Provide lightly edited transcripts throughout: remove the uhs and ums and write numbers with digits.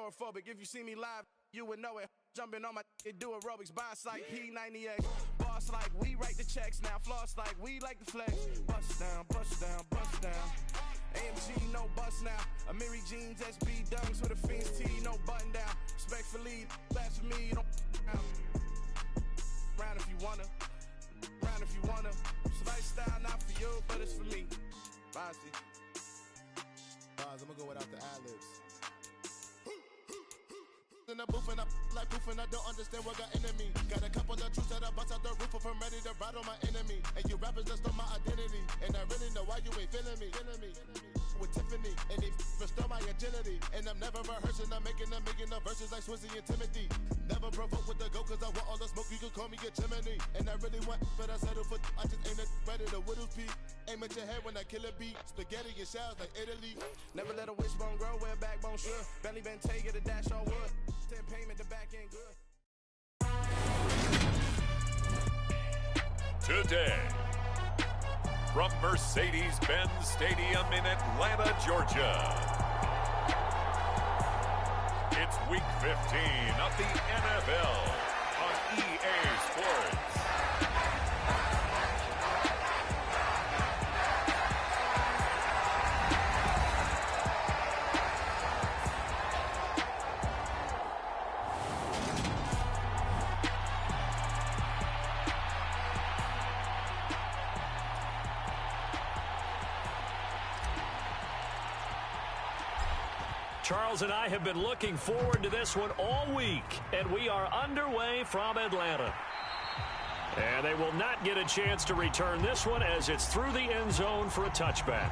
agoraphobic. If you see me live, you would know it. Jumping on my do aerobics, boss like P90X. Boss like we write the checks now. Floss like we like the flex. Bust down, bust down, bust down. AMG, no bust now. Amiri jeans, SB dunks with a Fiends T, no button down. Respectfully, that's for me, you don't down. Round if you wanna, round if you wanna. It's lifestyle, not for you, but it's for me. Bossy. I'm gonna go without the ad-libs. In the booth and I like proof and I don't understand what got into me. Got a couple of truths that I bust out the roof if I'm ready to ride on my enemy. And you rappers just stole my identity. And I really know why you ain't feeling me. With Tiffany, and they restore my agility. And I'm never rehearsing, I'm making up verses like Swizzy and Timothy. Never provoke with the go, cause I want all the smoke, you can call me a chimney. And I really want, but I settle for, I just ain't ready to whittles peak. Aim at your head when I kill a beat. Spaghetti and shells like Italy. Never let a wishbone grow where a backbone should. Belly been take it a dash on wood. 10 payment, the back end good. Today, from Mercedes-Benz Stadium in Atlanta, Georgia, it's Week 15 of the NFL on EA Sports. Charles and I have been looking forward to this one all week, and we are underway from Atlanta. And they will not get a chance to return this one as it's through the end zone for a touchback.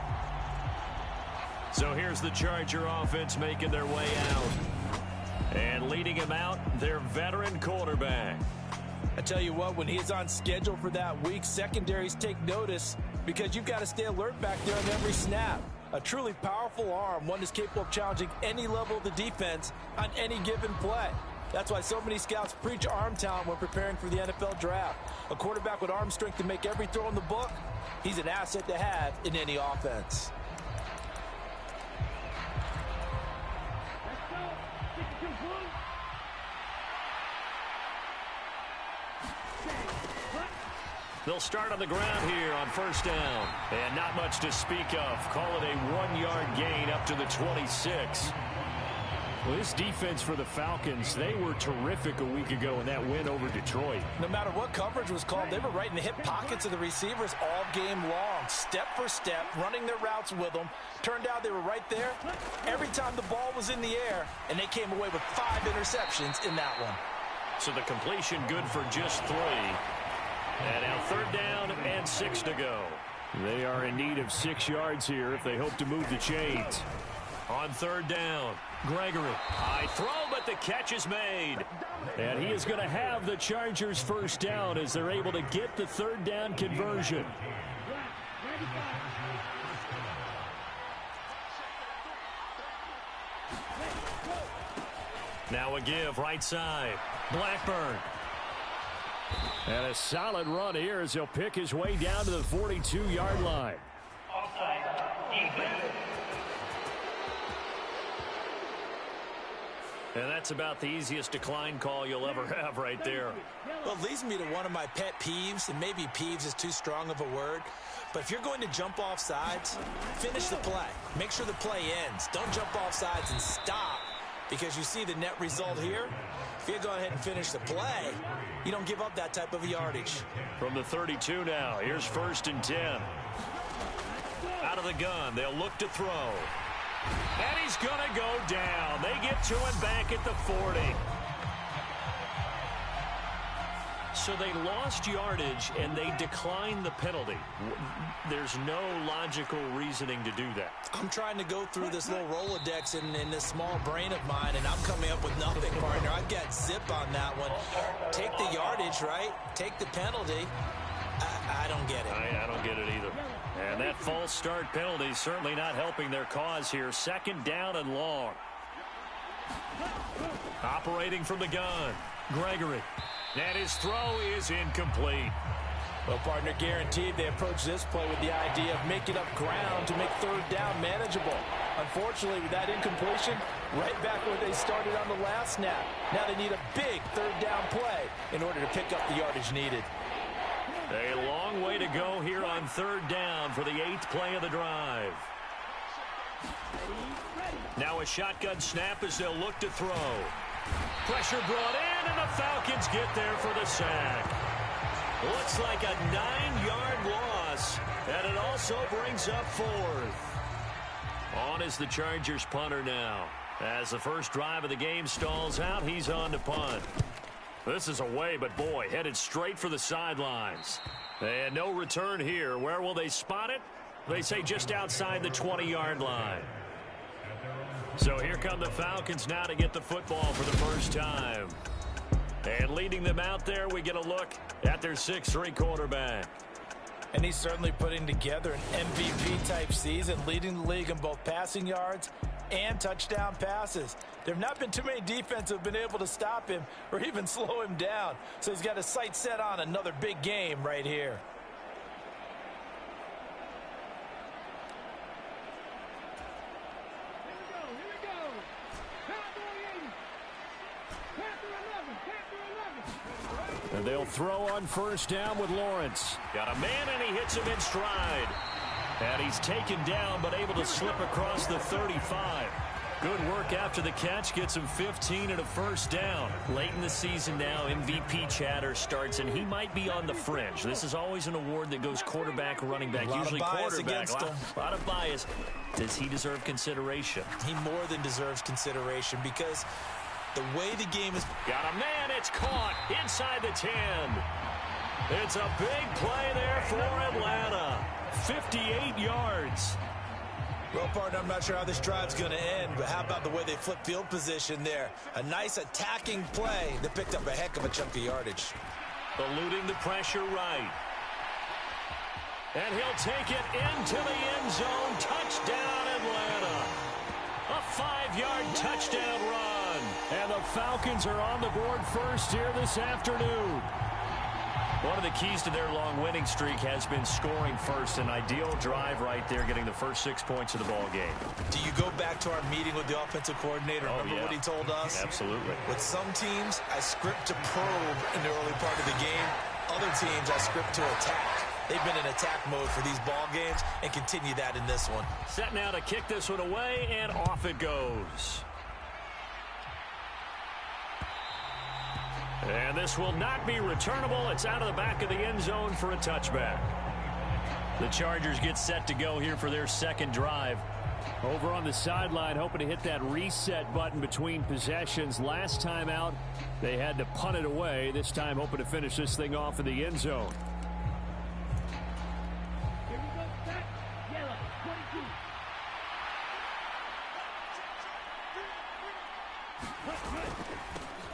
So here's the Charger offense making their way out. And leading him out, their veteran quarterback. I tell you what, when he's on schedule for that week, secondaries take notice because you've got to stay alert back there on every snap. A truly powerful arm, one is capable of challenging any level of the defense on any given play. That's why so many scouts preach arm talent when preparing for the NFL draft. A quarterback with arm strength to make every throw in the book, he's an asset to have in any offense. They'll start on the ground here on first down. And not much to speak of. Call it a 1-yard gain up to the 26. Well, this defense for the Falcons, they were terrific a week ago in that win over Detroit. No matter what coverage was called, they were right in the hip pockets of the receivers all game long. Step for step, running their routes with them. Turned out they were right there every time the ball was in the air, and they came away with 5 interceptions in that one. So the completion good for just 3. And now 3rd down and 6 to go. They are in need of 6 yards here if they hope to move the chains. On 3rd down, Gregory. High throw, but the catch is made. And he is going to have the Chargers first down as they're able to get the 3rd down conversion. Now a give right side. Blackburn. And a solid run here as he'll pick his way down to the 42-yard line. And that's about the easiest decline call you'll ever have right there. Well, it leads me to one of my pet peeves, and maybe peeves is too strong of a word. But if you're going to jump off sides, finish the play. Make sure the play ends. Don't jump off sides and stop because you see the net result here. If you go ahead and finish the play, you don't give up that type of yardage. From the 32 now, here's 1st and 10. Out of the gun, they'll look to throw. And he's going to go down. They get to him back at the 40. So they lost yardage, and they declined the penalty. There's no logical reasoning to do that. I'm trying to go through this little Rolodex in this small brain of mine, and I'm coming up with nothing, partner. I've got zip on that one. Take the yardage, right? Take the penalty. I don't get it. I don't get it either. And that false start penalty is certainly not helping their cause here. 2nd down and long. Operating from the gun, Gregory. And his throw is incomplete. Well, partner, guaranteed they approach this play with the idea of making up ground to make 3rd down manageable. Unfortunately, with that incompletion, right back where they started on the last snap. Now they need a big third down play in order to pick up the yardage needed. A long way to go here on third down for the 8th play of the drive. Now a shotgun snap as they'll look to throw. Pressure brought in, and the Falcons get there for the sack. Looks like a 9-yard loss, and it also brings up 4th. On is the Chargers punter now. As the first drive of the game stalls out, he's on to punt. This is away, but boy, headed straight for the sidelines. And no return here. Where will they spot it? They say just outside the 20-yard line. So here come the Falcons now to get the football for the first time. And leading them out there, we get a look at their 6'3" quarterback. And he's certainly putting together an MVP-type season, leading the league in both passing yards and touchdown passes. There have not been too many defenses that have been able to stop him or even slow him down. So he's got his sights set on another big game right here. And they'll throw on first down with Lawrence. Got a man, and he hits him in stride. And he's taken down, but able to slip across the 35. Good work after the catch. Gets him 15 and a first down. Late in the season now, MVP chatter starts, and he might be on the fringe. This is always an award that goes quarterback, running back, usually quarterback. A lot of bias. Does he deserve consideration? He more than deserves consideration because the way the game is... Got a man. It's caught inside the 10. It's a big play there for Atlanta. 58 yards. Well, partner, I'm not sure how this drive's going to end, but how about the way they flip field position there? A nice attacking play that picked up a heck of a chunk of yardage. Eluding the pressure right. And he'll take it into the end zone. Touchdown, Atlanta. A 5-yard touchdown run. And the Falcons are on the board first here this afternoon. One of the keys to their long winning streak has been scoring first. An ideal drive right there, getting the first 6 points of the ball game. Do you go back to our meeting with the offensive coordinator? Remember what he told us? Absolutely. With some teams, I script to probe in the early part of the game. Other teams, I script to attack. They've been in attack mode for these ball games and continue that in this one. Set now to kick this one away, and off it goes. And this will not be returnable. It's out of the back of the end zone for a touchback. The Chargers get set to go here for their second drive. Over on the sideline, hoping to hit that reset button between possessions. Last time out, they had to punt it away. This time, hoping to finish this thing off in the end zone.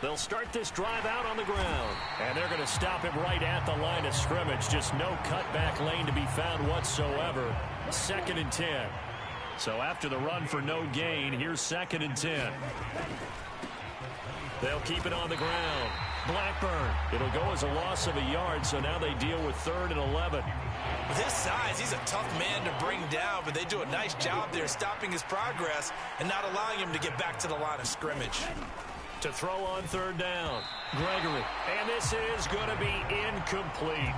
They'll start this drive out on the ground. And they're going to stop him right at the line of scrimmage. Just no cutback lane to be found whatsoever. 2nd and 10. So after the run for no gain, here's 2nd and 10. They'll keep it on the ground. Blackburn. It'll go as a loss of a yard, so now they deal with 3rd and 11. With his size, he's a tough man to bring down, but they do a nice job there stopping his progress and not allowing him to get back to the line of scrimmage. To throw on 3rd down. Gregory. And this is going to be incomplete.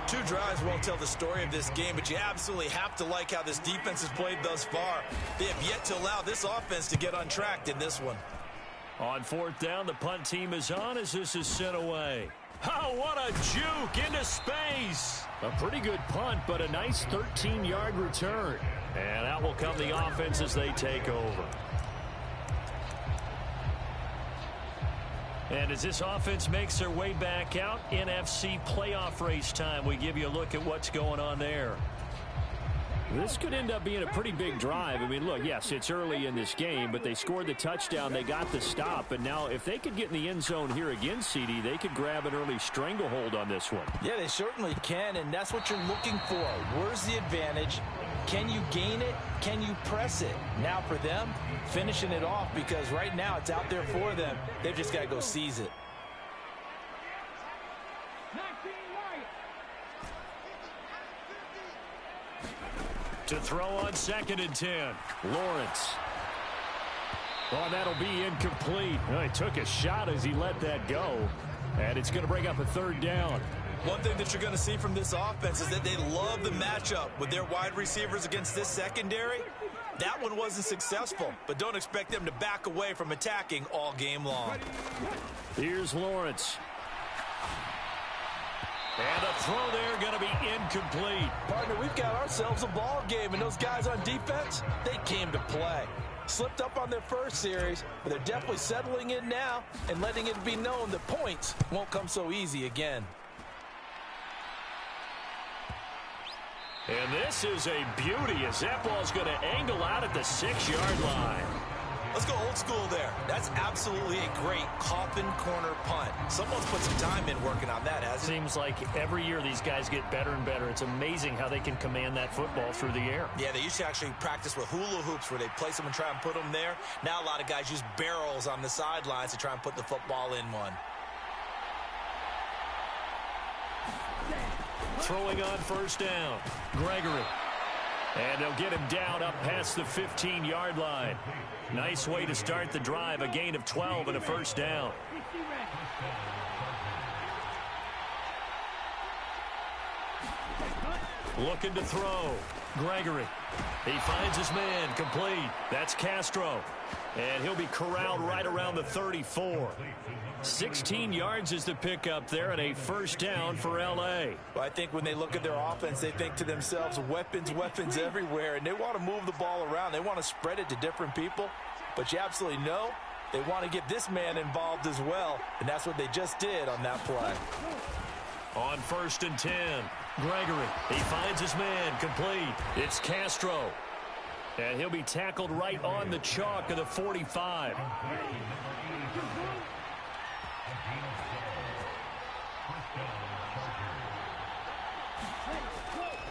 2 drives won't tell the story of this game, but you absolutely have to like how this defense has played thus far. They have yet to allow this offense to get untracked in this one. On 4th down, the punt team is on as this is sent away. Oh, what a juke into space. A pretty good punt, but a nice 13-yard return. And out will come the offense as they take over. And as this offense makes their way back out, NFC playoff race time, we give you a look at what's going on there. This could end up being a pretty big drive. I mean, look, yes, it's early in this game, but they scored the touchdown. They got the stop. And now if they could get in the end zone here again, CD, they could grab an early stranglehold on this one. Yeah, they certainly can, and that's what you're looking for. Where's the advantage? Can you gain it? Can you press it? Now for them, finishing it off, because right now it's out there for them. They've just got to go seize it. To throw on 2nd and 10. Lawrence. Oh, that'll be incomplete. Well, he took a shot as he let that go. And it's going to bring up a 3rd down. One thing that you're going to see from this offense is that they love the matchup with their wide receivers against this secondary. That one wasn't successful, but don't expect them to back away from attacking all game long. Here's Lawrence. And a throw there going to be incomplete. Partner, we've got ourselves a ball game, and those guys on defense, they came to play. Slipped up on their first series, but they're definitely settling in now and letting it be known that points won't come so easy again. And this is a beauty as that ball's going to angle out at the 6-yard line. Let's go old school there. That's absolutely a great coffin corner punt. Someone's put some time in working on that, hasn't it? Seems like every year these guys get better and better. It's amazing how they can command that football through the air. Yeah, they used to actually practice with hula hoops where they place them and try and put them there. Now a lot of guys use barrels on the sidelines to try and put the football in one. Throwing on 1st down. Gregory. And they'll get him down up past the 15-yard line. Nice way to start the drive. A gain of 12 and a 1st down. Looking to throw. Gregory. He finds his man. Complete. That's Castro. And he'll be corralled right around the 34. 16 yards is the pickup there and a 1st down for L.A. Well, I think when they look at their offense, they think to themselves, weapons, weapons everywhere, and they want to move the ball around. They want to spread it to different people, but you absolutely know they want to get this man involved as well, and that's what they just did on that play. On 1st and 10, Gregory. He finds his man. Complete. It's Castro. And he'll be tackled right on the chalk of the 45.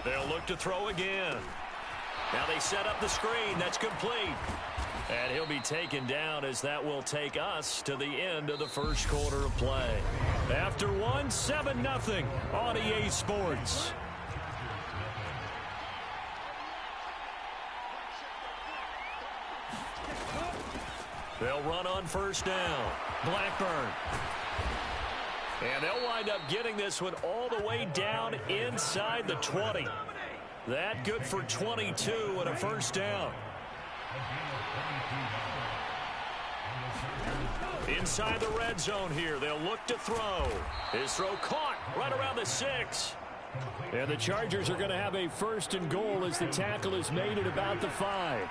They'll look to throw again. Now they set up the screen. That's complete. And he'll be taken down as that will take us to the end of the 1st quarter of play. After 7-0 on EA Sports. They'll run on 1st down. Blackburn. And they'll wind up getting this one all the way down inside the 20. That good for 22 and a 1st down. Inside the red zone here. They'll look to throw. His throw caught right around the 6. And the Chargers are going to have a 1st and goal as the tackle is made at about the 5.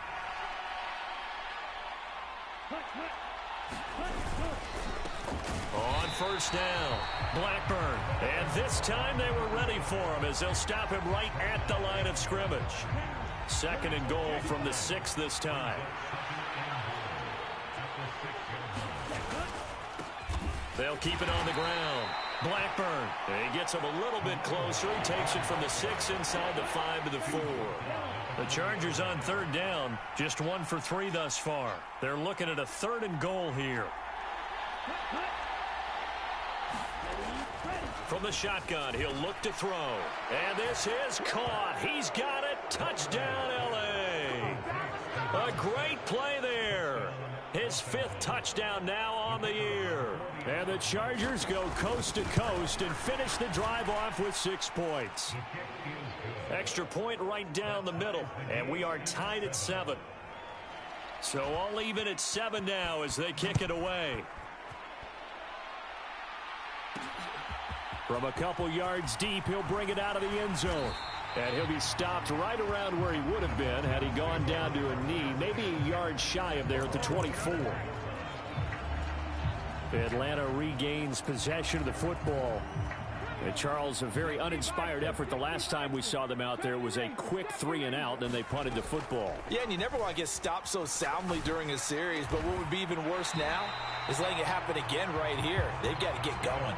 On 1st down, Blackburn. And this time they were ready for him as they'll stop him right at the line of scrimmage. 2nd and goal from the 6 this time. They'll keep it on the ground. Blackburn. He gets him a little bit closer. He takes it from the 6 inside the 5 to the 4. The Chargers on 3rd down, just 1 for 3 thus far. They're looking at a 3rd and goal here. From the shotgun, he'll look to throw. And this is caught. He's got it. Touchdown, L.A. A great play there. His 5th touchdown now on the year. And the Chargers go coast to coast and finish the drive off with 6 points. Extra point right down the middle. And we are tied at 7. So all even at 7 now as they kick it away. From a couple yards deep, he'll bring it out of the end zone. And he'll be stopped right around where he would have been had he gone down to a knee, maybe a yard shy of there at the 24. Atlanta regains possession of the football. And Charles, a very uninspired effort the last time we saw them out there was a quick 3-and-out, then they punted the football. Yeah, and you never want to get stopped so soundly during a series, but what would be even worse now is letting it happen again right here. They've got to get going.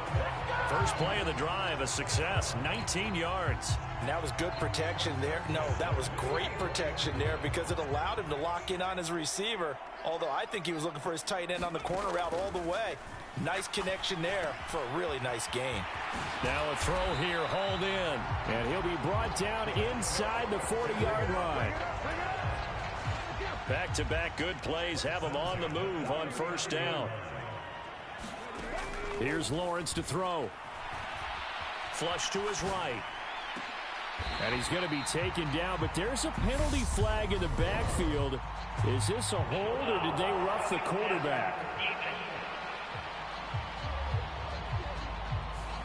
First play of the drive, a success, 19 yards. And that was good protection there. No, that was great protection there because it allowed him to lock in on his receiver, although I think he was looking for his tight end on the corner route all the way. Nice connection there for a really nice gain. Now a throw here, hauled in. And he'll be brought down inside the 40-yard line. Back-to-back good plays have him on the move on first down. Here's Lawrence to throw. Flush to his right. And he's going to be taken down, but there's a penalty flag in the backfield. Is this a hold, or did they rough the quarterback?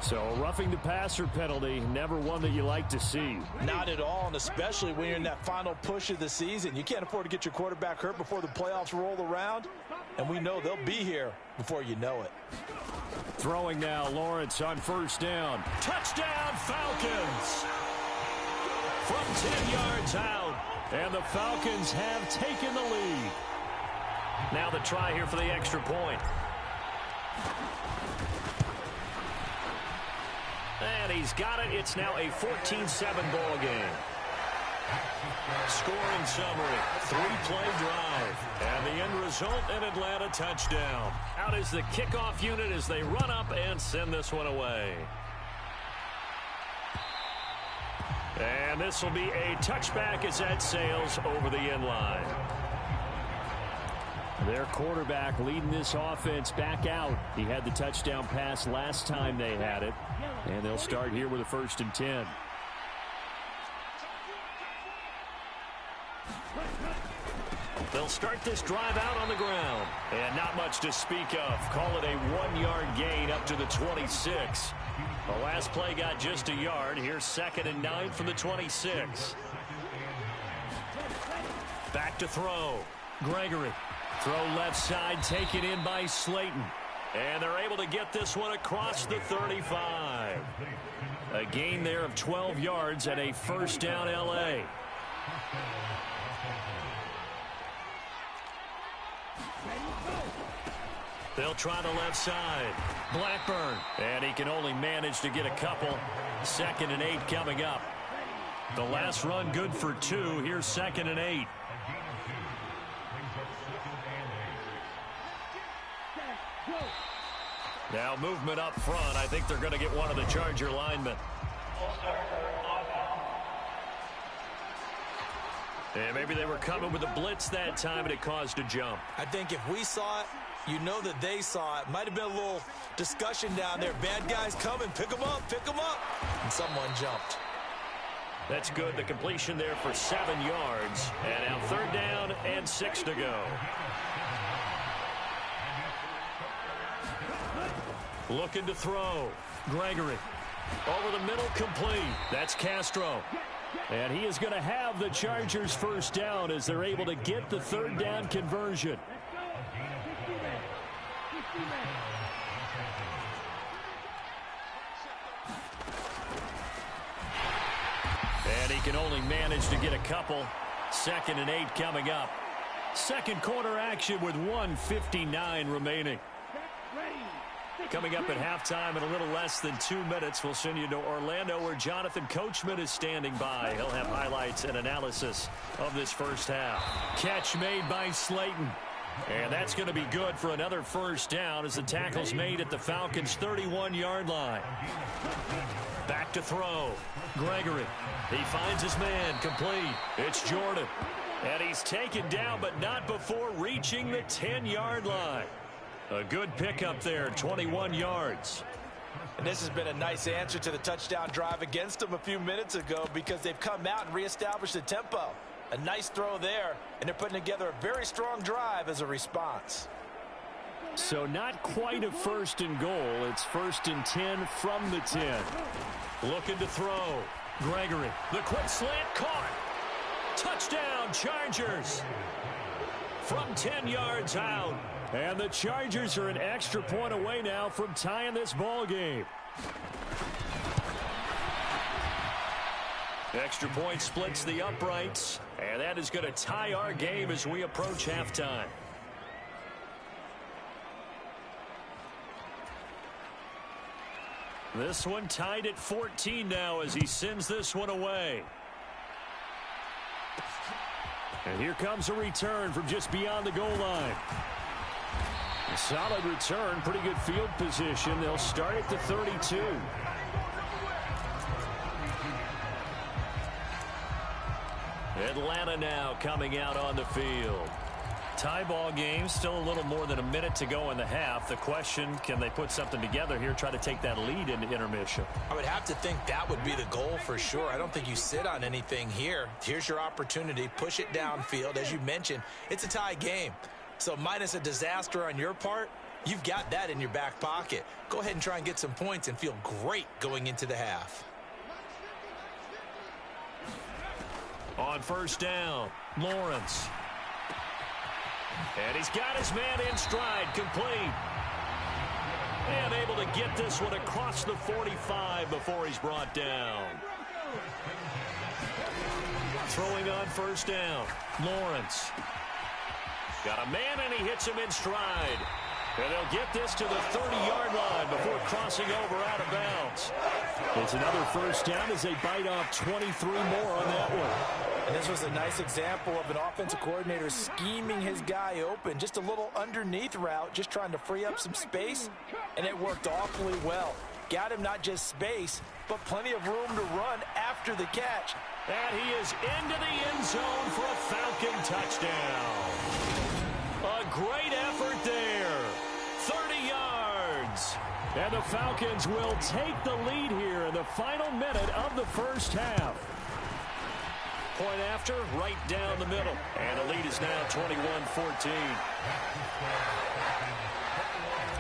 So roughing the passer penalty, never one that you like to see. Not at all, and especially when you're in that final push of the season. You can't afford to get your quarterback hurt before the playoffs roll around, and we know they'll be here before you know it. Throwing now, Lawrence on first down. Touchdown, Falcons! From 10 yards out, and the Falcons have taken the lead. Now the try here for the extra point. And he's got it. It's now a 14-7 ball game. Scoring summary, 3-play drive. And the end result, an Atlanta touchdown. Out is the kickoff unit as they run up and send this one away. And this will be a touchback as that sails over the end line. Their quarterback leading this offense back out. He had the touchdown pass last time they had it. And they'll start here with a 1st and 10. They'll start this drive out on the ground. And not much to speak of. Call it a 1-yard gain up to the 26. The last play got just a yard. Here's 2nd and 9 from the 26. Back to throw. Gregory. Throw left side, taken in by Slayton. And they're able to get this one across the 35. A gain there of 12 yards and a first down L.A. They'll try the left side. Blackburn. And he can only manage to get a couple. 2nd and 8 coming up. The last run good for 2. Here's 2nd and 8. Now movement up front. I think they're going to get one of the Charger linemen. And maybe they were coming with a blitz that time and it caused a jump. I think if we saw it, you know that they saw it. Might have been a little discussion down there. Bad guys coming. Pick them up. Pick them up. And someone jumped. That's good. The completion there for 7 yards. And now 3rd down and 6 to go. Looking to throw. Gregory. Over the middle, complete. That's Castro. And he is going to have the Chargers first down as they're able to get the 3rd down conversion. And he can only manage to get a couple. 2nd and 8 coming up. Second quarter action with 1:59 remaining. Coming up at halftime in a little less than 2 minutes, we'll send you to Orlando where Jonathan Coachman is standing by. He'll have highlights and analysis of this first half. Catch made by Slayton. And that's going to be good for another first down as the tackle's made at the Falcons' 31-yard line. Back to throw. Gregory. He finds his man, complete. It's Jordan. And he's taken down, but not before reaching the 10-yard line. A good pickup there, 21 yards. And this has been a nice answer to the touchdown drive against them a few minutes ago because they've come out and reestablished the tempo. A nice throw there, and they're putting together a very strong drive as a response. So not quite a 1st and goal. It's 1st and 10 from the 10. Looking to throw. Gregory, the quick slant caught. Touchdown, Chargers. From 10 yards out. And the Chargers are an extra point away now from tying this ball game. Extra point splits the uprights. And that is going to tie our game as we approach halftime. This one tied at 14 now as he sends this one away. And here comes a return from just beyond the goal line. Solid return, pretty good field position. They'll start at the 32. Atlanta now coming out on the field. Tie ball game, still a little more than a minute to go in the half. The question, can they put something together here, try to take that lead into intermission? I would have to think that would be the goal for sure. I don't think you sit on anything here. Here's your opportunity. Push it downfield. As you mentioned, it's a tie game. So minus a disaster on your part, you've got that in your back pocket. Go ahead and try and get some points and feel great going into the half. On first down, Lawrence. And he's got his man in stride, complete. And able to get this one across the 45 before he's brought down. Throwing on first down, Lawrence. Got a man and he hits him in stride. And they'll get this to the 30-yard line before crossing over out of bounds. It's another first down as they bite off 23 more on that one. And this was a nice example of an offensive coordinator scheming his guy open. Just a little underneath route, just trying to free up some space, and it worked awfully well. Got him not just space, but plenty of room to run after the catch. And he is into the end zone for a Falcon touchdown. A great effort there. 30 yards. And the Falcons will take the lead here in the final minute of the first half. Point after, right down the middle. And the lead is now 21-14.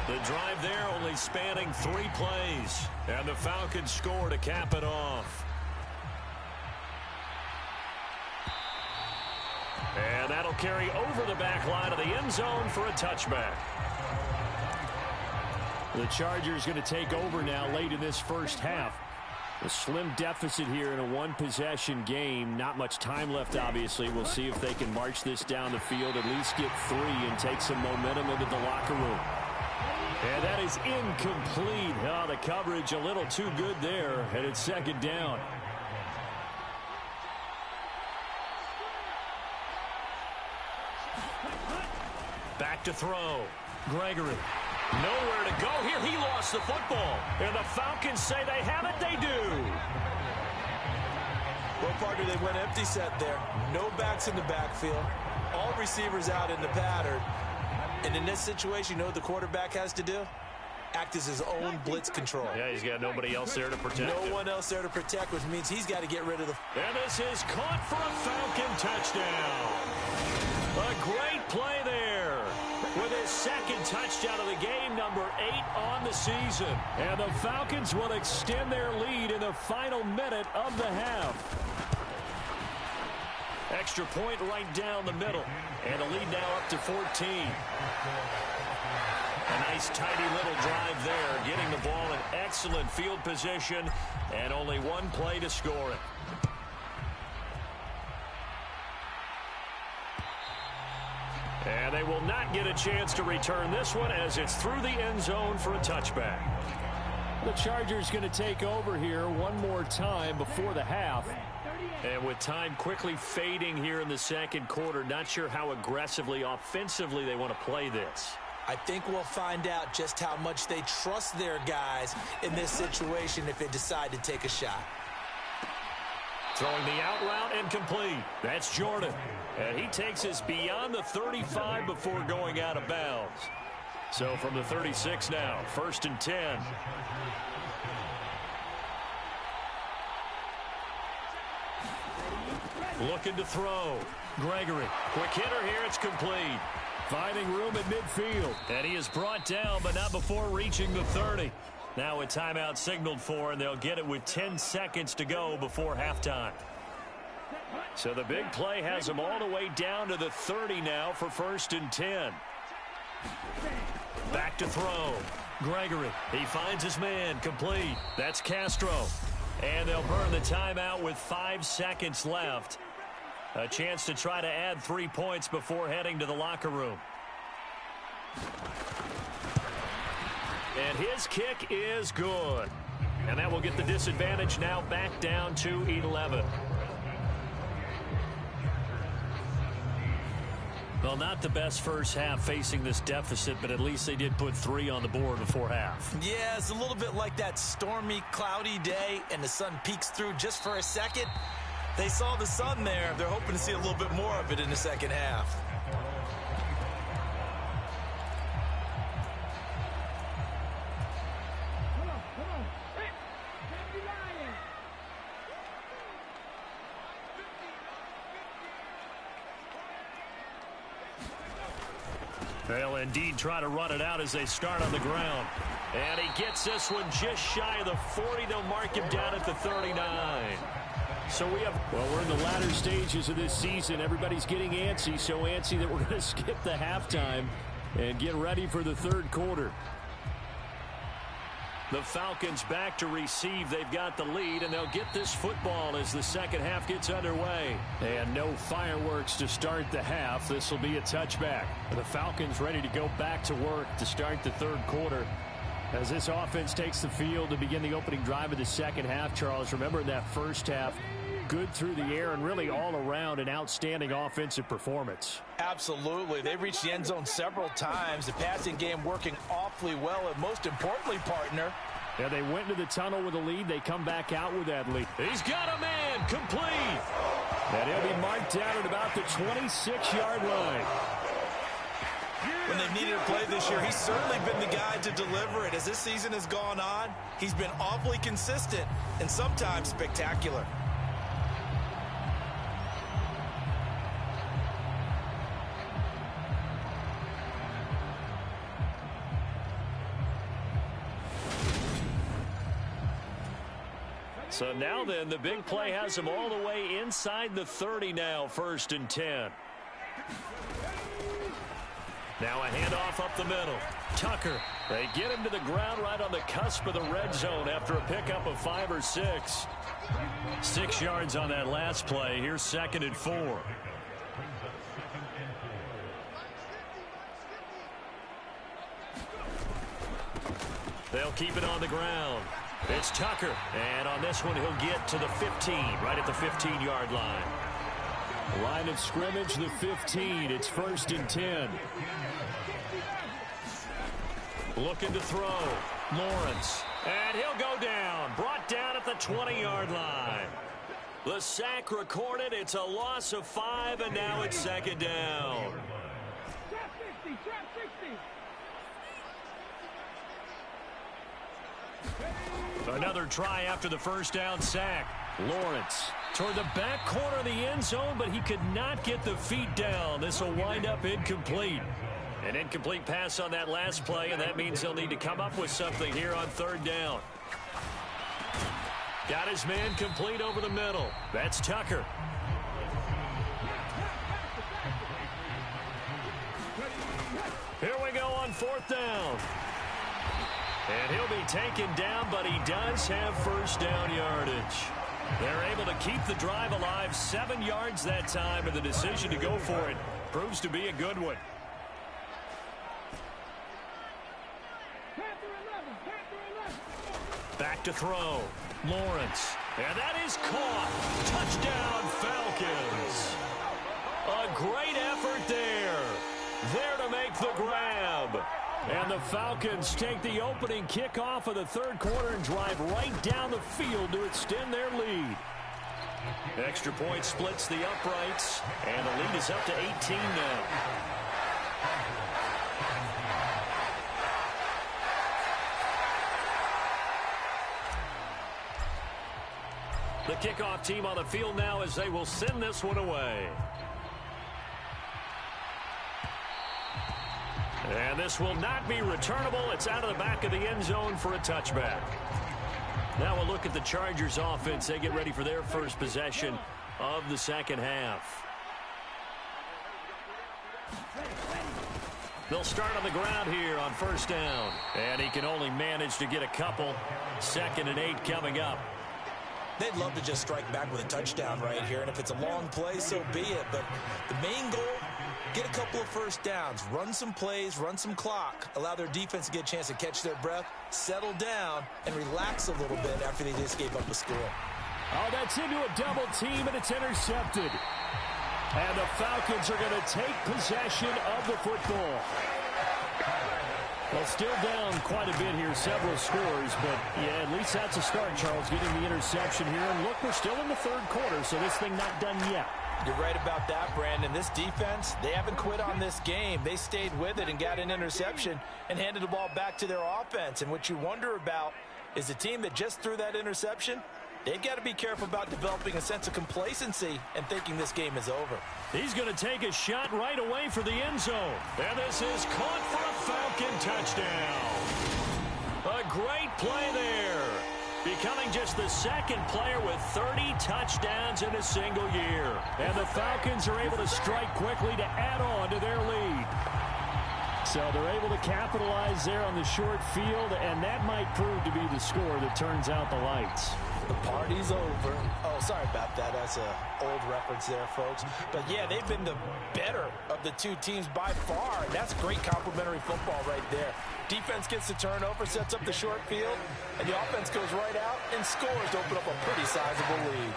The drive there only spanning 3 plays. And the Falcons score to cap it off. And that'll carry over the back line of the end zone for a touchback. The Chargers going to take over now late in this first half. A slim deficit here in a one-possession game. Not much time left, obviously. We'll see if they can march this down the field, at least get 3 and take some momentum into the locker room. And that is incomplete. Oh, the coverage a little too good there, and it's second down. Back to throw. Gregory. Nowhere to go here. He lost the football. And the Falcons say they have it. They do. Well, partner, they went empty set there. No backs in the backfield. All receivers out in the pattern. And in this situation, you know what the quarterback has to do? Act as his own blitz control. Yeah, he's got nobody else there to protect him. No one else there to protect, which means he's got to get rid of the... And this is caught for a Falcon touchdown. A great play there. With his second touchdown of the game, number 8 on the season. And the Falcons will extend their lead in the final minute of the half. Extra point right down the middle. And the lead now up to 14. A nice, tidy little drive there, getting the ball in excellent field position, and only one play to score it. And they will not get a chance to return this one as it's through the end zone for a touchback. The Chargers going to take over here one more time before the half. And with time quickly fading here in the second quarter, not sure how aggressively, offensively they want to play this. I think we'll find out just how much they trust their guys in this situation if they decide to take a shot. Throwing the out route and complete. That's Jordan. And he takes us beyond the 35 before going out of bounds. So from the 36 now, 1st and 10. Looking to throw. Gregory. Quick hitter here. It's complete. Finding room at midfield. And he is brought down, but not before reaching the 30. Now a timeout signaled for, and they'll get it with 10 seconds to go before halftime. So the big play has them all the way down to the 30 now for 1st and 10. Back to throw. Gregory. He finds his man. Complete. That's Castro. And they'll burn the timeout with 5 seconds left. A chance to try to add 3 points before heading to the locker room. And his kick is good. And that will get the disadvantage now back down to 11. Well, not the best first half facing this deficit, but at least they did put 3 on the board before half. Yeah, it's a little bit like that stormy, cloudy day, and the sun peeks through just for a second. They saw the sun there. They're hoping to see a little bit more of it in the second half. They'll indeed try to run it out as they start on the ground. And he gets this one just shy of the 40. They'll mark him down at the 39. So we're in the latter stages of this season. Everybody's getting antsy, so antsy that we're going to skip the halftime and get ready for the third quarter. The Falcons back to receive. They've got the lead, and they'll get this football as the second half gets underway. And no fireworks to start the half. This will be a touchback. The Falcons ready to go back to work to start the third quarter. As this offense takes the field to begin the opening drive of the second half, Charles, remember in that first half, good through the air and really all around an outstanding offensive performance. Absolutely. They've reached the end zone several times. The passing game working awfully well, and most importantly, partner. Yeah, they went into the tunnel with a lead. They come back out with that lead. He's got a man complete. And he'll be marked down at about the 26-yard line. When they've needed a play this year, he's certainly been the guy to deliver it. As this season has gone on, he's been awfully consistent and sometimes spectacular. So now then, the big play has him all the way inside the 30 now, 1st and 10. Now a handoff up the middle. Tucker. They get him to the ground right on the cusp of the red zone after a pickup of 5 or 6. 6 yards on that last play. Here's 2nd and 4. They'll keep it on the ground. It's Tucker, and on this one he'll get to the 15, right at the 15-yard line. Line of scrimmage, the 15. It's 1st and 10. Looking to throw. Lawrence, and he'll go down. Brought down at the 20-yard line. The sack recorded. It's a loss of 5, and now it's 2nd down. Another try after the first down sack. Lawrence toward the back corner of the end zone, but he could not get the feet down. This will wind up incomplete. An incomplete pass on that last play, and that means he'll need to come up with something here on 3rd down. Got his man complete over the middle. That's Tucker. Here we go on 4th down. And he'll be taken down, but he does have 1st down yardage. They're able to keep the drive alive, 7 yards that time, and the decision to go for it proves to be a good one. Back to throw. Lawrence. And that is caught. Touchdown, Falcons. A great effort there. There to make the grab. And the Falcons take the opening kickoff of the third quarter and drive right down the field to extend their lead. Extra point splits the uprights, and the lead is up to 18 now. The kickoff team on the field now as they will send this one away. And this will not be returnable. It's out of the back of the end zone for a touchback. Now we'll look at the Chargers offense. They get ready for their first possession of the second half. They'll start on the ground here on 1st down. And he can only manage to get a couple. 2nd and 8 coming up. They'd love to just strike back with a touchdown right here, and if it's a long play, so be it. But the main goal, get a couple of 1st downs, run some plays, run some clock, allow their defense to get a chance to catch their breath, settle down, and relax a little bit after they just gave up a score. Oh, that's into a double team, and it's intercepted. And the Falcons are going to take possession of the football. Well, still down quite a bit here, several scores, but yeah, at least that's a start, Charles, getting the interception here. And look, we're still in the third quarter, so this thing not done yet. You're right about that, Brandon. This defense, they haven't quit on this game. They stayed with it and got an interception and handed the ball back to their offense. And what you wonder about is the team that just threw that interception, they've got to be careful about developing a sense of complacency and thinking this game is over. He's going to take a shot right away for the end zone. And this is caught for a Falcon touchdown. A great play there. Becoming just the second player with 30 touchdowns in a single year. And the Falcons are able to strike quickly to add on to their lead. So they're able to capitalize there on the short field, and that might prove to be the score that turns out the lights. The party's over. Oh, sorry about that. That's an old reference there, folks. But, yeah, they've been the better of the two teams by far. And that's great complimentary football right there. Defense gets the turnover, sets up the short field, and the offense goes right out and scores to open up a pretty sizable lead.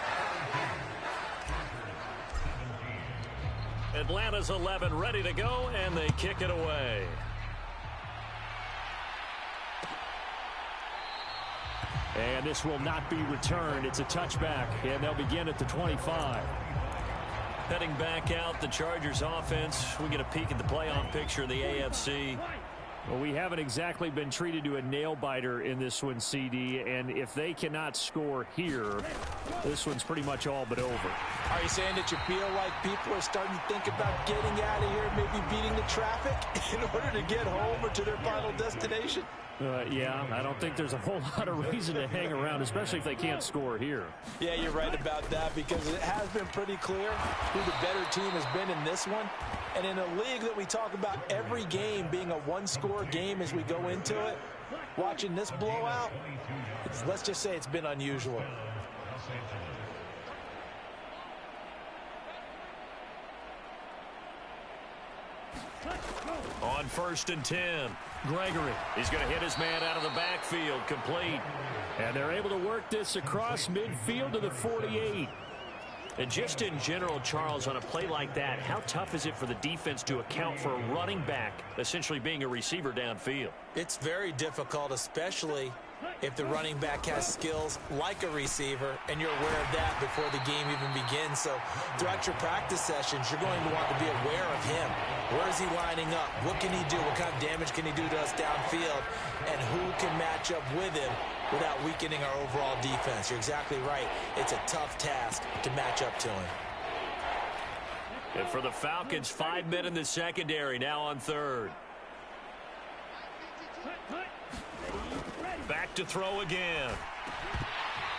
Atlanta's 11 ready to go, and they kick it away. And this will not be returned. It's a touchback, and they'll begin at the 25. Heading back out, the Chargers offense. We get a peek at the playoff picture in the AFC. Well, we haven't exactly been treated to a nail-biter in this one, CD, and if they cannot score here, this one's pretty much all but over. Are you saying that you feel like people are starting to think about getting out of here, maybe beating the traffic in order to get home or to their final destination? Yeah, I don't think there's a whole lot of reason to hang around, especially if they can't score here. Yeah, you're right about that, because it has been pretty clear who the better team has been in this one. And in a league that we talk about every game being a one-score game as we go into it, watching this blowout, let's just say it's been unusual. On 1st and 10, Gregory. He's going to hit his man out of the backfield, complete. And they're able to work this across midfield to the 48. And just in general, Charles, on a play like that, how tough is it for the defense to account for a running back essentially being a receiver downfield? It's very difficult, especially if the running back has skills like a receiver, and you're aware of that before the game even begins. So throughout your practice sessions, you're going to want to be aware of him. Where is he lining up? What can he do? What kind of damage can he do to us downfield? And who can match up with him without weakening our overall defense? You're exactly right. It's a tough task to match up to him. And for the Falcons, 5 men in the secondary, now on 3rd. Back to throw again.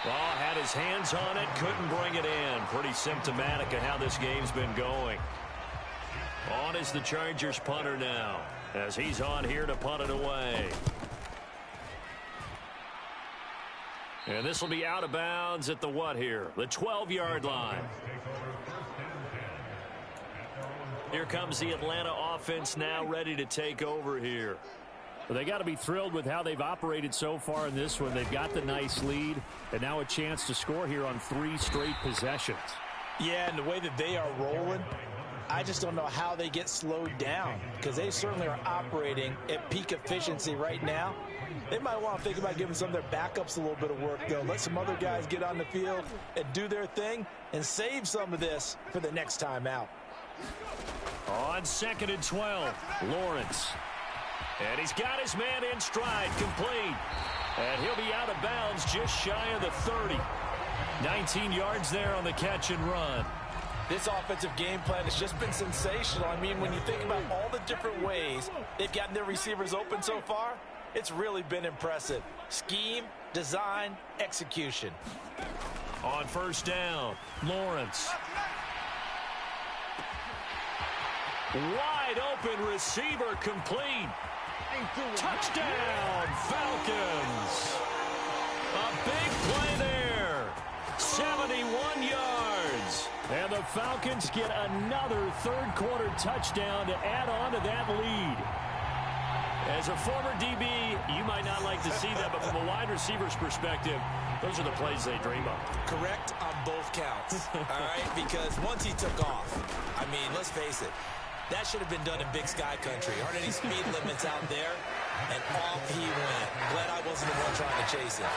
Ball had his hands on it, couldn't bring it in. Pretty symptomatic of how this game's been going. On is the Chargers punter now, as he's on here to punt it away. And this will be out of bounds at the what here? The 12-yard line. Here comes the Atlanta offense now ready to take over here. Well, they got to be thrilled with how they've operated so far in this one. They've got the nice lead, and now a chance to score here on 3 straight possessions. Yeah, and the way that they are rolling, I just don't know how they get slowed down, because they certainly are operating at peak efficiency right now. They might want to think about giving some of their backups a little bit of work, though. Let some other guys get on the field and do their thing and save some of this for the next time out. On 2nd and 12, Lawrence. And he's got his man in stride, complete. And he'll be out of bounds just shy of the 30. 19 yards there on the catch and run. This offensive game plan has just been sensational. I mean, when you think about all the different ways they've gotten their receivers open so far, it's really been impressive. Scheme, design, execution. On 1st down, Lawrence. Wide open receiver, complete. Touchdown, Falcons. A big play there. 71 yards. And the Falcons get another third-quarter touchdown to add on to that lead. As a former DB, you might not like to see that, but from a wide receiver's perspective, those are the plays they dream of. Correct on both counts, all right? Because once he took off, I mean, let's face it, that should have been done in Big Sky Country. Aren't any speed limits out there? And off he went. Glad I wasn't the one trying to chase him.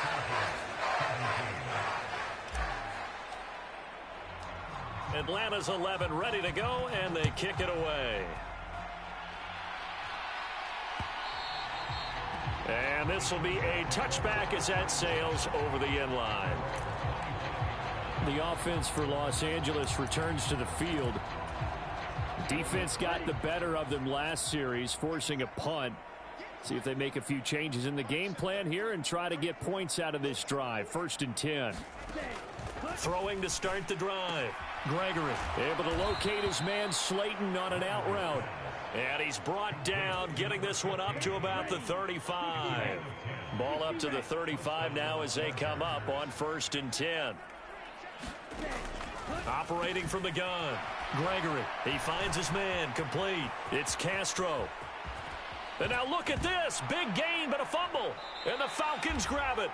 Atlanta's 11 ready to go, and they kick it away. And this will be a touchback as that sails over the end line. The offense for Los Angeles returns to the field. Defense got the better of them last series, forcing a punt. See if they make a few changes in the game plan here and try to get points out of this drive. 1st and 10. Throwing to start the drive. Gregory able to locate his man Slayton on an out route. And he's brought down, getting this one up to about the 35. Ball up to the 35 now as they come up on 1st and 10. Operating from the gun. Gregory, he finds his man, complete. It's Castro. And now look at this. Big gain, but a fumble. And the Falcons grab it.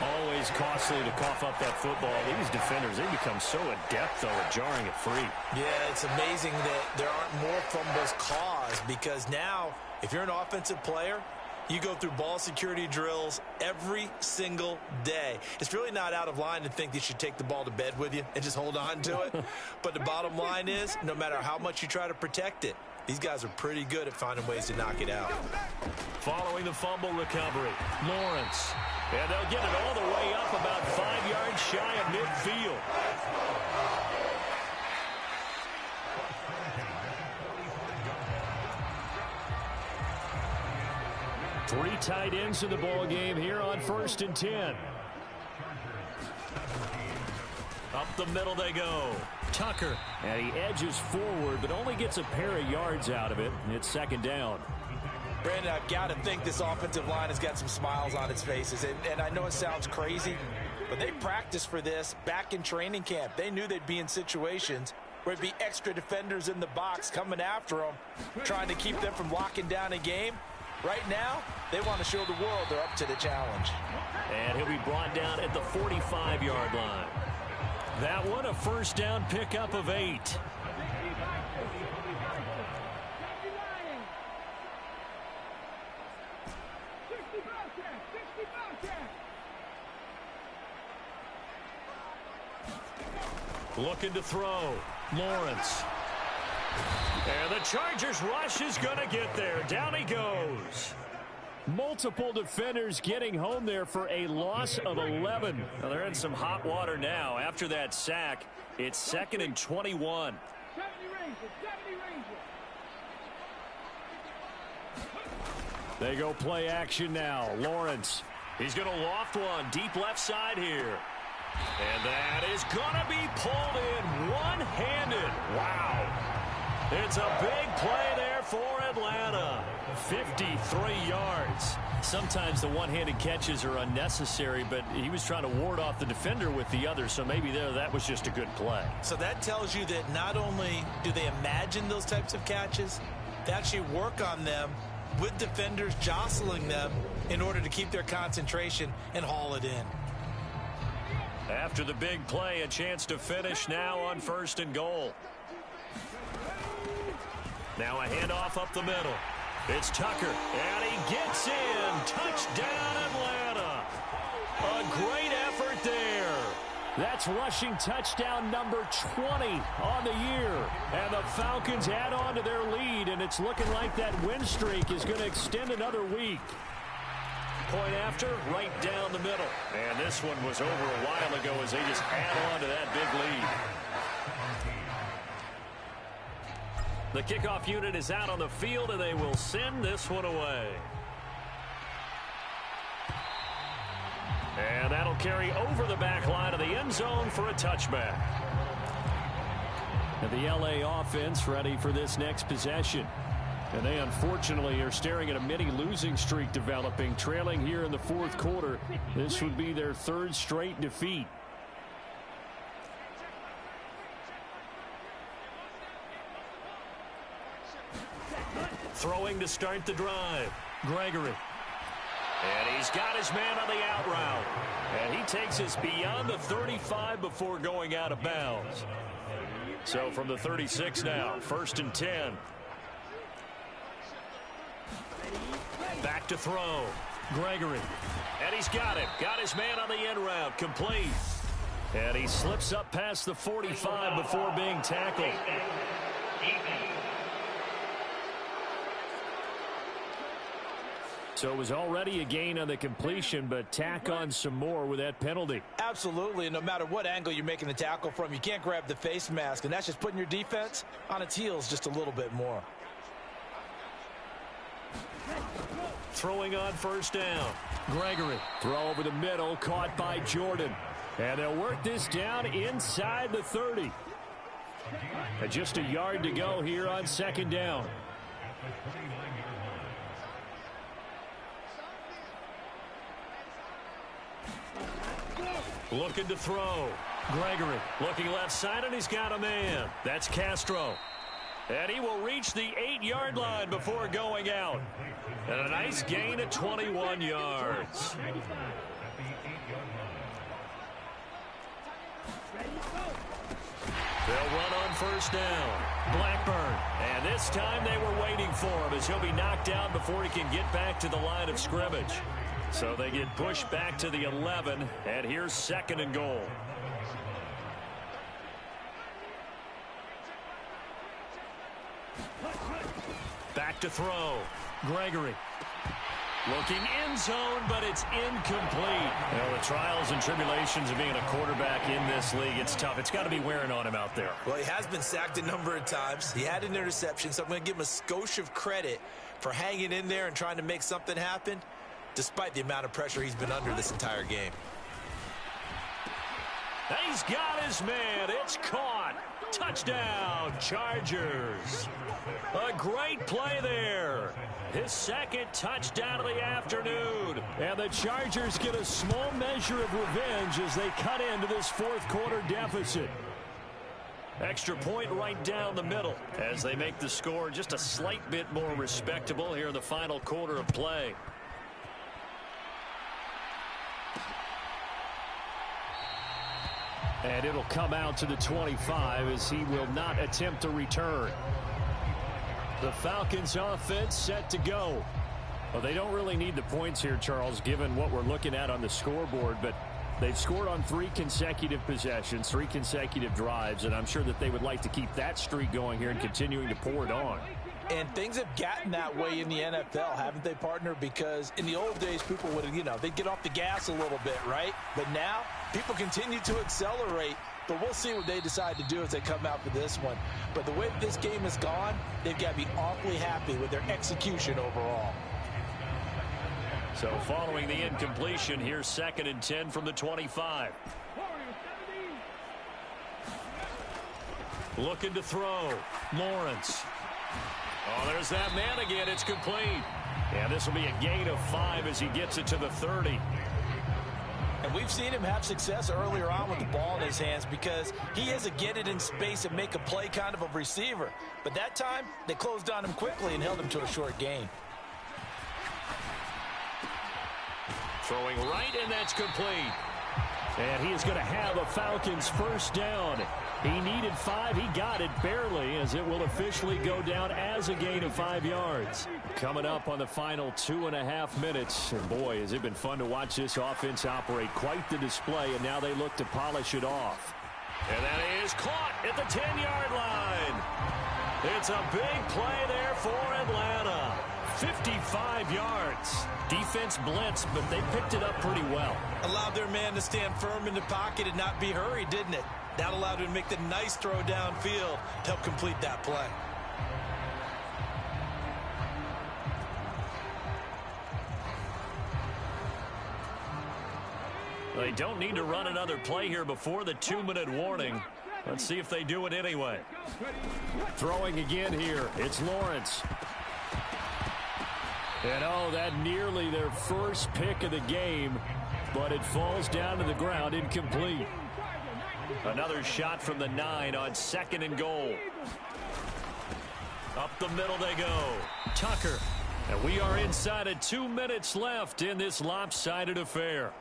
Always costly to cough up that football. These defenders, they become so adept, though, at jarring it free. Yeah, it's amazing that there aren't more fumbles caused because now, if you're an offensive player, you go through ball security drills every single day. It's really not out of line to think that you should take the ball to bed with you and just hold on to it. But the bottom line is, no matter how much you try to protect it, these guys are pretty good at finding ways to knock it out. Following the fumble recovery, Lawrence. And they'll get it all the way up about 5 yards shy of midfield. Three tight ends in the ball game here on 1st and 10. Up the middle they go. Tucker. And he edges forward, but only gets a pair of yards out of it. It's 2nd down. Brandon, I've got to think this offensive line has got some smiles on its faces. And I know it sounds crazy, but they practiced for this back in training camp. They knew they'd be in situations where it'd be extra defenders in the box coming after them, trying to keep them from locking down a game. Right now, they want to show the world they're up to the challenge. And he'll be brought down at the 45-yard line. That one, a 1st down pickup of 8. Looking to throw. Lawrence. And the Chargers rush is going to get there. Down he goes. Multiple defenders getting home there for a loss of 11. Well, they're in some hot water now. After that sack, it's 2nd and 21. They go play action now. Lawrence. He's going to loft one deep left side here. And that is going to be pulled in one-handed. Wow. It's a big play there for Atlanta. 53 yards. Sometimes the one-handed catches are unnecessary, but he was trying to ward off the defender with the other, so maybe that was just a good play. So that tells you that not only do they imagine those types of catches, they actually work on them with defenders jostling them in order to keep their concentration and haul it in. After the big play, a chance to finish now on 1st and goal. Now a handoff up the middle. It's Tucker, and he gets in. Touchdown, Atlanta. A great effort there. That's rushing touchdown number 20 on the year. And the Falcons add on to their lead, and it's looking like that win streak is going to extend another week. Point after, right down the middle. And this one was over a while ago as they just add on to that big lead. The kickoff unit is out on the field, and they will send this one away. And that'll carry over the back line of the end zone for a touchback. And the LA offense ready for this next possession. And they unfortunately are staring at a mini losing streak developing, trailing here in the 4th quarter. This would be their 3rd straight defeat. to start the drive. Gregory. And he's got his man on the out route. And he takes us beyond the 35 before going out of bounds. So from the 36 now, 1st and 10. Back to throw. Gregory. And he's got it. Got his man on the end route. Complete. And he slips up past the 45 before being tackled. So it was already a gain on the completion, but tack on some more with that penalty. Absolutely, and no matter what angle you're making the tackle from, you can't grab the face mask, and that's just putting your defense on its heels just a little bit more. Throwing on 1st down. Gregory. Throw over the middle, caught by Jordan. And they'll work this down inside the 30. And just a yard to go here on 2nd down. Looking to throw. Gregory looking left side, and he's got a man. That's Castro. And he will reach the 8-yard line before going out. And a nice gain of 21 yards. They'll run on 1st down. Blackburn. And this time they were waiting for him as he'll be knocked down before he can get back to the line of scrimmage. So they get pushed back to the 11, and here's 2nd and goal. Back to throw. Gregory. Looking end zone, but it's incomplete. Well, the trials and tribulations of being a quarterback in this league, it's tough. It's got to be wearing on him out there. Well, he has been sacked a number of times. He had an interception, so I'm going to give him a skosh of credit for hanging in there and trying to make something happen, despite the amount of pressure he's been under this entire game. He's got his man. It's caught. Touchdown, Chargers. A great play there. His 2nd touchdown of the afternoon. And the Chargers get a small measure of revenge as they cut into this 4th quarter deficit. Extra point right down the middle as they make the score just a slight bit more respectable here in the final quarter of play. And it'll come out to the 25 as he will not attempt a return. The Falcons offense set to go. Well, they don't really need the points here, Charles, given what we're looking at on the scoreboard, but they've scored on 3 consecutive possessions, 3 consecutive drives, and I'm sure that they would like to keep that streak going here and continuing to pour it on. And things have gotten that way in the NFL, haven't they, partner? Because in the old days, people would, they'd get off the gas a little bit, right? But now, people continue to accelerate. But we'll see what they decide to do as they come out for this one. But the way this game has gone, they've got to be awfully happy with their execution overall. So following the incompletion, here's 2nd and 10 from the 25. Looking to throw. Lawrence. Oh, there's that man again. It's complete. And this will be a gain of 5 as he gets it to the 30. And we've seen him have success earlier on with the ball in his hands because he has to get it in space and make a play kind of a receiver. But that time, they closed on him quickly and held him to a short gain. Throwing right, and that's complete. And he is going to have a Falcons 1st down. He needed 5. He got it barely as it will officially go down as a gain of 5 yards. Coming up on the final 2.5 minutes. And boy, has it been fun to watch this offense operate. Quite the display, and now they look to polish it off. And that is caught at the 10-yard line. It's a big play there for Atlanta. 55 yards. Defense blitzed, but they picked it up pretty well. Allowed their man to stand firm in the pocket and not be hurried, didn't it? That allowed him to make the nice throw downfield to help complete that play. They don't need to run another play here before the 2-minute warning. Let's see if they do it anyway. Throwing again here. It's Lawrence. And oh, that nearly their first pick of the game, but it falls down to the ground, incomplete. Another shot from the 9 on 2nd and goal. Up the middle they go. Tucker. And we are inside of 2 minutes left in this lopsided affair.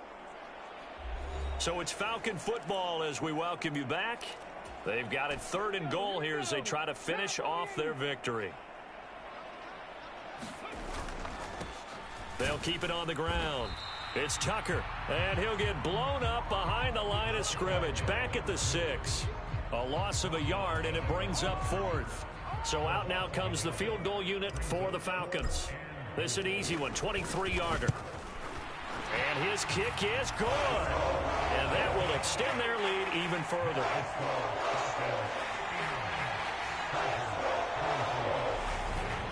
So it's Falcon football as we welcome you back. They've got it 3rd and goal here as they try to finish off their victory. They'll keep it on the ground. It's Tucker, and he'll get blown up behind the line of scrimmage, back at the 6. A loss of a yard, and it brings up 4th. So out now comes the field goal unit for the Falcons. This is an easy one, 23-yarder. And his kick is good. And that will extend their lead even further.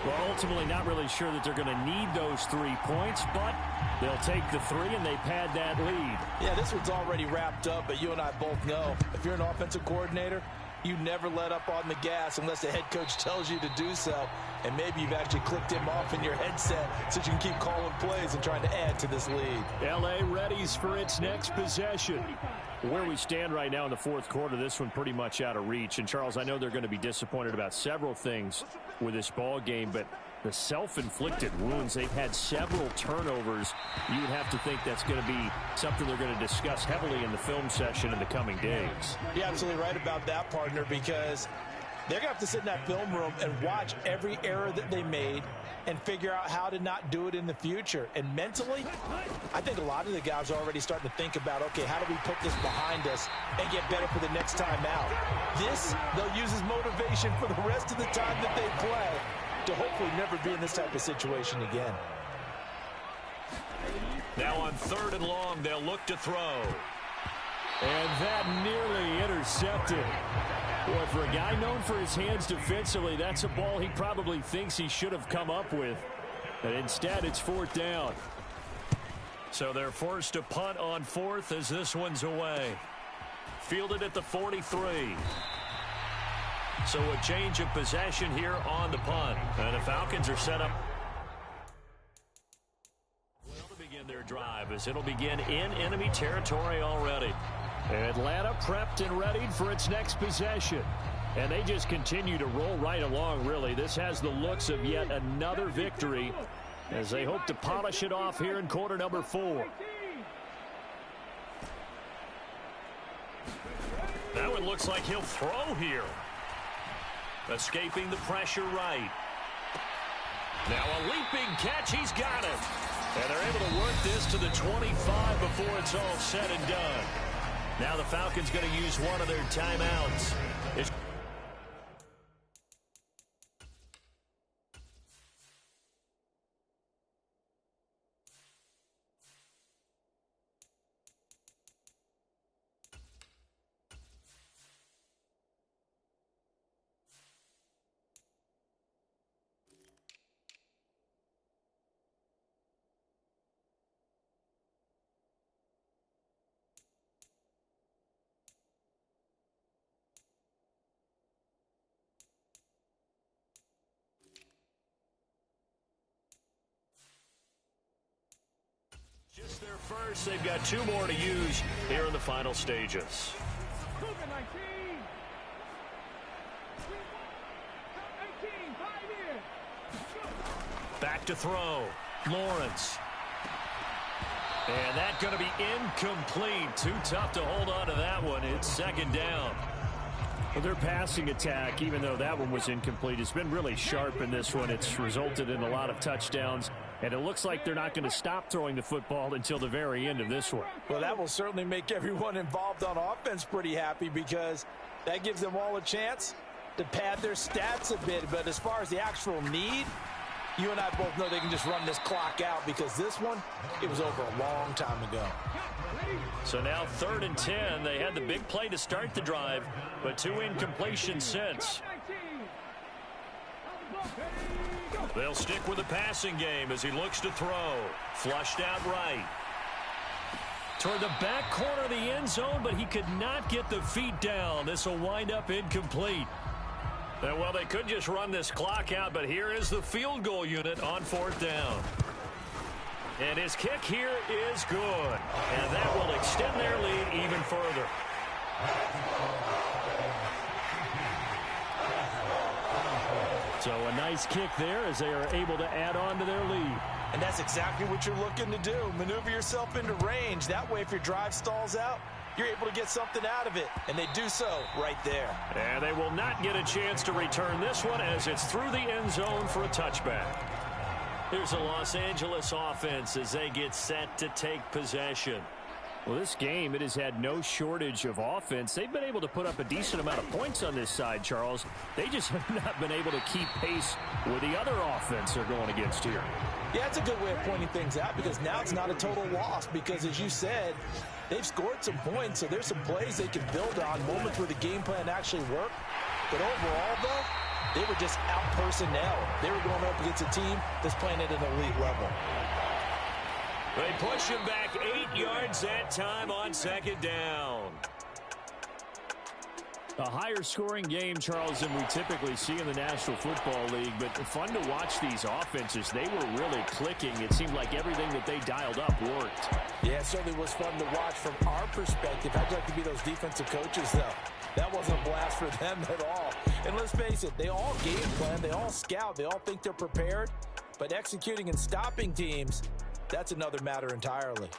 Well, ultimately not really sure that they're going to need those 3 points, but they'll take the 3 and they pad that lead. Yeah, this one's already wrapped up, but you and I both know if you're an offensive coordinator, you never let up on the gas unless the head coach tells you to do so. And maybe you've actually clicked him off in your headset so you can keep calling plays and trying to add to this lead. L.A. readies for its next possession. Where we stand right now in the 4th quarter, this one pretty much out of reach. And, Charles, I know they're going to be disappointed about several things with this ball game, but the self-inflicted wounds, they've had several turnovers. You would have to think that's going to be something they're going to discuss heavily in the film session in the coming days. You're absolutely right about that, partner, because they're going to have to sit in that film room and watch every error that they made and figure out how to not do it in the future. And mentally, I think a lot of the guys are already starting to think about, okay, how do we put this behind us and get better for the next time out? This, they'll use as motivation for the rest of the time that they play to hopefully never be in this type of situation again. Now on 3rd and long, they'll look to throw. And that nearly intercepted. Boy, for a guy known for his hands defensively, that's a ball he probably thinks he should have come up with. But instead, it's 4th down. So they're forced to punt on 4th as this one's away. Fielded at the 43. So a change of possession here on the punt. And the Falcons are set up to begin their drive as it'll begin in enemy territory already. Atlanta prepped and readied for its next possession. And they just continue to roll right along, really. This has the looks of yet another victory as they hope to polish it off here in quarter number 4. That one looks like he'll throw here. Escaping the pressure right. Now a leaping catch. He's got it. And they're able to work this to the 25 before it's all said and done. Now the Falcons going to use one of their timeouts. Just their first. They've got 2 more to use here in the final stages. Back to throw. Lawrence. And that's going to be incomplete. Too tough to hold on to that one. It's 2nd down. Well, their passing attack, even though that one was incomplete, has been really sharp in this one. It's resulted in a lot of touchdowns. And it looks like they're not going to stop throwing the football until the very end of this one. Well, that will certainly make everyone involved on offense pretty happy because that gives them all a chance to pad their stats a bit. But as far as the actual need, you and I both know they can just run this clock out because this one, it was over a long time ago. So now 3rd and 10. They had the big play to start the drive, but 2 incompletions since. They'll stick with the passing game as he looks to throw. Flushed out right. Toward the back corner of the end zone, but he could not get the feet down. This will wind up incomplete. And, well, they could just run this clock out, but here is the field goal unit on 4th down. And his kick here is good. And that will extend their lead even further. So a nice kick there as they are able to add on to their lead. And that's exactly what you're looking to do. Maneuver yourself into range. That way, if your drive stalls out, you're able to get something out of it. And they do so right there. And they will not get a chance to return this one as it's through the end zone for a touchback. Here's the Los Angeles offense as they get set to take possession. Well, this game, it has had no shortage of offense. They've been able to put up a decent amount of points on this side, Charles. They just have not been able to keep pace with the other offense they're going against here. Yeah, it's a good way of pointing things out because now it's not a total loss because, as you said, they've scored some points, so there's some plays they can build on, moments where the game plan actually worked. But overall, though, they were just out-personnel. They were going up against a team that's playing at an elite level. They push him back 8 yards that time on second down. A higher scoring game, Charles, than we typically see in the National Football League, but fun to watch these offenses. They were really clicking. It seemed like everything that they dialed up worked. Yeah, it certainly was fun to watch from our perspective. I'd like to be those defensive coaches, though. That wasn't a blast for them at all. And let's face it, they all game plan, they all scout, they all think they're prepared, but executing and stopping teams, that's another matter entirely.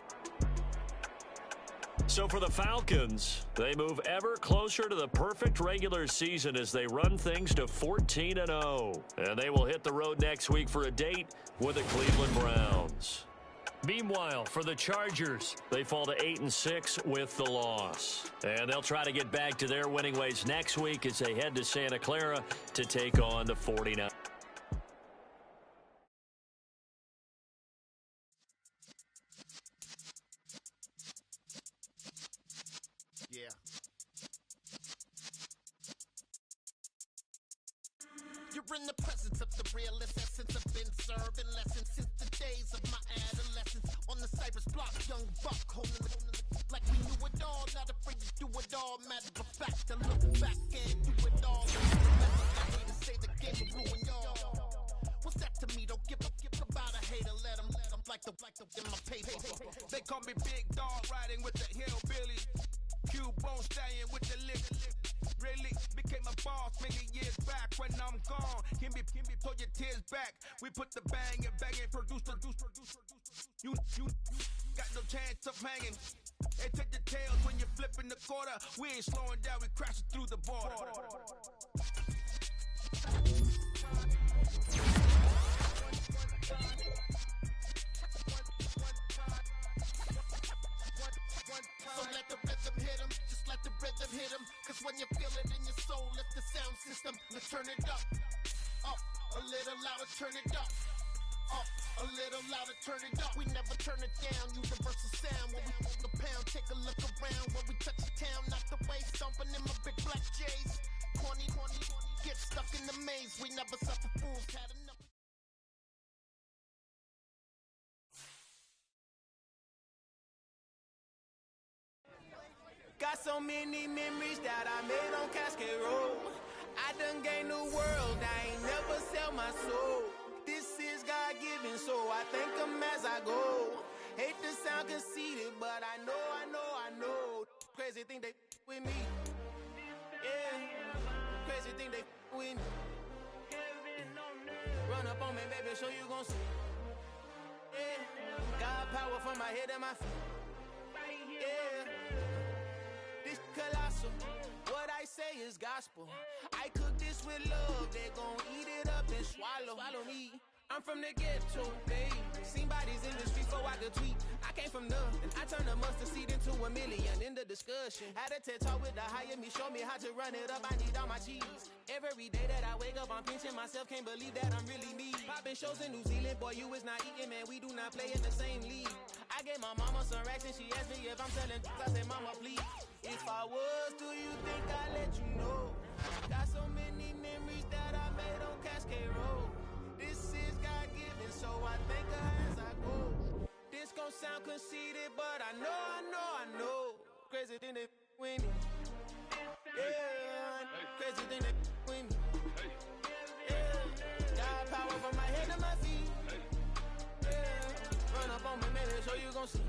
So for the Falcons, they move ever closer to the perfect regular season as they run things to 14-0. And they will hit the road next week for a date with the Cleveland Browns. Meanwhile, for the Chargers, they fall to 8-6 with the loss. And they'll try to get back to their winning ways next week as they head to Santa Clara to take on the 49ers. Yeah. You're in the presence of the realest essence. I've been serving lessons since the days of my adolescence. On the Cypress block, young buck holding the like we knew it all, not afraid to do it all. Matter of fact, to look back and do it all. I hate to say the game will ruin y'all. What's that to me? Don't give about a hater. Let them like the in my paper. They call me Big Dog, riding with the hillbilly. Q-Bone stallion with the lick. Really became a boss many years back. When I'm gone, can be pull your tears back. We put the bang and produce. You got no chance of hanging. They take the tails when you're flipping the quarter. We ain't slowing down, we crashing through the border. So let the rhythm hit him, just let the rhythm hit him. Cause when you feel it in your soul, lift the sound system. Let's turn it up, a little louder, turn it up, a little louder, turn it up. We never turn it down, universal sound. When we on the pound, take a look around. When we touch the town, knock the way, stomping in my big black J's. 20, get stuck in the maze. We never suffer fools, had enough. Got so many memories that I made on Cascade Road. I done gained the world, I ain't never sell my soul. This is God-given, so I thank him as I go. Hate to sound conceited, but I know. Crazy thing they with me. Yeah, crazy thing they with me. Run up on me, baby, show you gon' see. Yeah, God power from my head and my feet. Yeah. This colossal, what I say is gospel. I cook this with love, they gon' eat it up and swallow me. I'm from the ghetto, babe. Seen bodies in the street before I could tweet. I came from nothing, I turned a mustard seed into a million in the discussion. Had a TED talk with the higher me, show me how to run it up, I need all my cheese. Every day that I wake up, I'm pinching myself, can't believe that I'm really me. Popping shows in New Zealand, boy, you is not eating, man, we do not play in the same league. I gave my mama some racks and she asked me if I'm selling I said, mama, please. If I was, do you think I'd let you know? Got so many memories that I made on Cascade Road. This is God-given, so I thank her as I go. This gon' sound conceited, but I know. Crazy thing they with me. Yeah, crazy thing they with me. Yeah, God power from my head to my feet. Yeah, run up on me, maybe so you gon' see.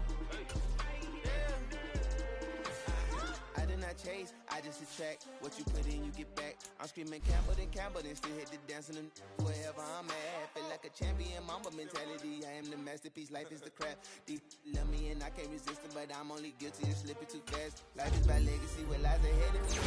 Yeah, I did not chase chase, I just attract. What you put in, you get back. I'm screaming Campbell, then still hit the dancing and wherever I'm at. Feel like a champion, mamba mentality. I am the masterpiece, life is the crap. Deep love me and I can't resist it, but I'm only guilty of slipping too fast. Life is about legacy, what lies ahead of me.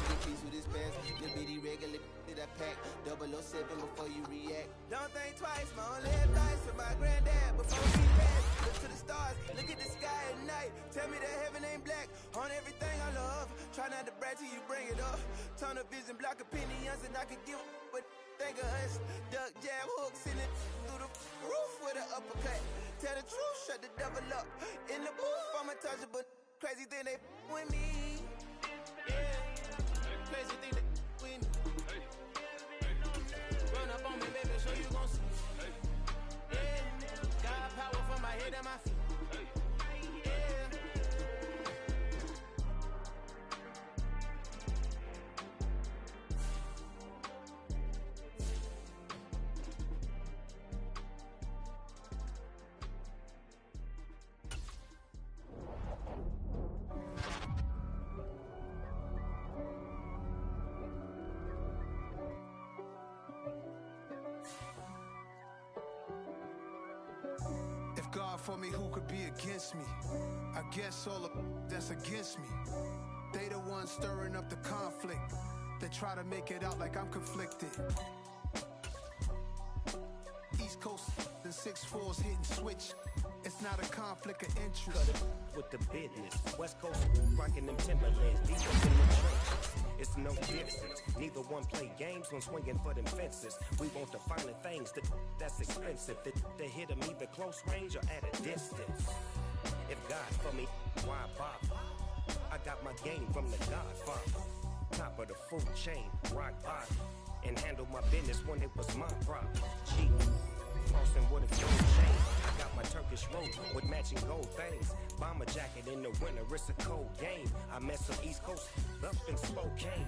Get peace with this past. Little bitty regular that I pack. 007 before you react. Don't think twice, my only advice for my granddad before he passed. Look to the stars, look at the sky at night. Tell me that heaven ain't black on everything I love. Try not to brag till you bring it up. Tunnel vision, block opinions, and I could give but think of us. Duck, jab, hooks in it through the roof with an uppercut. Tell the truth, shut the devil up. In the booth, I'm untouchable. Crazy thing they with me. Yeah, crazy thing they with me. Run up on me, baby, so you gon' see. Yeah, got power from my head and my feet. If God for me, who could be against me? I guess all of that's against me. They the ones stirring up the conflict. They try to make it out like I'm conflicted. East Coast and 6'4's hitting switch. It's not a conflict of interest. Cut it with the business. West Coast rocking them Timberlands. Deep up in the trenches. It's no difference. Neither one play games when swinging for them fences. We want the finer things that's expensive. They hit them either close range or at a distance. If God for me, why bother? I got my game from the Godfather. Top of the food chain, rock bottom. And handle my business when it was my problem. Gee. Crossing with a gold chain. I got my Turkish robe with matching gold things. Bomber jacket in the winter, it's a cold game. I met some East Coast up in Spokane.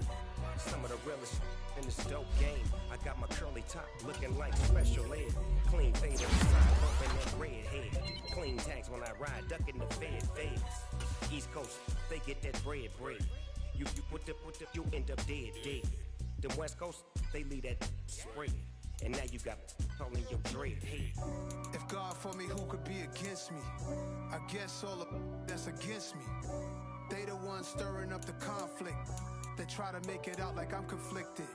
Some of the realest in this dope game. I got my curly top looking like special ed. Clean fade on the side, bumping that red head. Clean tags when I ride, ducking the feds. East Coast, they get that bread. You put the, you end up dead. Them West Coast, they leave that spread. And now you got all in your dread head. If God for me, who could be against me? I guess all of that's against me. They the ones stirring up the conflict. They try to make it out like I'm conflicted.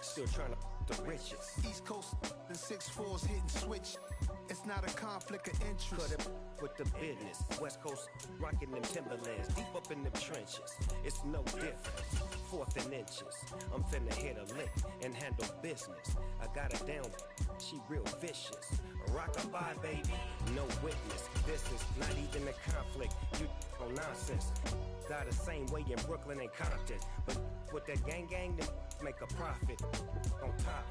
Still trying to the riches. East Coast and 6'4's hitting switch. It's not a conflict of interest. Cut it with the business. West Coast rocking them Timberlands. Deep up in them trenches. It's no difference. 4th and inches. I'm finna hit a lick and handle business. I got her down. She real vicious. Rock-a-bye, baby. No witness. This is not even a conflict. You on nonsense. Die the same way in Brooklyn and Compton. But with that gang, then make a profit. On top,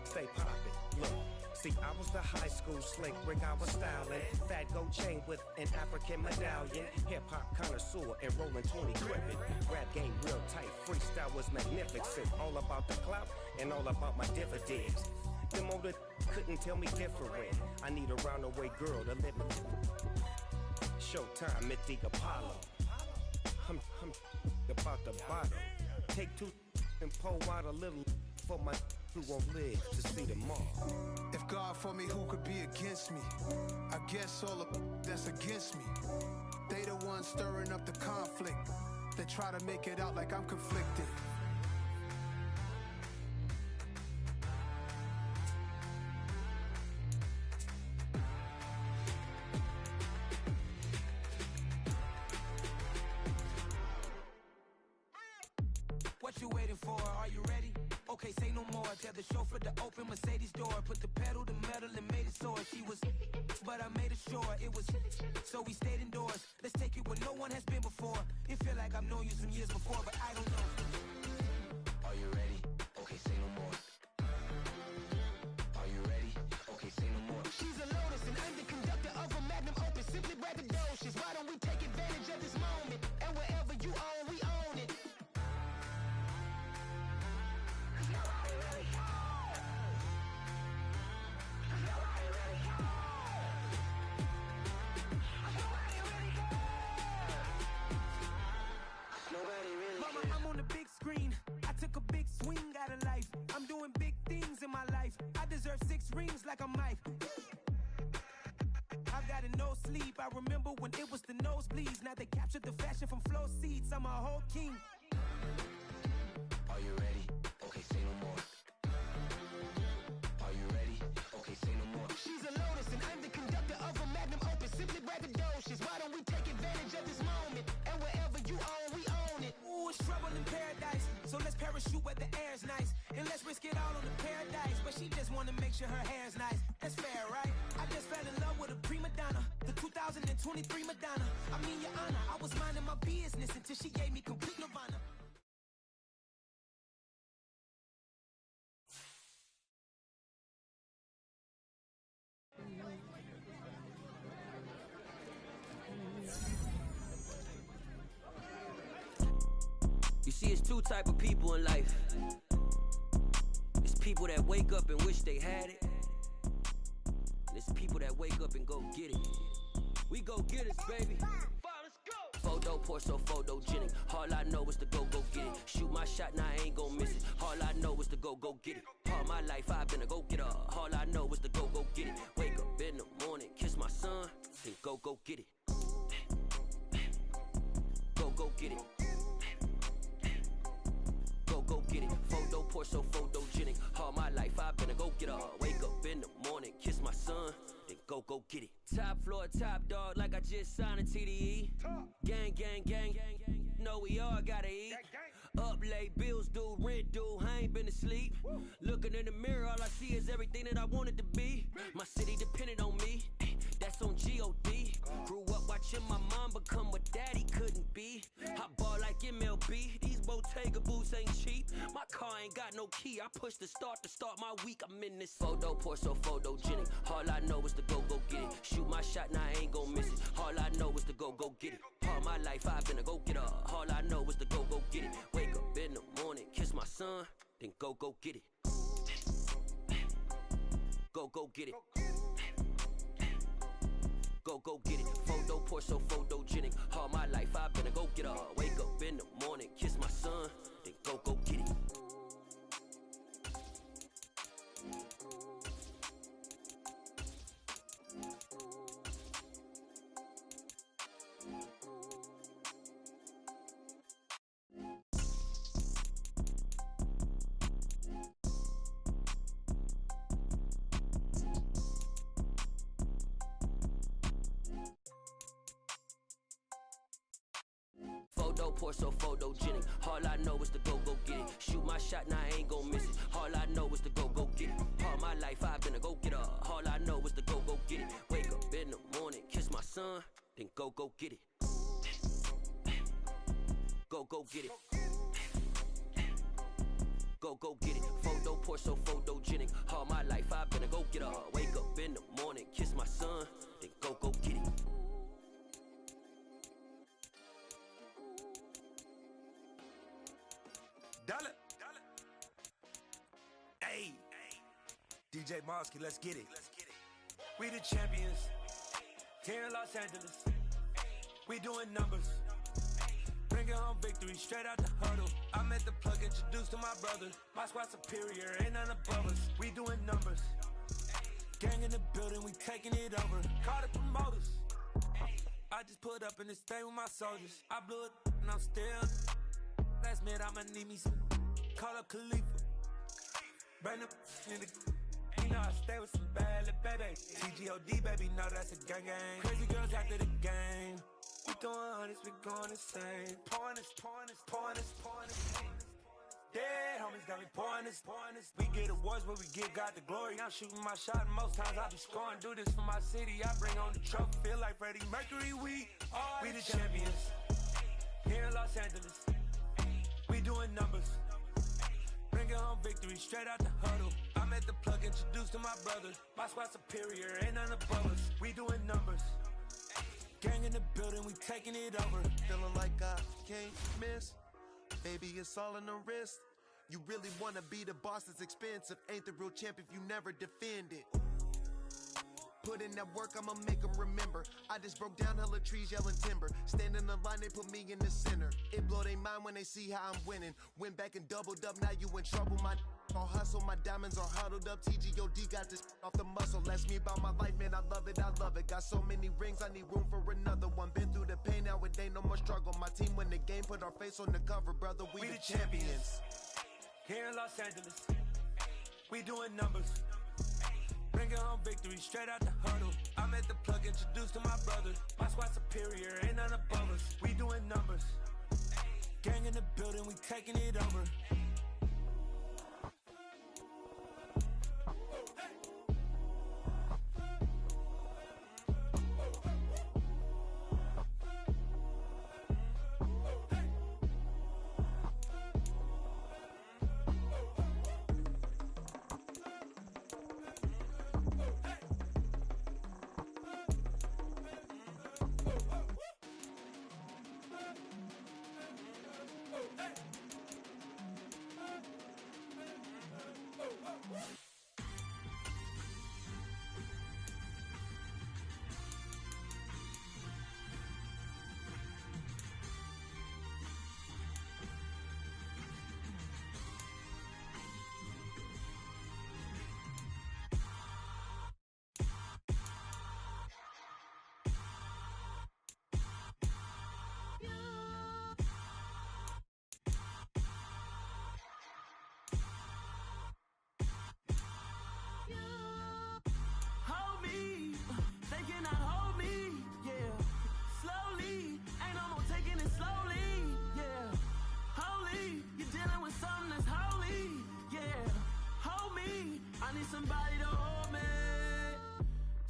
stay poppin'. Look. See, I was the high school slick Rick, I was styling. Fat gold chain with an African medallion. Hip-hop connoisseur and rolling 20 gripping. Rap game real tight, freestyle was magnificent. All about the clout and all about my dividends. Them older couldn't tell me different. I need a roundaway girl to live in. Showtime at the Apollo. I'm about the bottle. Take 2 and pour out a little for my who won't live to see tomorrow. If God for me, who could be against me? I guess all of that's against me. They the ones stirring up the conflict. They try to make it out like I'm conflicted. What you waiting for? Are you ready? Okay, say no more. Tell the chauffeur to open Mercedes door. Put the pedal to metal and made it soar. She was, but I made it sure it was. So we stayed indoors. Let's take it where no one has been before. It feel like I've known you some years before, but I don't know. Are you ready? Okay, say no more. Are you ready? Okay, say no more. She's a Lotus and I'm the conductor of a magnum opus. Simply braggadocious. Why don't we take advantage of this moment? And wherever you own, we own it. like I'm Mike. I've got a no sleep. I remember when it was the nosebleeds. Now they captured the fashion from flow seats. I'm a whole king. Are you ready? Okay, say no more. Are you ready? Okay, say no more. She's a lotus and I'm the conductor of a magnum opus. Simply braggadocious. Why don't we take advantage of this moment? And wherever you own, we own it. Ooh, it's trouble in paradise. So let's parachute where the air's nice. And let's risk it all on the paradise. But she just wanna make sure her hair's nice. That's fair, right? I just fell in love with a prima donna. The 2023 Madonna. I mean, your honor, I was minding my business until she gave me complete nirvana. You see, it's two type of people in life. It's people that wake up and wish they had it. And it's people that wake up and go get it. We go get it, baby. Photo poor, so photogenic. All I know is to go get it. Shoot my shot, now I ain't gon' miss it. All I know is to go get it. All my life I've been a go-getter. All I know is to go get it. Wake up in the morning, kiss my son, then go get it. Go get it. Go get it. Photo poor, so photogenic. All my life I've been a go-getter. Wake up in the morning, kiss my son, then go get it. Top floor, top dog, like I just signed a TDE. Gang, gang, gang, gang, gang. No, we all gotta eat. Up late, bills due, rent due, I ain't been asleep. Looking in the mirror, all I see is everything that I wanted to be. My city depended on me, that's on G.O.D. Grew up watching my mom become what daddy couldn't be. I ball like MLB, these Bottega boots ain't cheap. My car ain't got no key, I push the start to start my week. I'm in this photo poor, so photogenic. All I know is to go get it. Shoot my shot, now I ain't gon' miss it. All I know is to go get it. All my life I've been a go-getter. All I know is to go get it. Wake up in the morning, kiss my son, then go get it. Go get it. Go get it. Photo poor, so photogenic. All my life I've been a go-getter. Wake up in the morning, kiss my son, then go get it. Photo poor, so photogenic. All I know is to go get it. Shoot my shot, now I ain't gon' miss it. All I know is to go get it. All my life I've been a go-getter. All I know is to go get it. Wake up in the morning, kiss my son, then go get it. Go get it. Go get it. Photo poor, so photogenic. All my life I've been a go-getter. Wake up in the morning, kiss my son, then go get it. Dollar. Hey, DJ Mosky, let's get it. We the champions here in Los Angeles. We doing numbers, bringing home victory straight out the huddle. I'm at the plug, introduced to my brother. My squad superior, ain't none above us. We doing numbers, gang in the building, we taking it over. Call the promoters. I just put up in this thing with my soldiers. I blew it and I'm still. Last minute I'ma need me some. Call up Khalifa. Bring them in the. You know I stay with some bad little baby. TGOD baby, know that's a gang gang. Crazy girls after the game. We doing hundreds, we going insane. Pouring this. Dead homies got me pouring this. We get awards, but we give God the glory. I'm shooting my shot, and most times I be scoring. Do this for my city, I bring on the trophy. Feel like Freddie Mercury, we the champions here in Los Angeles. We doing numbers, bringing home victory straight out the huddle. I'm at the plug, introduced to my brother. My squad superior, ain't none above us. We doing numbers, gang in the building, we taking it over. Feeling like I can't miss, baby, it's all in the wrist. You really wanna be the boss, it's expensive. Ain't the real champ if you never defend it. Put in that work, I'ma make them remember. I just broke down hella trees, yelling timber. Stand in the line, they put me in the center. It blow their mind when they see how I'm winning. Went back and doubled up, now you in trouble, my on hustle, my diamonds are huddled up. TGOD got this off the muscle. That's me about my life, man. I love it, I love it. Got so many rings, I need room for another one. Been through the pain, now it ain't no more struggle. My team win the game, put our face on the cover, brother. We the champions. Here in Los Angeles, we doing numbers. Bringing home victory straight out the huddle. I'm at the plug, introduced to my brother. My squad superior, ain't none above us. We doing numbers. Gang in the building, we taking it over.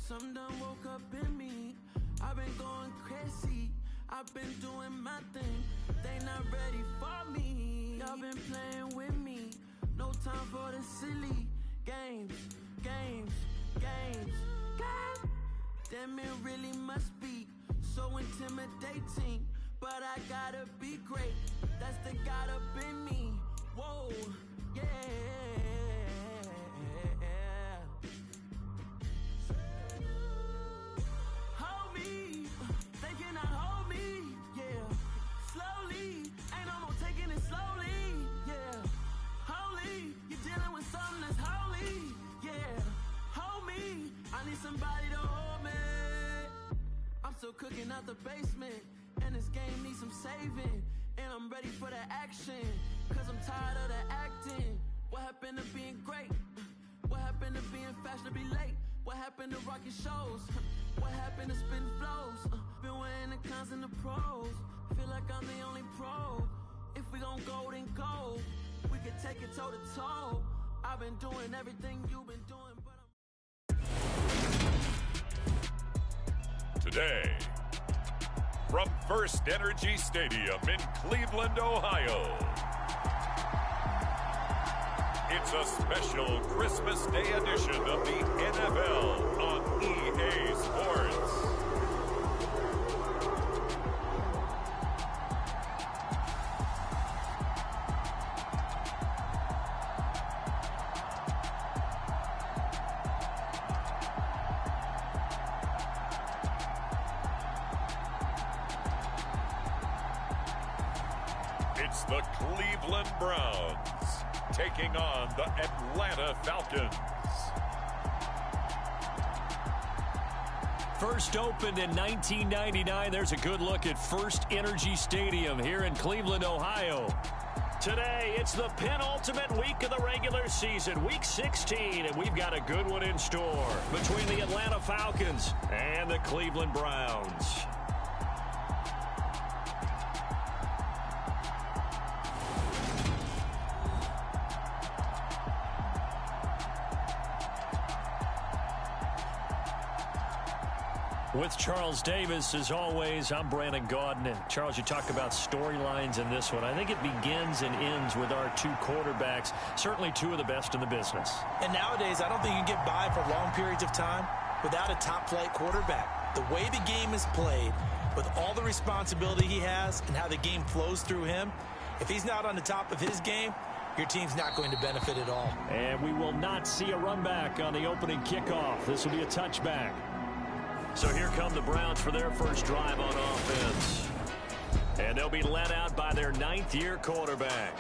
Some done woke up in me. I've been going crazy. I've been doing my thing. They not ready for me. Y'all been playing with me. No time for the silly games. God damn, it really must be so intimidating. But I gotta be great. That's the God up in me. Whoa, yeah. Somebody to hold me. I'm still cooking out the basement, and this game needs some saving. And I'm ready for the action, cause I'm tired of the acting. What happened to being great? What happened to being fashionably late? What happened to rocking shows? What happened to spitting flows? Been wearing the cons and the pros. Feel like I'm the only pro. If we gon' go, then go. We can take it toe to toe. I've been doing everything you've been doing, but Today, from First Energy Stadium in Cleveland, Ohio, it's a special Christmas Day edition of the NFL on EA Sports. It's the Cleveland Browns taking on the Atlanta Falcons. First opened in 1999. There's a good look at First Energy Stadium here in Cleveland, Ohio. Today, it's the penultimate week of the regular season, week 16, and we've got a good one in store between the Atlanta Falcons and the Cleveland Browns. With Charles Davis, as always, I'm Brandon Gaudin. And Charles, you talk about storylines in this one. I think it begins and ends with our two quarterbacks, certainly two of the best in the business. And nowadays, I don't think you can get by for long periods of time without a top-flight quarterback. The way the game is played, with all the responsibility he has and how the game flows through him, if he's not on the top of his game, your team's not going to benefit at all. And we will not see a run back on the opening kickoff. This will be a touchback. So here come the Browns for their first drive on offense. And they'll be led out by their ninth-year quarterback.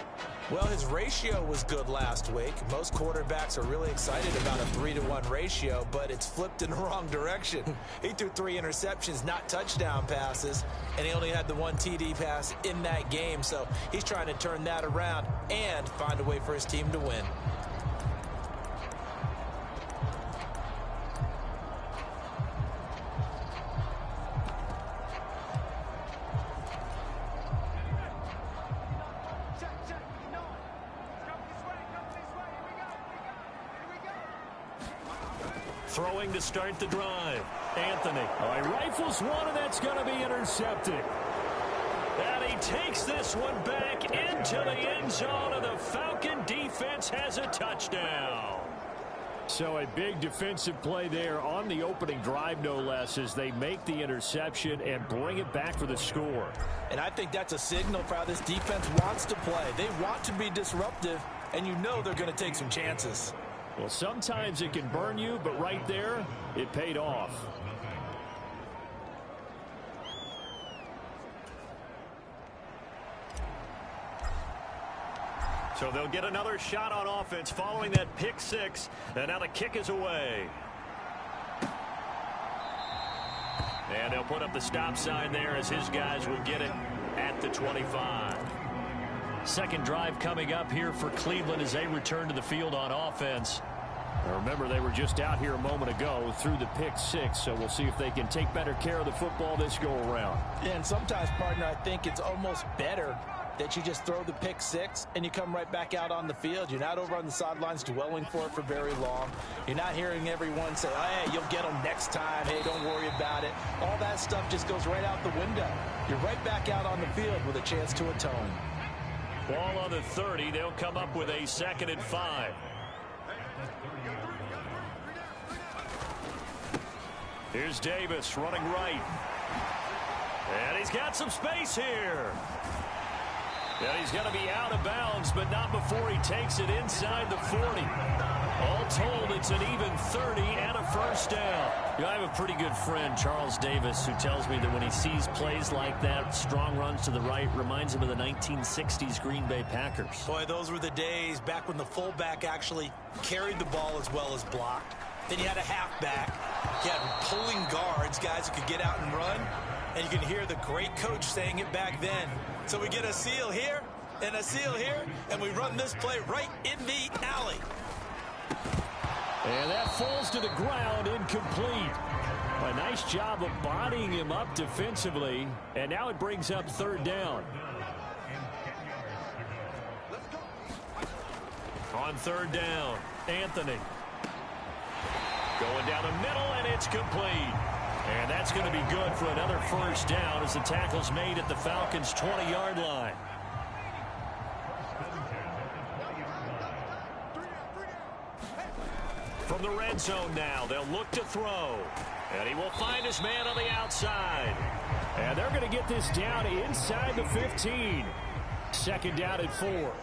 Well, his ratio was good last week. Most quarterbacks are really excited about a 3-to-1 ratio, but it's flipped in the wrong direction. He threw 3 interceptions, not touchdown passes, and he only had the 1 TD pass in that game. So he's trying to turn that around and find a way for his team to win. Throwing to start the drive. Anthony. He rifles one, and that's going to be intercepted. And he takes this one back into the end zone, and the Falcon defense has a touchdown. So a big defensive play there on the opening drive, no less, as they make the interception and bring it back for the score. And I think that's a signal for how this defense wants to play. They want to be disruptive, and you know they're going to take some chances. Well, sometimes it can burn you, but right there, it paid off. So they'll get another shot on offense following that pick six, and now the kick is away. And they'll put up the stop sign there as his guys will get it at the 25. Second drive coming up here for Cleveland as they return to the field on offense. Now remember, they were just out here a moment ago through the pick six, so we'll see if they can take better care of the football this go around. And sometimes, partner, I think it's almost better that you just throw the pick six and you come right back out on the field. You're not over on the sidelines dwelling for it for very long. You're not hearing everyone say, hey, you'll get them next time. Hey, don't worry about it. All that stuff just goes right out the window. You're right back out on the field with a chance to atone. Ball on the 30. They'll come up with a 2nd and 5. Here's Davis running right. And he's got some space here. And he's going to be out of bounds, but not before he takes it inside the 40. All told, it's an even 30 and a first down. You know, I have a pretty good friend, Charles Davis, who tells me that when he sees plays like that, strong runs to the right, reminds him of the 1960s Green Bay Packers. Boy, those were the days back when the fullback actually carried the ball as well as blocked. Then you had a halfback. You had pulling guards, guys who could get out and run. And you can hear the great coach saying it back then. So we get a seal here and a seal here, and we run this play right in the alley. And that falls to the ground, incomplete. A nice job of bodying him up defensively, and now it brings up 3rd down. On 3rd down, Anthony. Going down the middle, and it's complete. And that's going to be good for another first down as the tackle's made at the Falcons' 20-yard line. From the red zone now, they'll look to throw. And he will find his man on the outside. And they're going to get this down inside the 15. 2nd down and 4.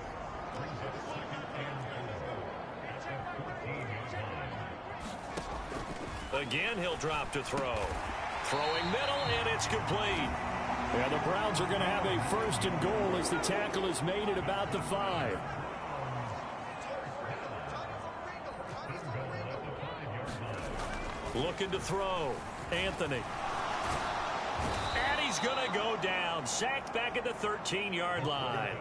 Again, he'll drop to throw. Throwing middle, and it's complete. And the Browns are going to have a 1st and goal as the tackle is made at about the 5. Looking to throw. Anthony. And he's going to go down. Sacked back at the 13-yard line.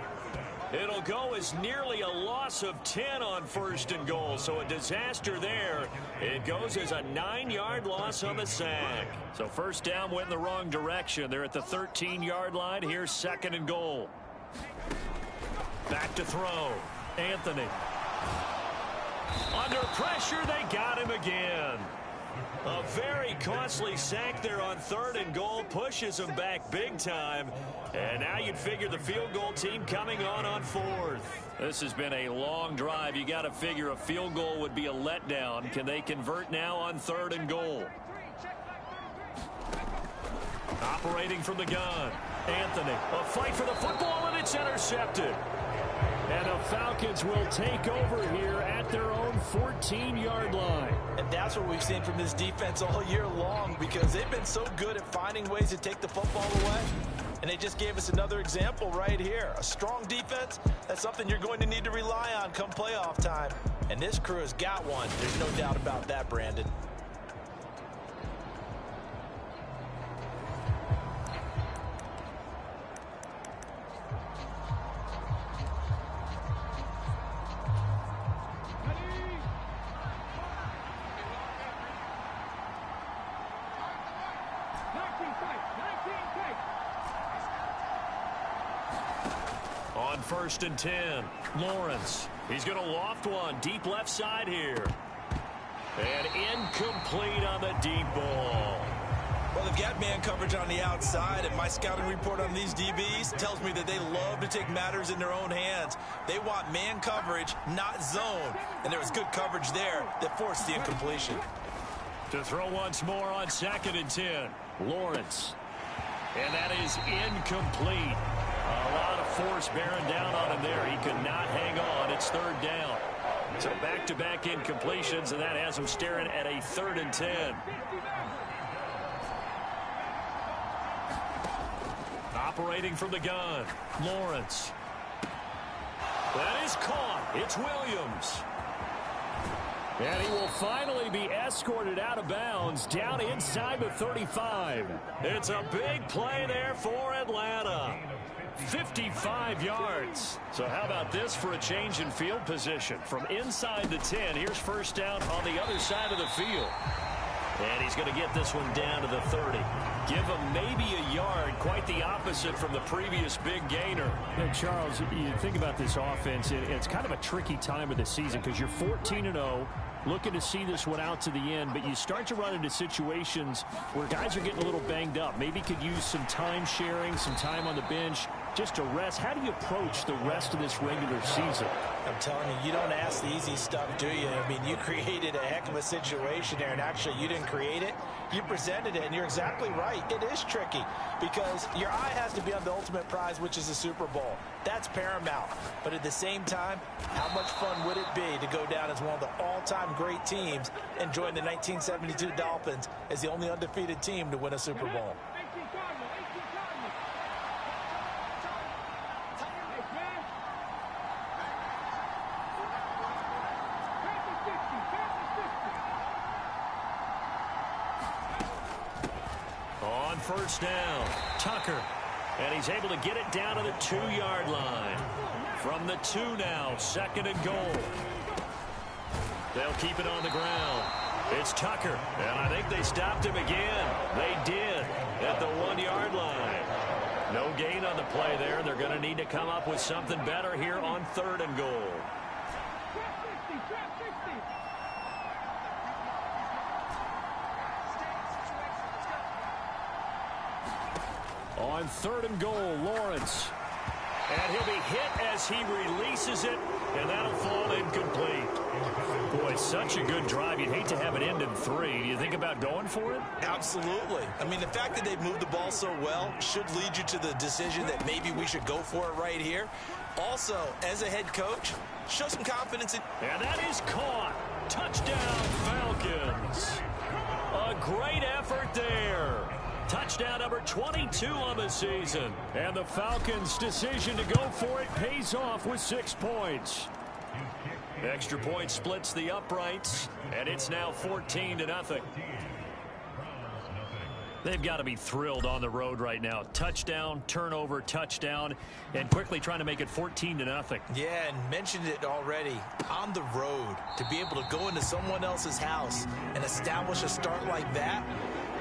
It'll go as nearly a loss of 10 on 1st and goal, so a disaster there. It goes as a 9-yard loss on the sack. So 1st down went in the wrong direction. They're at the 13-yard line. Here's 2nd and goal. Back to throw. Anthony. Under pressure, they got him again. A very costly sack there on 3rd and goal, pushes them back big time. And now you'd figure the field goal team coming on 4th. This has been a long drive. You got to figure a field goal would be a letdown. Can they convert now on 3rd and goal? Operating from the gun. Anthony, a fight for the football, and it's intercepted. And the Falcons will take over here at their own 14-yard line. And that's what we've seen from this defense all year long, because they've been so good at finding ways to take the football away. And they just gave us another example right here. A strong defense, that's something you're going to need to rely on come playoff time. And this crew has got one. There's no doubt about that, Brandon. On 1st and 10, Lawrence. He's going to loft one deep left side here. And incomplete on the deep ball. Well, they've got man coverage on the outside, and my scouting report on these DBs tells me that they love to take matters in their own hands. They want man coverage, not zone. And there was good coverage there that forced the incompletion. To throw once more on 2nd and 10, Lawrence. And that is incomplete. A lot of force bearing down on him there. He could not hang on. It's 3rd down. So back-to-back incompletions, and that has him staring at a 3rd and 10. Operating from the gun, Lawrence. That is caught. It's Williams. And he will finally be escorted out of bounds down inside the 35. It's a big play there for Atlanta. 55 yards. So how about this for a change in field position? From inside the 10, here's 1st down on the other side of the field. And he's going to get this one down to the 30. Give him maybe a yard, quite the opposite from the previous big gainer. Yeah, Charles, you think about this offense, it's kind of a tricky time of the season because you're 14-0. Looking to see this one out to the end, but you start to run into situations where guys are getting a little banged up. Maybe could use some time sharing, some time on the bench, just to rest. How do you approach the rest of this regular season? I'm telling you, you don't ask the easy stuff, do you? I mean, you created a heck of a situation there, and actually you didn't create it. You presented it, and you're exactly right. It is tricky because your eye has to be on the ultimate prize, which is the Super Bowl. That's paramount. But at the same time, how much fun would it be to go down as one of the all-time great teams and join the 1972 Dolphins as the only undefeated team to win a Super Bowl? On 1st down, Tucker. And he's able to get it down to the 2-yard line. From the 2 now, 2nd and goal. They'll keep it on the ground. It's Tucker. And I think they stopped him again. They did at the 1-yard line. No gain on the play there. They're going to need to come up with something better here on 3rd and goal. On 3rd and goal, Lawrence. And he'll be hit as he releases it, and that'll fall incomplete. Boy, such a good drive. You'd hate to have it end in 3. Do you think about going for it? Absolutely. I mean, the fact that they've moved the ball so well should lead you to the decision that maybe we should go for it right here. Also, as a head coach, show some confidence in... And that is caught. Touchdown, Falcons. A great effort there. Touchdown number 22 on the season. And the Falcons' decision to go for it pays off with 6 points. Extra point splits the uprights, and it's now 14-0. They've got to be thrilled on the road right now. Touchdown, turnover, touchdown, and quickly trying to make it 14-0. Yeah, and mentioned it already. On the road, to be able to go into someone else's house and establish a start like that,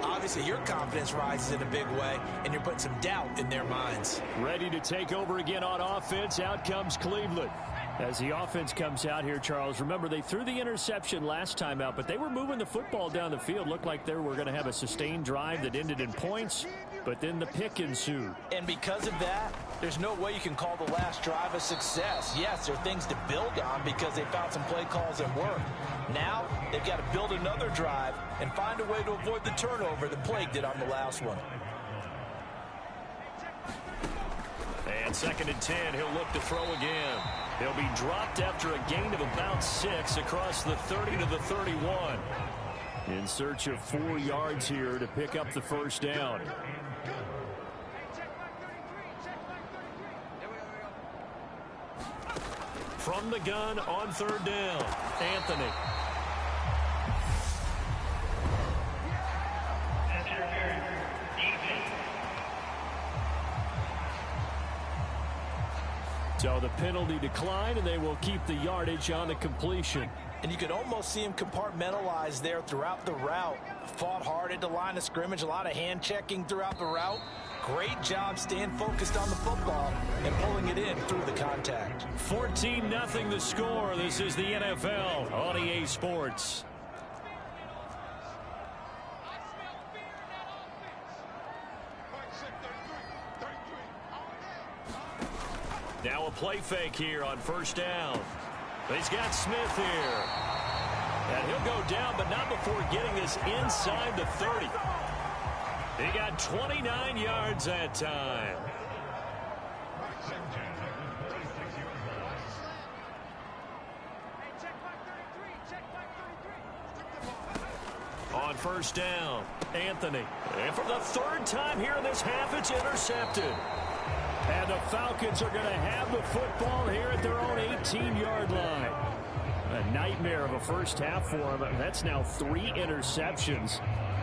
obviously your confidence rises in a big way, and you're putting some doubt in their minds. Ready to take over again on offense. Out comes Cleveland. As the offense comes out here, Charles, remember they threw the interception last time out, but they were moving the football down the field. Looked like they were going to have a sustained drive that ended in points, but then the pick ensued. And because of that, there's no way you can call the last drive a success. Yes, there are things to build on because they found some play calls that work. Now, they've got to build another drive and find a way to avoid the turnover that plagued it on the last one. And 2nd and 10, he'll look to throw again. He'll be dropped after a gain of about 6 across the 30 to the 31. In search of 4 yards here to pick up the 1st down. From the gun on third down, Anthony. So the penalty declined, and they will keep the yardage on the completion. And you could almost see him compartmentalize there throughout the route. Fought hard at the line of scrimmage, a lot of hand checking throughout the route. Great job staying focused on the football and pulling it in through the contact. 14-0 the score. This is the NFL on EA Sports. Now a play fake here on first down. He's got Smith here. And he'll go down, but not before getting this inside the 30. He got 29 yards that time. On first down, Anthony. And for the third time here in this half, it's intercepted. And the Falcons are going to have the football here at their own 18-yard line. A nightmare of a first half for him. That's now 3 interceptions.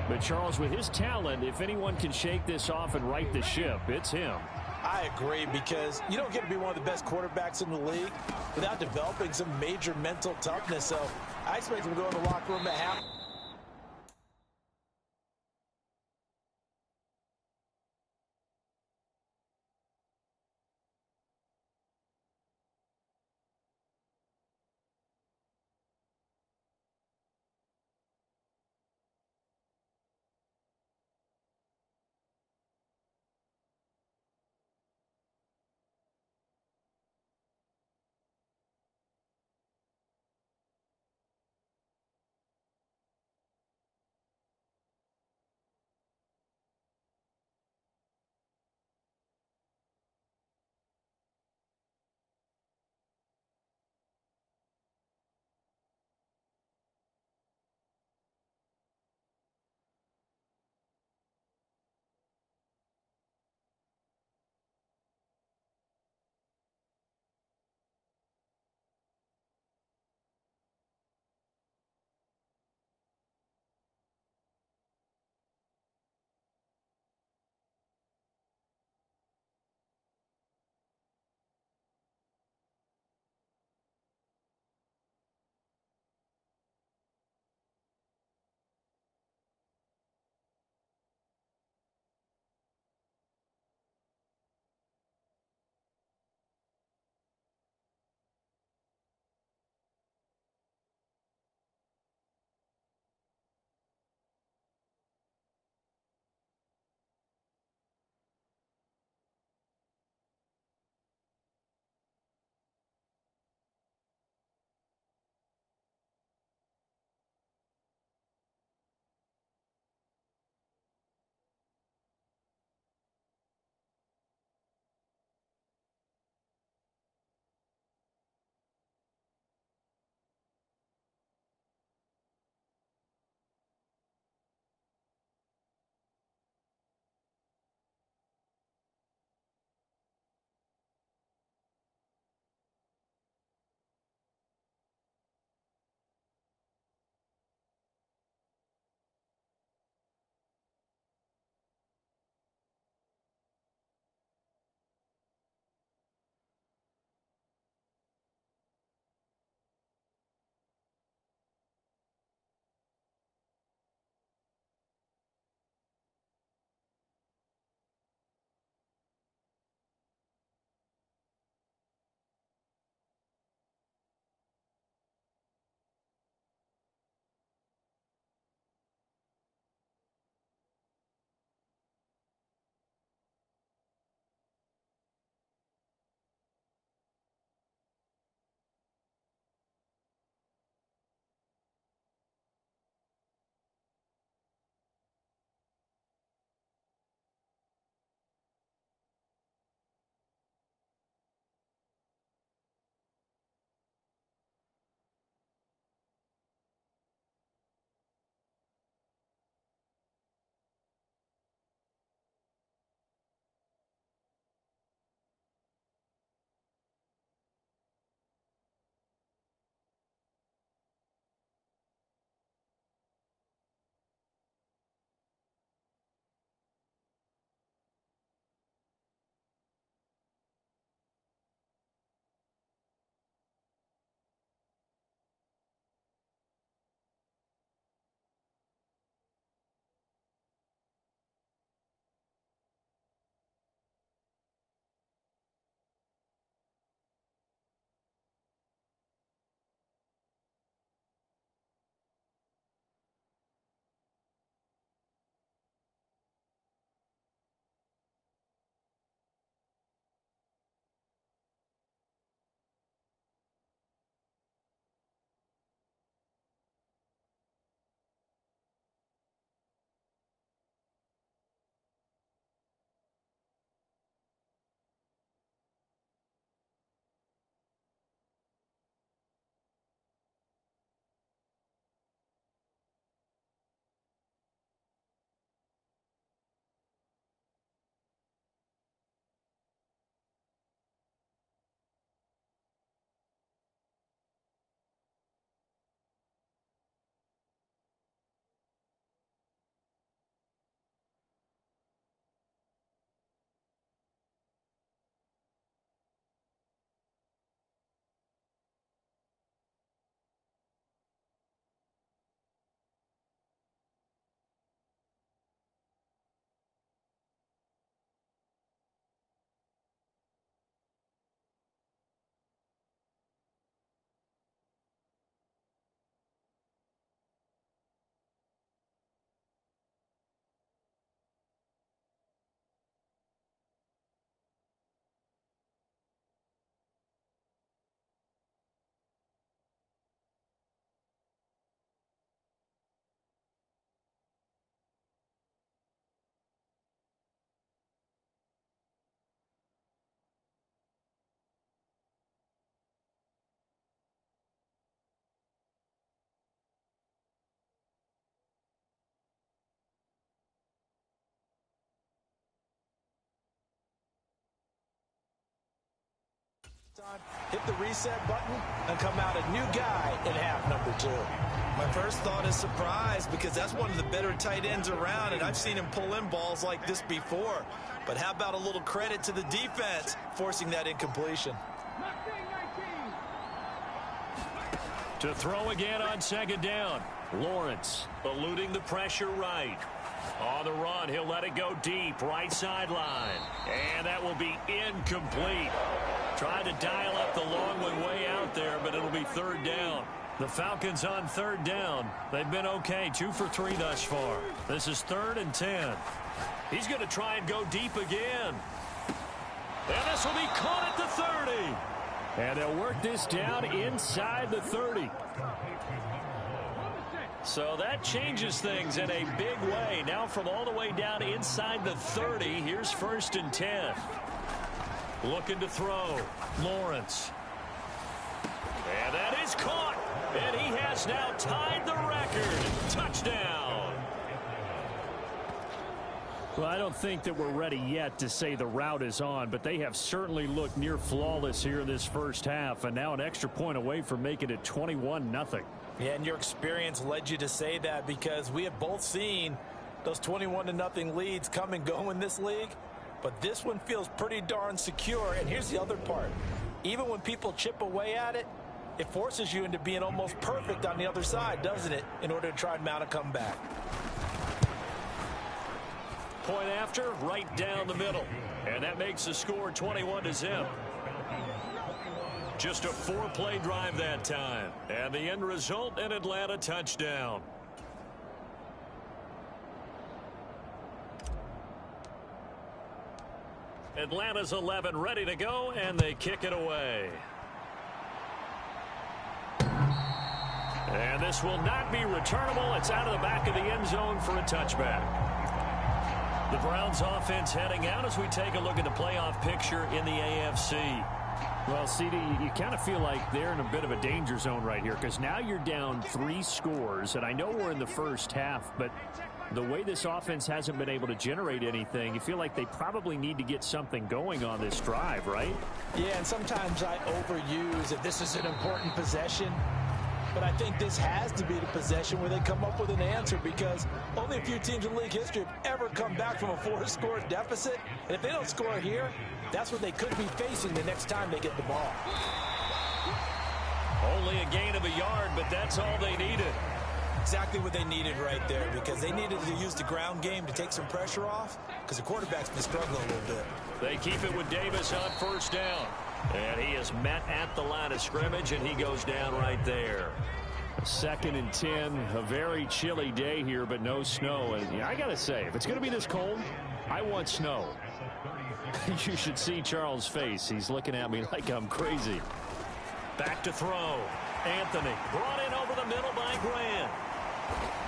But Charles, with his talent, if anyone can shake this off and right the ship, it's him. I agree, because you don't get to be one of the best quarterbacks in the league without developing some major mental toughness. So I expect him to go in the locker room at half. Hit the reset button and come out a new guy in half number 2. My first thought is surprise because that's one of the better tight ends around, and I've seen him pull in balls like this before. But how about a little credit to the defense forcing that incompletion? To throw again on second down. Lawrence eluding the pressure right. On the run, he'll let it go deep, right sideline. And that will be incomplete. Tried to dial up the long one way out there, but it'll be third down. The Falcons on third down. They've been okay, 2 for 3 thus far. This is 3rd and 10. He's going to try and go deep again. And this will be caught at the 30. And they'll work this down inside the 30. So that changes things in a big way. Now from all the way down inside the 30, here's 1st and 10. Looking to throw. Lawrence. And that is caught. And he has now tied the record. Touchdown. Well, I don't think that we're ready yet to say the route is on, but they have certainly looked near flawless here in this first half, and now an extra point away from making it 21-0. Yeah, and your experience led you to say that because we have both seen those 21-0 leads come and go in this league, but this one feels pretty darn secure. And here's the other part. Even when people chip away at it, it forces you into being almost perfect on the other side, doesn't it, in order to try and mount a comeback. Point after, right down the middle. And that makes the score 21-0. Just a 4-play drive that time. And the end result, an Atlanta touchdown. Atlanta's 11 ready to go, and they kick it away. And this will not be returnable. It's out of the back of the end zone for a touchback. The Browns offense heading out as we take a look at the playoff picture in the AFC. Well, CD, you kind of feel like they're in a bit of a danger zone right here because now you're down 3 scores, and I know we're in the first half, but the way this offense hasn't been able to generate anything, you feel like they probably need to get something going on this drive, right? Yeah, and sometimes I overuse if this is an important possession. But I think this has to be the possession where they come up with an answer because only a few teams in league history have ever come back from a 4-score deficit. And if they don't score here, that's what they could be facing the next time they get the ball. Only a gain of a yard, but that's all they needed. Exactly what they needed right there because they needed to use the ground game to take some pressure off because the quarterback's been struggling a little bit. They keep it with Davis on first down. And he is met at the line of scrimmage, and he goes down right there. 2nd and 10, a very chilly day here, but no snow. And I got to say, if it's going to be this cold, I want snow. You should see Charles' face. He's looking at me like I'm crazy. Back to throw. Anthony brought in over the middle by Grant.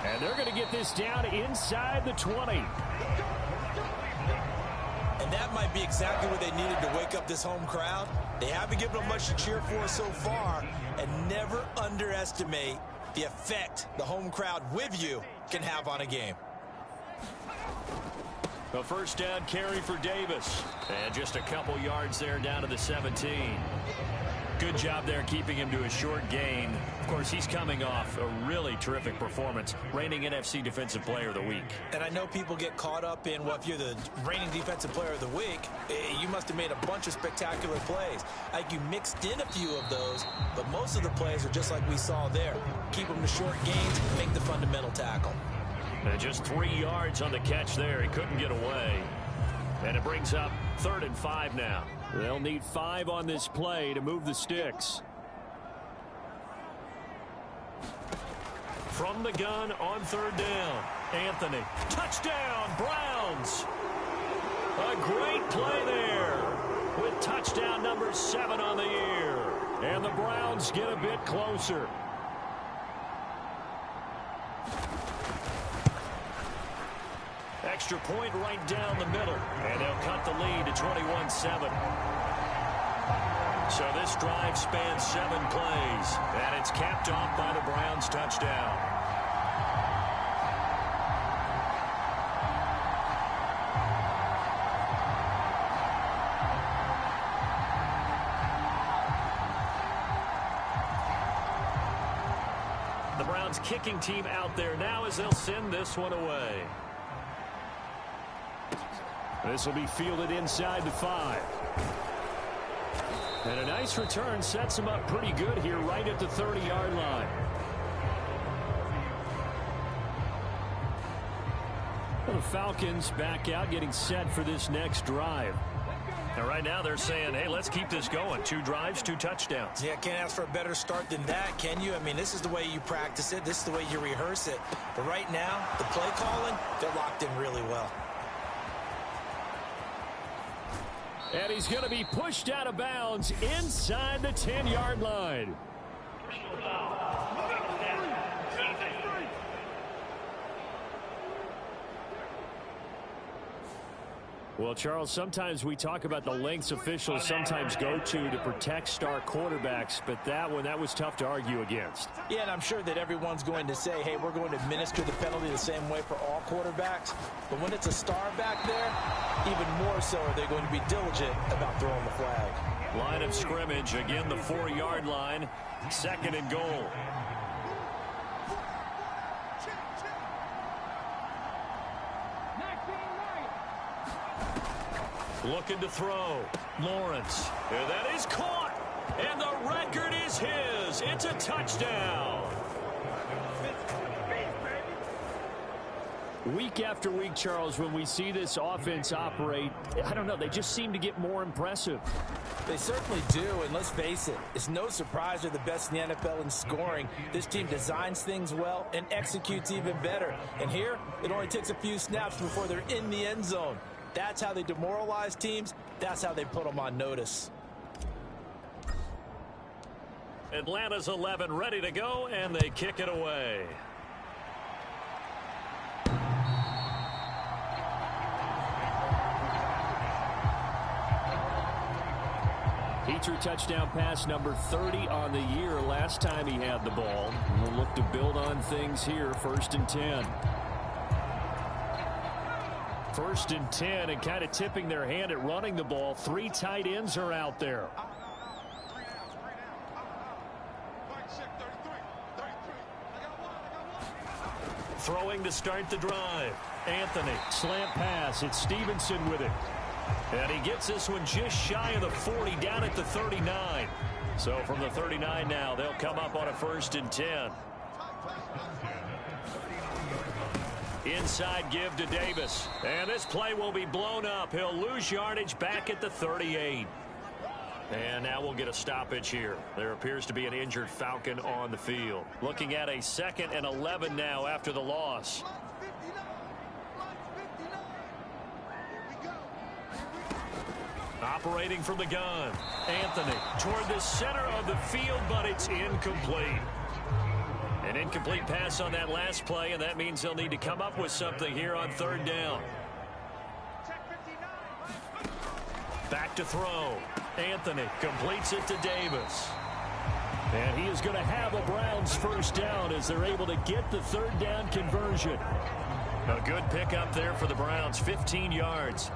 And they're going to get this down inside the 20. And that might be exactly what they needed to wake up this home crowd. They haven't given them much to cheer for so far, and never underestimate the effect the home crowd with you can have on a game. A first down carry for Davis. And just a couple yards there down to the 17. Good job there keeping him to a short gain. Of course, he's coming off a really terrific performance, reigning NFC Defensive Player of the Week. And I know people get caught up in, well, if you're the reigning Defensive Player of the Week, you must have made a bunch of spectacular plays. Like you mixed in a few of those, but most of the plays are just like we saw there. Keep them to short gains, make the fundamental tackle. And just 3 yards on the catch there. He couldn't get away. And it brings up 3rd and 5 now. They'll need 5 on this play to move the sticks. From the gun on 3rd down. Anthony. Touchdown, Browns. A great play there with touchdown number 7 on the year. And the Browns get a bit closer. Extra point right down the middle. And they'll cut the lead to 21-7. So this drive spans 7 plays. And it's capped off by the Browns touchdown. The Browns kicking team out there now as they'll send this one away. This will be fielded inside the 5. And a nice return sets him up pretty good here right at the 30-yard line. Well, the Falcons back out getting set for this next drive. And right now they're saying, hey, let's keep this going. 2 drives, 2 touchdowns. Yeah, can't ask for a better start than that, can you? I mean, this is the way you practice it. This is the way you rehearse it. But right now, the play calling, they're locked in really well. And he's going to be pushed out of bounds inside the 10-yard line. Well, Charles, sometimes we talk about the lengths officials sometimes go to protect star quarterbacks, but that was tough to argue against. Yeah, and I'm sure that everyone's going to say, hey, we're going to administer the penalty the same way for all quarterbacks. But when it's a star back there, even more so are they going to be diligent about throwing the flag. Line of scrimmage, again the 4-yard line, 2nd and goal. Looking to throw. Lawrence. And that is caught. And the record is his. It's a touchdown. Week after week, Charles, when we see this offense operate, I don't know, they just seem to get more impressive. They certainly do, and let's face it, it's no surprise they're the best in the NFL in scoring. This team designs things well and executes even better. And here, it only takes a few snaps before they're in the end zone. That's how they demoralize teams. That's how they put them on notice. Atlanta's 11 ready to go, and they kick it away. Feature touchdown pass number 30 on the year last time he had the ball. We'll look to build on things here, 1st and 10. 1st and 10, and kind of tipping their hand at running the ball. 3 tight ends are out there. Throwing to start the drive. Anthony, slant pass. It's Stevenson with it. And he gets this one just shy of the 40, down at the 39. So from the 39 now, they'll come up on a 1st and 10. Inside give to Davis. And this play will be blown up. He'll lose yardage back at the 38. And now we'll get a stoppage here. There appears to be an injured Falcon on the field. Looking at a 2nd and 11 now after the loss. Operating from the gun. Anthony toward the center of the field, but it's incomplete. An incomplete pass on that last play, and that means they'll need to come up with something here on 3rd down. Back to throw. Anthony completes it to Davis. And he is going to have a Browns 1st down as they're able to get the 3rd down conversion. A good pickup there for the Browns, 15 yards.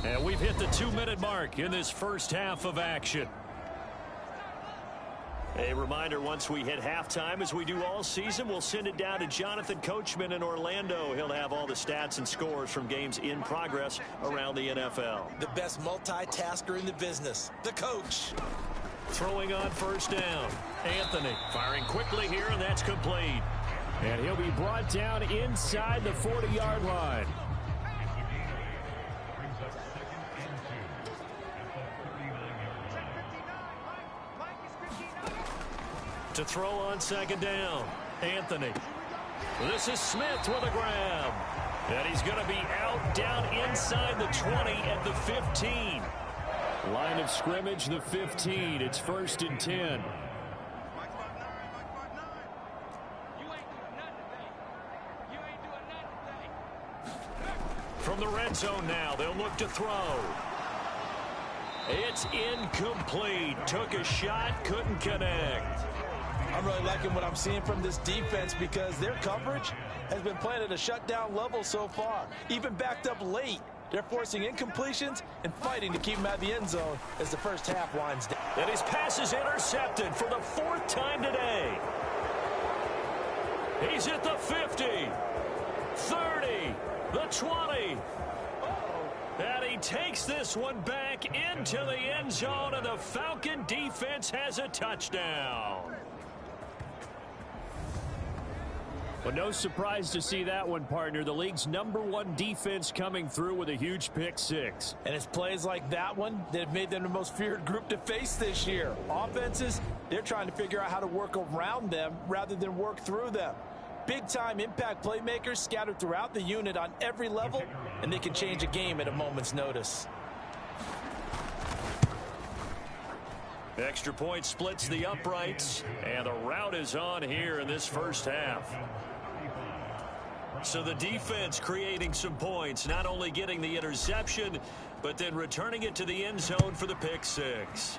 And we've hit the 2-minute mark in this first half of action. A reminder, once we hit halftime, as we do all season, we'll send it down to Jonathan Coachman in Orlando. He'll have all the stats and scores from games in progress around the NFL. The best multitasker in the business, the coach. Throwing on 1st down. Anthony firing quickly here, and that's complete. And he'll be brought down inside the 40-yard line. To throw on 2nd down. Anthony. This is Smith with a grab. And he's going to be out down inside the 20 at the 15. Line of scrimmage, the 15. It's 1st and 10. From the red zone now, they'll look to throw. It's incomplete. Took a shot, couldn't connect. I'm really liking what I'm seeing from this defense because their coverage has been playing at a shutdown level so far. Even backed up late, They're forcing incompletions and fighting to keep him out of the end zone as the first half winds down. And his pass is intercepted for the 4th time today. He's at the 50, 30, the 20. And he takes this one back into the end zone, and the Falcon defense has a touchdown. Well, no surprise to see that one, partner. The league's #1 defense coming through with a huge pick six. And it's plays like that one that have made them the most feared group to face this year. Offenses, they're trying to figure out how to work around them rather than work through them. Big-time impact playmakers scattered throughout the unit on every level, and they can change a game at a moment's notice. The extra point splits the uprights, and the route is on here in this first half. So the defense creating some points, not only getting the interception, but then returning it to the end zone for the pick six.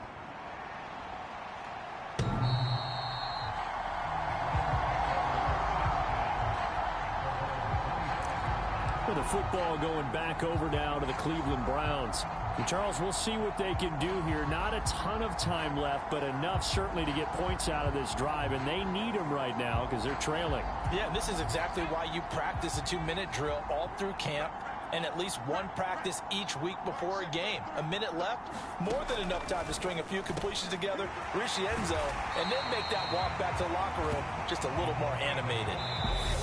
With the football going back over now to the Cleveland Browns. And Charles, we'll see what they can do here. Not a ton of time left, but enough certainly to get points out of this drive, and they need them right now because they're trailing. Yeah, this is exactly why you practice a 2-minute drill all through camp and at least one practice each week before a game. A minute left, more than enough time to string a few completions together, reach the end zone, and then make that walk back to the locker room just a little more animated.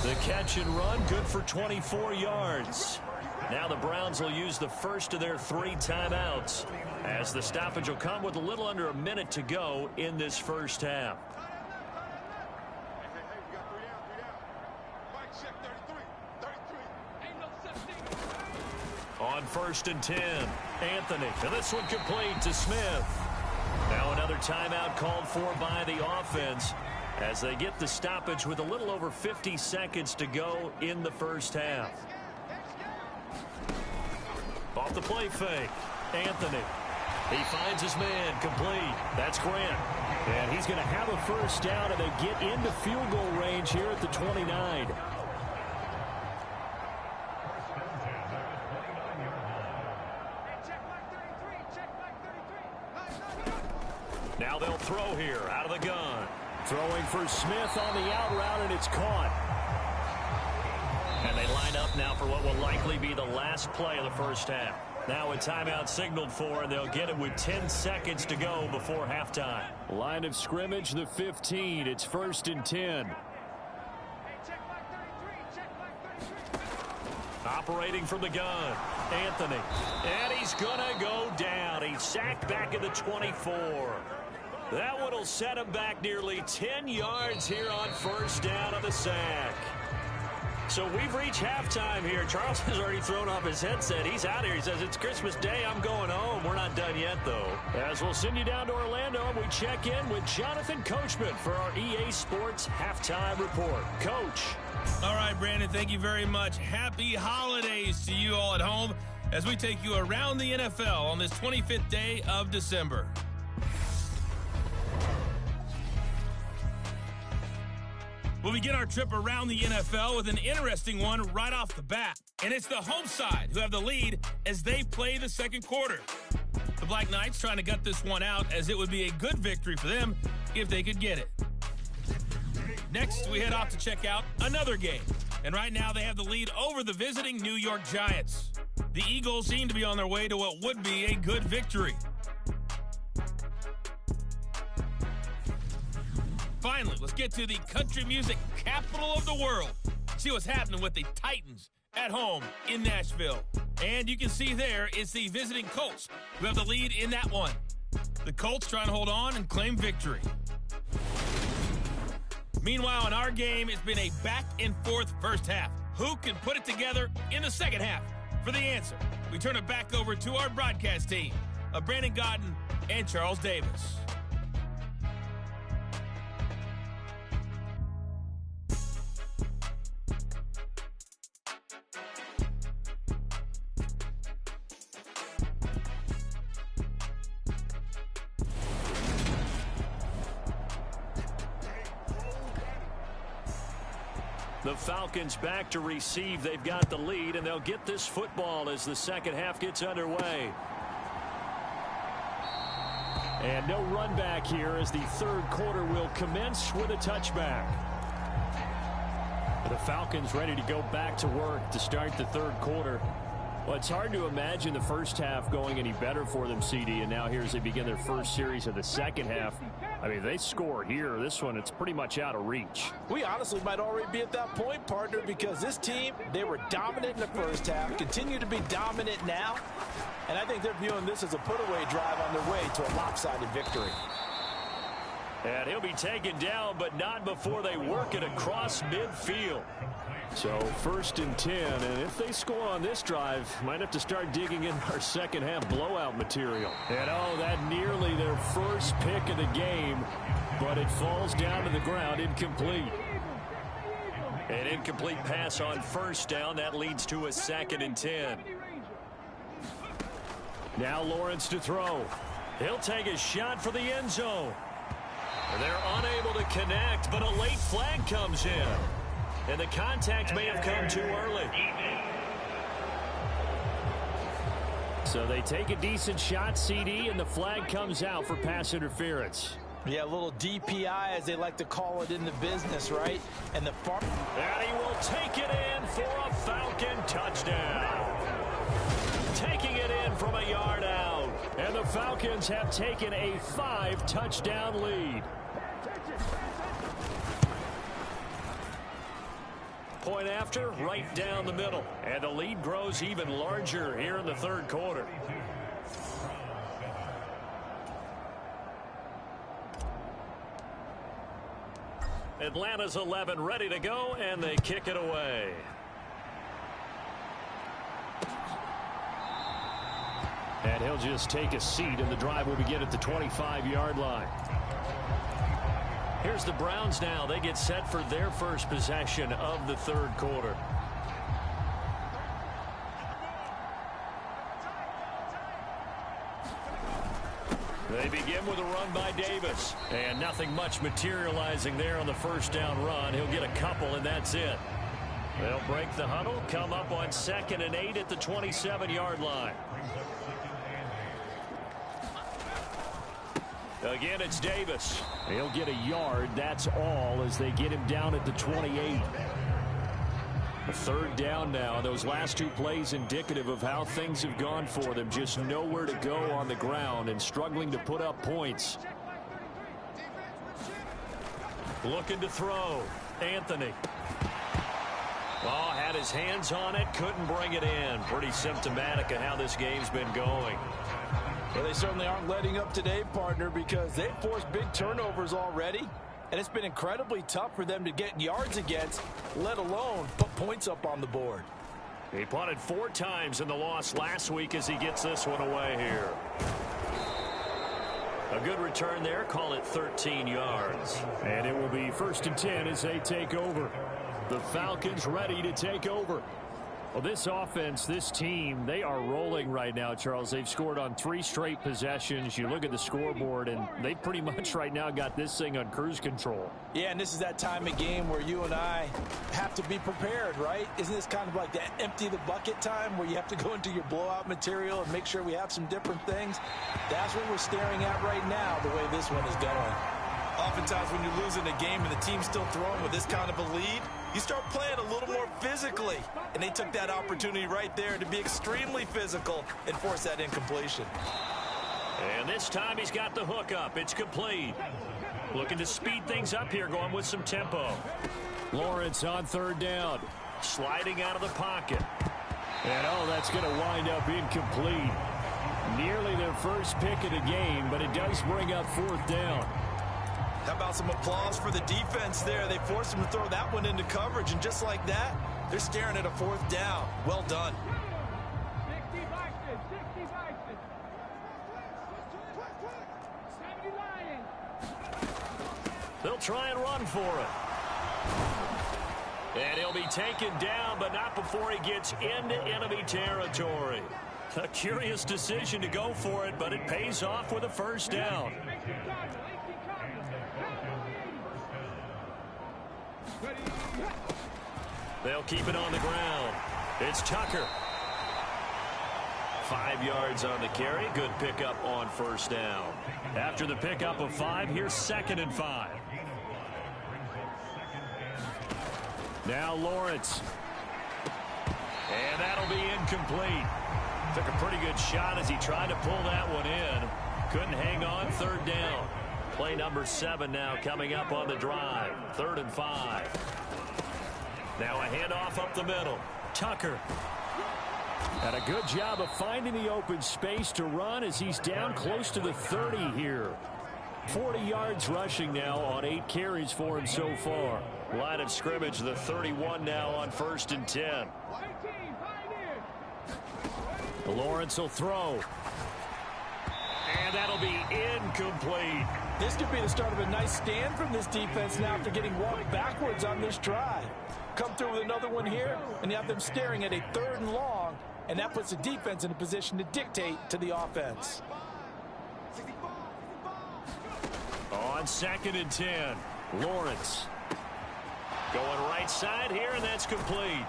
The catch and run, good for 24 yards. Now the Browns will use the first of their 3 timeouts, as the stoppage will come with a little under a minute to go in this first half. On 1st and 10, Anthony, and this one complete to Smith. Now another timeout called for by the offense as they get the stoppage with a little over 50 seconds to go in the first half. Off the play fake, Anthony. He finds his man, complete. That's Grant. And he's going to have a first down, and they get into field goal range here at the 29. Now they'll throw here out of the gun. Throwing for Smith on the out route, and it's caught. And they line up now for what will likely be the last play of the first half. Now a timeout signaled for, and they'll get it with 10 seconds to go before halftime. Line of scrimmage, the 15. It's 1st and 10. Operating from the gun, Anthony. And he's going to go down. He's sacked back at the 24. That one will set him back nearly 10 yards here on first down on the sack. So we've reached halftime here. Charles has already thrown off his headset. He's out here. He says, it's Christmas Day. I'm going home. We're not done yet, though. As we'll send you down to Orlando, we check in with Jonathan Coachman for our EA Sports Halftime Report. Coach. All right, Brandon, thank you very much. Happy holidays to you all at home as we take you around the NFL on this 25th day of December. We'll begin our trip around the NFL with an interesting one right off the bat. And it's the home side who have the lead as they play the second quarter. The Black Knights trying to gut this one out as it would be a good victory for them if they could get it. Next, we head off to check out another game. And right now they have the lead over the visiting New York Giants. The Eagles seem to be on their way to what would be a good victory. Finally, let's get to the country music capital of the world. See what's happening with the Titans at home in Nashville. And you can see there it's the visiting Colts who have the lead in that one. The Colts trying to hold on and claim victory. Meanwhile, in our game, it's been a back-and-forth first half. Who can put it together in the second half? For the answer, we turn it back over to our broadcast team of Brandon Godden and Charles Davis. The Falcons back to receive. They've got the lead, and they'll get this football as the second half gets underway. And no run back here as the third quarter will commence with a touchback. The Falcons ready to go back to work to start the third quarter. Well, it's hard to imagine the first half going any better for them, CD, and now here as they begin their first series of the second half. I mean, they score here. This one, it's pretty much out of reach. We honestly might already be at that point, partner, because this team, they were dominant in the first half, continue to be dominant now, and I think they're viewing this as a put-away drive on their way to a lopsided victory. And he'll be taken down, but not before they work it across midfield. So 1st and 10, and if they score on this drive, might have to start digging in our second half blowout material. And oh, that nearly their first pick of the game, but it falls down to the ground, incomplete. An incomplete pass on first down, that leads to a 2nd and 10. Now Lawrence to throw. He'll take a shot for the end zone. They're unable to connect, but a late flag comes in. And the contact may have come too early. So they take a decent shot, CD, and the flag comes out for pass interference. Yeah, a little DPI, as they like to call it in the business, right? And he will take it in for a Falcon touchdown. Taking it in from a yard out. And the Falcons have taken a 5-touchdown lead. Point after, right down the middle. And the lead grows even larger here in the third quarter. Atlanta's 11 ready to go, and they kick it away. And he'll just take a seat, and the drive will begin at the 25-yard line. Here's the Browns now. They get set for their first possession of the third quarter. They begin with a run by Davis. And nothing much materializing there on the first down run. He'll get a couple, and that's it. They'll break the huddle, come up on 2nd and 8 at the 27-yard line. Again, it's Davis. He'll get a yard, that's all, as they get him down at the 28. A third down now. Those last two plays indicative of how things have gone for them. Just nowhere to go on the ground and struggling to put up points. Looking to throw. Anthony. Oh, had his hands on it, couldn't bring it in. Pretty symptomatic of how this game's been going. Well, they certainly aren't letting up today, partner, because they've forced big turnovers already, and it's been incredibly tough for them to get yards against, let alone put points up on the board. He punted 4 times in the loss last week as he gets this one away here. A good return there, call it 13 yards. And it will be 1st and 10 as they take over. The Falcons ready to take over. Well, this offense, this team, they are rolling right now, Charles. They've scored on 3 straight possessions. You look at the scoreboard, and they pretty much right now got this thing on cruise control. Yeah, and this is that time of game where you and I have to be prepared, right? Isn't this kind of like that empty the bucket time where you have to go into your blowout material and make sure we have some different things? That's what we're staring at right now, the way this one is going. Oftentimes when you're losing a game and the team's still throwing with this kind of a lead, you start playing a little more physically. And they took that opportunity right there to be extremely physical and force that incompletion. And this time he's got the hook up. It's complete. Looking to speed things up here, going with some tempo. Lawrence on 3rd down. Sliding out of the pocket. And oh, that's going to wind up incomplete. Nearly their first pick of the game, but it does bring up 4th down. How about some applause for the defense there? They forced him to throw that one into coverage, and just like that, they're staring at a 4th down. Well done. They'll try and run for it. And he'll be taken down, but not before he gets into enemy territory. A curious decision to go for it, but it pays off with a 1st down. They'll keep it on the ground. It's Tucker. 5 yards on the carry. Good pickup on first down. After the pickup of 5, here's 2nd and 5. Now Lawrence. And that'll be incomplete. Took a pretty good shot as he tried to pull that one in. Couldn't hang on. 3rd down. Play number 7 now coming up on the drive. 3rd and 5. Now a handoff up the middle. Tucker. And a good job of finding the open space to run as he's down close to the 30 here. 40 yards rushing now on 8 carries for him so far. Line of scrimmage, the 31 now on 1st and 10. Lawrence will throw. And that'll be incomplete. This could be the start of a nice stand from this defense now after getting walked backwards on this drive. Come through with another one here, and you have them staring at a 3rd and long, and that puts the defense in a position to dictate to the offense. On 2nd and 10, Lawrence. Going right side here, and that's complete.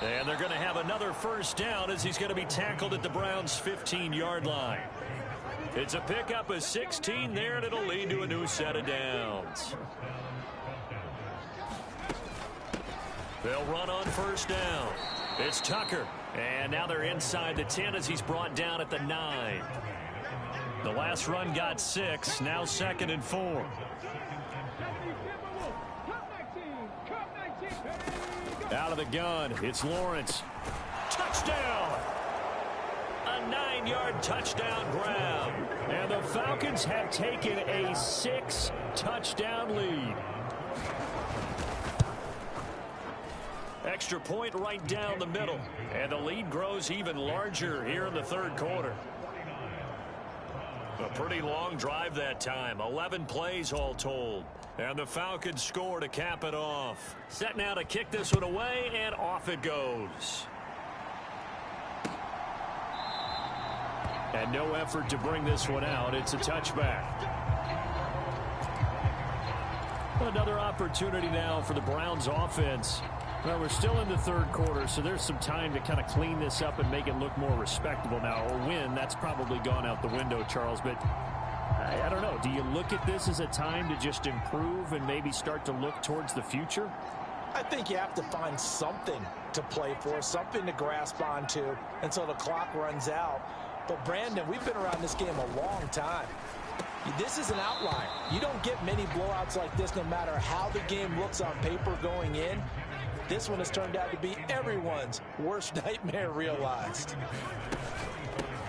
And they're going to have another first down as he's going to be tackled at the Browns' 15-yard line. It's a pickup of 16 there, and it'll lead to a new set of downs. They'll run on first down. It's Tucker. And now they're inside the 10 as he's brought down at the 9. The last run got 6. Now 2nd and 4. Out of the gun, it's Lawrence. Touchdown! A 9-yard touchdown grab. And the Falcons have taken a 6-touchdown lead. Extra point right down the middle. And the lead grows even larger here in the 3rd quarter. A pretty long drive that time. 11 plays all told. And the Falcons score to cap it off. Set now to kick this one away, and off it goes. And no effort to bring this one out. It's a touchback. Another opportunity now for the Browns offense. Well, we're still in the 3rd quarter, so there's some time to kind of clean this up and make it look more respectable now. A win, that's probably gone out the window, Charles, but I don't know. Do you look at this as a time to just improve and maybe start to look towards the future? I think you have to find something to play for, something to grasp onto until the clock runs out. But, Brandon, we've been around this game a long time. This is an outlier. You don't get many blowouts like this no matter how the game looks on paper going in. This one has turned out to be everyone's worst nightmare realized.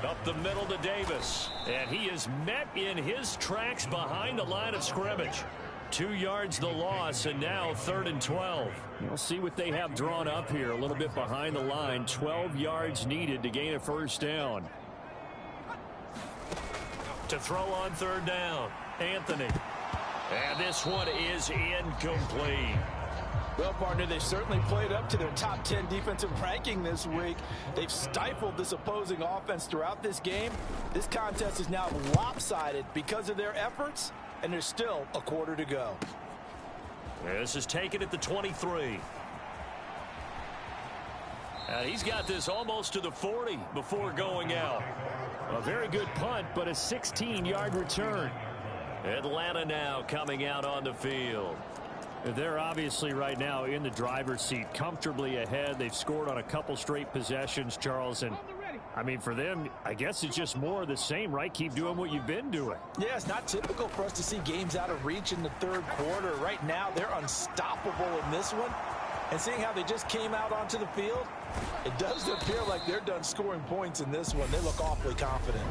Up the middle to Davis. And he is met in his tracks behind the line of scrimmage. 2 yards the loss, and now 3rd and 12. We'll see what they have drawn up here. A little bit behind the line. 12 yards needed to gain a first down. To throw on 3rd down, Anthony. And this one is incomplete. Well, partner, they certainly played up to their top 10 defensive ranking this week. They've stifled this opposing offense throughout this game. This contest is now lopsided because of their efforts, and there's still a quarter to go. This is taken at the 23. He's got this almost to the 40 before going out. A very good punt, but a 16-yard return. Atlanta now coming out on the field. They're obviously right now in the driver's seat, comfortably ahead. They've scored on a couple straight possessions, Charles. And, I mean, for them, I guess it's just more of the same, right? Keep doing what you've been doing. Yeah, it's not typical for us to see games out of reach in the 3rd quarter. Right now, they're unstoppable in this one. And seeing how they just came out onto the field, it does appear like they're done scoring points in this one. They look awfully confident.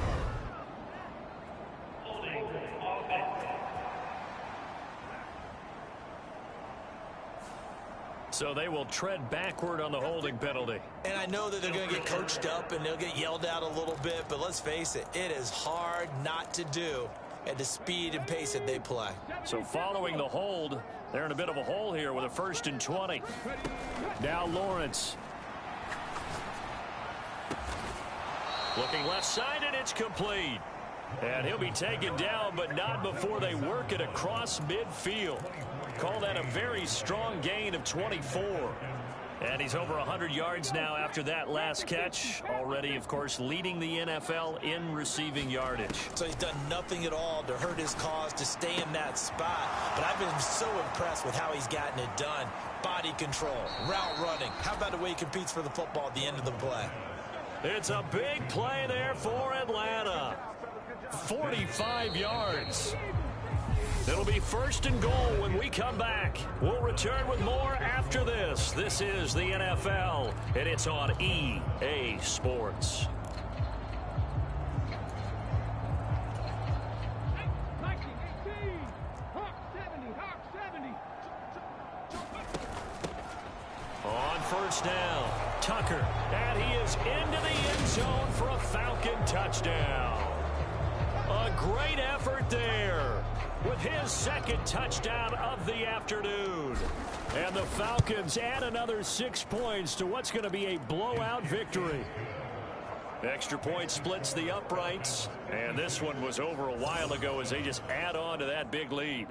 So they will tread backward on the holding penalty. And I know that they're going to get coached up and they'll get yelled at a little bit, but let's face it, it is hard not to do at the speed and pace that they play. So following the hold, they're in a bit of a hole here with a 1st and 20. Now Lawrence. Looking left side, and it's complete. And he'll be taken down, but not before they work it across midfield. call that a very strong gain of 24. And he's over 100 yards now after that last catch. Already, of course, leading the NFL in receiving yardage. So he's done nothing at all to hurt his cause, to stay in that spot. But I've been so impressed with how he's gotten it done. Body control, route running. How about the way he competes for the football at the end of the play? It's a big play there for Atlanta. 45 yards. It'll be 1st and goal when we come back. We'll return with more after this. This is the NFL, and it's on EA Sports. On 1st down, Tucker, and he is into the end zone for a Falcon touchdown. A great effort there with his 2nd touchdown of the afternoon. And the Falcons add another 6 points to what's going to be a blowout victory. Extra point splits the uprights, and this one was over a while ago as they just add on to that big lead.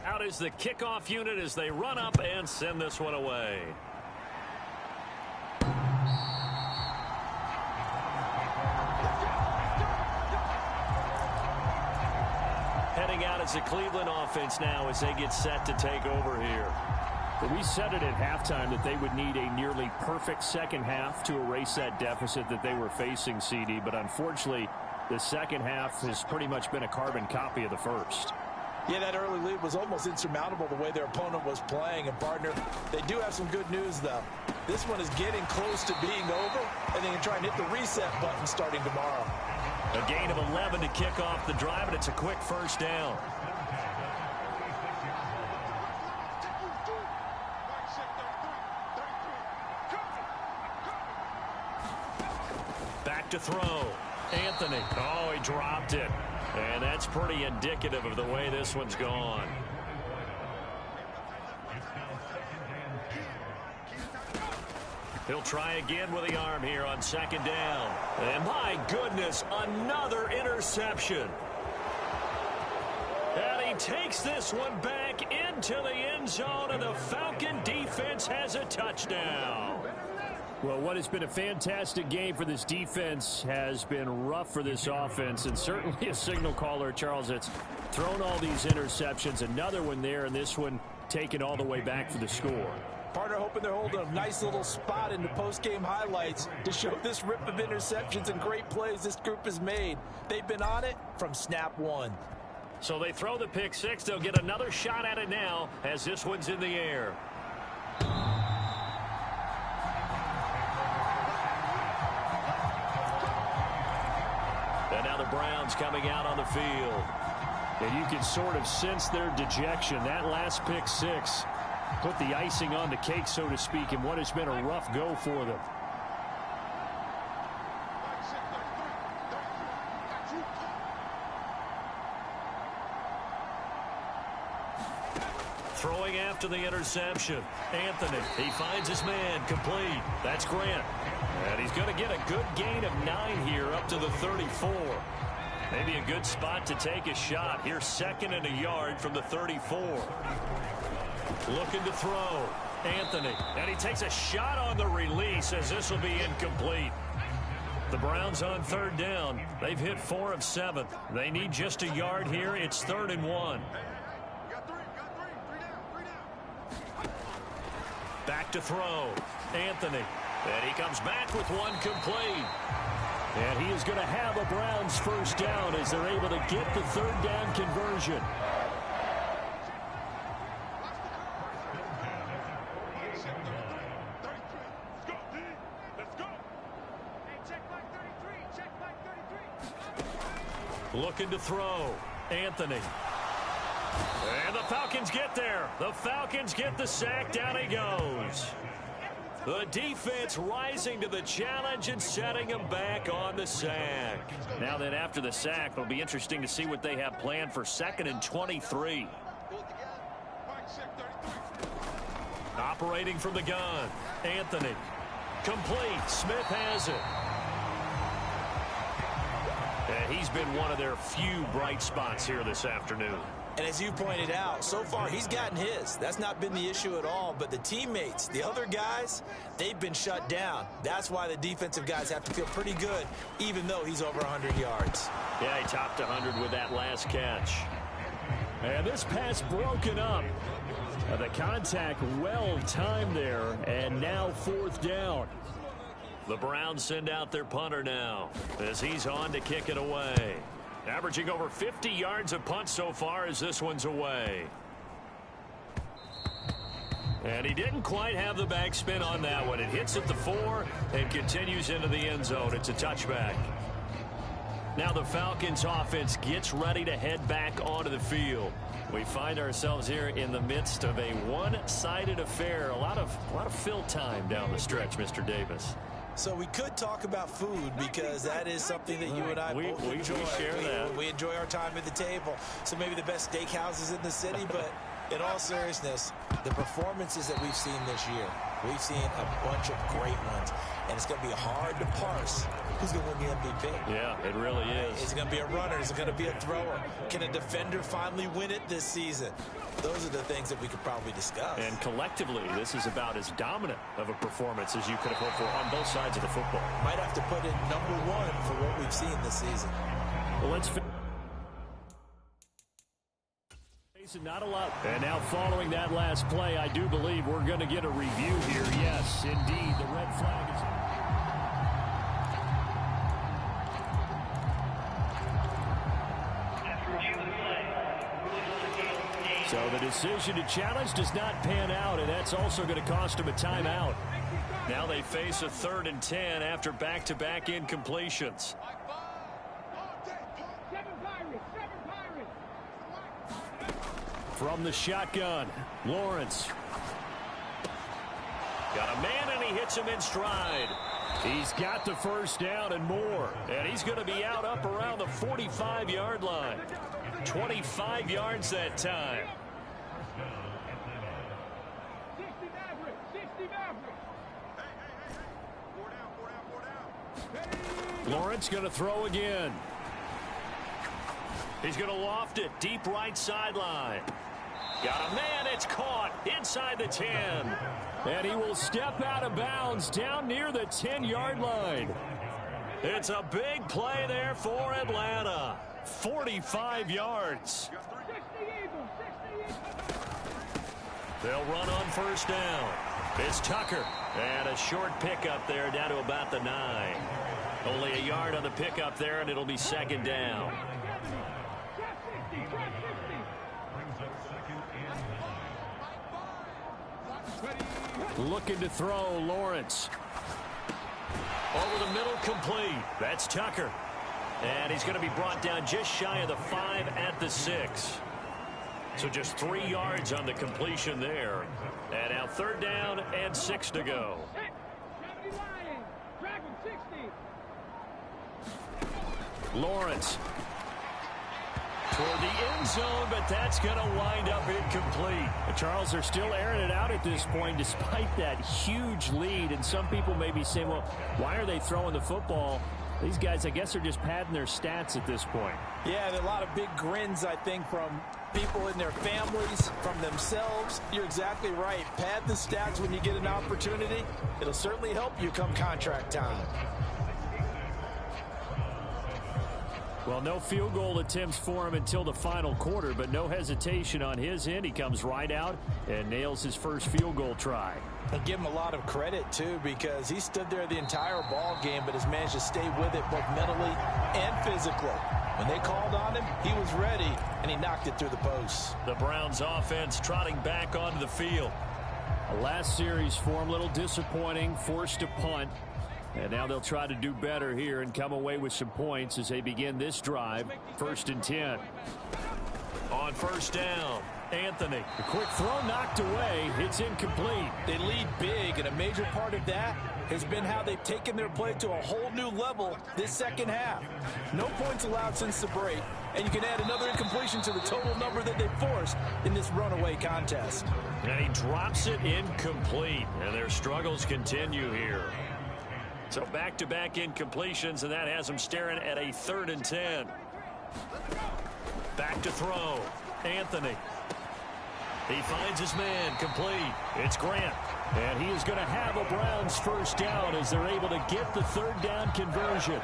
Out is the kickoff unit as they run up and send this one away. Heading out as the Cleveland offense now as they get set to take over here. But we said it at halftime that they would need a nearly perfect second half to erase that deficit that they were facing, CD. But unfortunately, the second half has pretty much been a carbon copy of the first. Yeah, that early lead was almost insurmountable the way their opponent was playing. And, partner, they do have some good news, though. This one is getting close to being over, and they can try and hit the reset button starting tomorrow. A gain of 11 to kick off the drive, and it's a quick 1st down. Back to throw. Anthony. Oh, he dropped it. And that's pretty indicative of the way this one's gone. He'll try again with the arm here on 2nd down. And my goodness, another interception. And he takes this one back into the end zone, and the Falcon defense has a touchdown. Well, what has been a fantastic game for this defense has been rough for this offense, and certainly a signal caller, Charles, that's thrown all these interceptions. Another one there, and this one taken all the way back for the score. Partner hoping they're holding a nice little spot in the post-game highlights to show this rip of interceptions and great plays this group has made. They've been on it from snap one. So they throw the pick 6. They'll get another shot at it now as this one's in the air. And now the Browns coming out on the field. And you can sort of sense their dejection. That last pick 6 put the icing on the cake, so to speak, in what has been a rough go for them. Throwing after the interception. Anthony, he finds his man, complete. That's Grant. And he's going to get a good gain of 9 here up to the 34. Maybe a good spot to take a shot. Here 2nd and a yard from the 34. Looking to throw. Anthony. And he takes a shot on the release as this will be incomplete. The Browns on 3rd down. They've hit 4 of 7. They need just a yard here. It's 3rd and 1. Back to throw. Anthony. And he comes back with one complete. And he is going to have a Browns 1st down as they're able to get the 3rd down conversion. Looking to throw. Anthony. And the Falcons get there. The Falcons get the sack. Down he goes. The defense rising to the challenge and setting him back on the sack. Now then, after the sack, it'll be interesting to see what they have planned for 2nd and 23. Operating from the gun. Anthony. Complete. Smith has it. And he's been one of their few bright spots here this afternoon. And as you pointed out, so far he's gotten his. That's not been the issue at all. But the teammates, the other guys, they've been shut down. That's why the defensive guys have to feel pretty good, even though he's over 100 yards. Yeah, he topped 100 with that last catch. And this pass broken up. The contact well timed there, and now 4th down. The Browns send out their punter now as he's on to kick it away. Averaging over 50 yards a punt so far as this one's away. And he didn't quite have the backspin on that one. It hits at the 4 and continues into the end zone. It's a touchback. Now the Falcons offense gets ready to head back onto the field. We find ourselves here in the midst of a one-sided affair. A lot of fill time down the stretch, Mr. Davis. So we could talk about food because that is something that you and I both enjoy. We share that. We enjoy our time at the table. So maybe the best steakhouses in the city, but in all seriousness, the performances that we've seen this year, we've seen a bunch of great ones, and it's going to be hard to parse who's going to win the MVP. Yeah, it really is. Is it going to be a runner? Is it going to be a thrower? Can a defender finally win it this season? Those are the things that we could probably discuss. And collectively, this is about as dominant of a performance as you could have hoped for on both sides of the football. Might have to put in #1 for what we've seen this season. Well, let's not a lot. And now following that last play, I do believe we're going to get a review here. Yes, indeed, the red flag is... So the decision to challenge does not pan out, and that's also going to cost him a timeout. Now they face a 3rd and 10 after back-to-back incompletions. From the shotgun, Lawrence. Got a man, and he hits him in stride. He's got the 1st down and more, and he's going to be out up around the 45-yard line. 25 yards that time. Lawrence going to throw again. He's going to loft it deep right sideline. Got a man, it's caught inside the 10. And he will step out of bounds down near the 10-yard line. It's a big play there for Atlanta. 45 yards. They'll run on 1st down. It's Tucker. And a short pickup there down to about the 9. Only a yard on the pickup there, and it'll be 2nd down. Looking to throw, Lawrence. Over the middle, complete. That's Tucker. And he's going to be brought down just shy of the 5 at the 6. So just 3 yards on the completion there. And now 3rd down and 6 to go. Lawrence. Toward the end zone, but that's going to wind up incomplete. Charles, they're still airing it out at this point despite that huge lead. And some people may be saying, well, why are they throwing the football? These guys, I guess, are just padding their stats at this point. Yeah, there are a lot of big grins, I think, from people in their families, from themselves. You're exactly right. Pad the stats when you get an opportunity. It'll certainly help you come contract time. Well, no field goal attempts for him until the final quarter, but no hesitation on his end. He comes right out and nails his first field goal try. And give him a lot of credit, too, because he stood there the entire ball game, but has managed to stay with it both mentally and physically. When they called on him, he was ready, and he knocked it through the posts. The Browns offense trotting back onto the field. Last series for him, a little disappointing, forced to punt. And now they'll try to do better here and come away with some points as they begin this drive. 1st and 10. On 1st down, Anthony. The quick throw knocked away. It's incomplete. They lead big, and a major part of that has been how they've taken their play to a whole new level this second half. No points allowed since the break, and you can add another incompletion to the total number that they forced in this runaway contest. And he drops it incomplete, and their struggles continue here. So back-to-back incompletions, and that has them staring at a 3rd and 10. Back to throw. Anthony. He finds his man, complete. It's Grant. And he is going to have a Browns first down as they're able to get the third down conversion.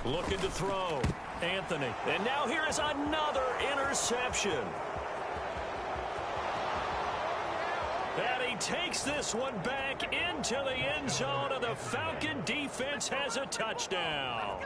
Looking to throw. Anthony. And now here is another interception. And he takes this one back into the end zone, and the Falcon defense has a touchdown.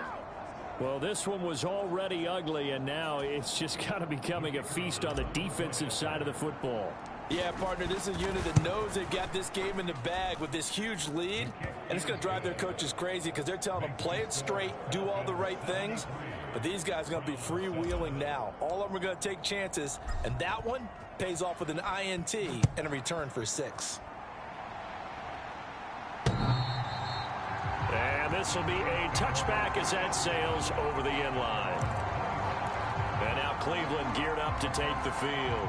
Well, this one was already ugly, and now it's just kind of becoming a feast on the defensive side of the football. Yeah, partner, this is a unit that knows they've got this game in the bag with this huge lead, and it's going to drive their coaches crazy because they're telling them play it straight, do all the right things, but these guys are going to be freewheeling now. All of them are going to take chances, and that one pays off with an INT and a return for 6. And this will be a touchback as that sails over the end line. And now Cleveland geared up to take the field.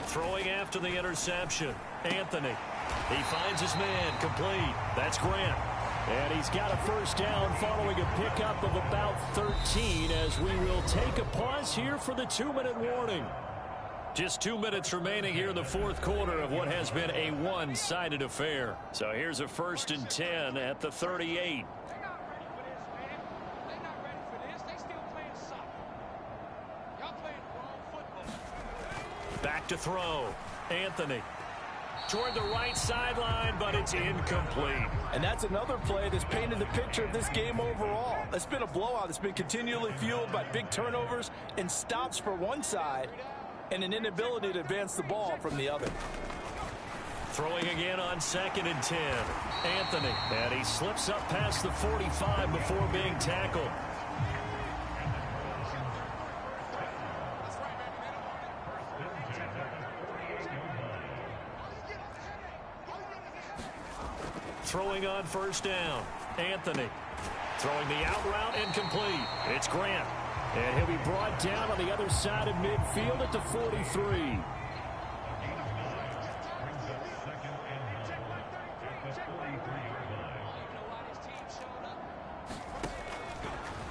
Throwing after the interception, Anthony. He finds his man, complete. That's Grant. And he's got a first down following a pickup of about 13 as we will take a pause here for the 2-minute warning. Just 2 minutes remaining here in the fourth quarter of what has been a one-sided affair. So here's a 1st and 10 at the 38. Back to throw. Anthony. Toward the right sideline, but it's incomplete. And that's another play that's painted the picture of this game overall. It's been a blowout. It's been continually fueled by big turnovers and stops for one side and an inability to advance the ball from the other. Throwing again on 2nd and 10. Anthony. And he slips up past the 45 before being tackled. Throwing on first down. Anthony. Throwing the out route incomplete. It's Grant. And he'll be brought down on the other side of midfield at the 43.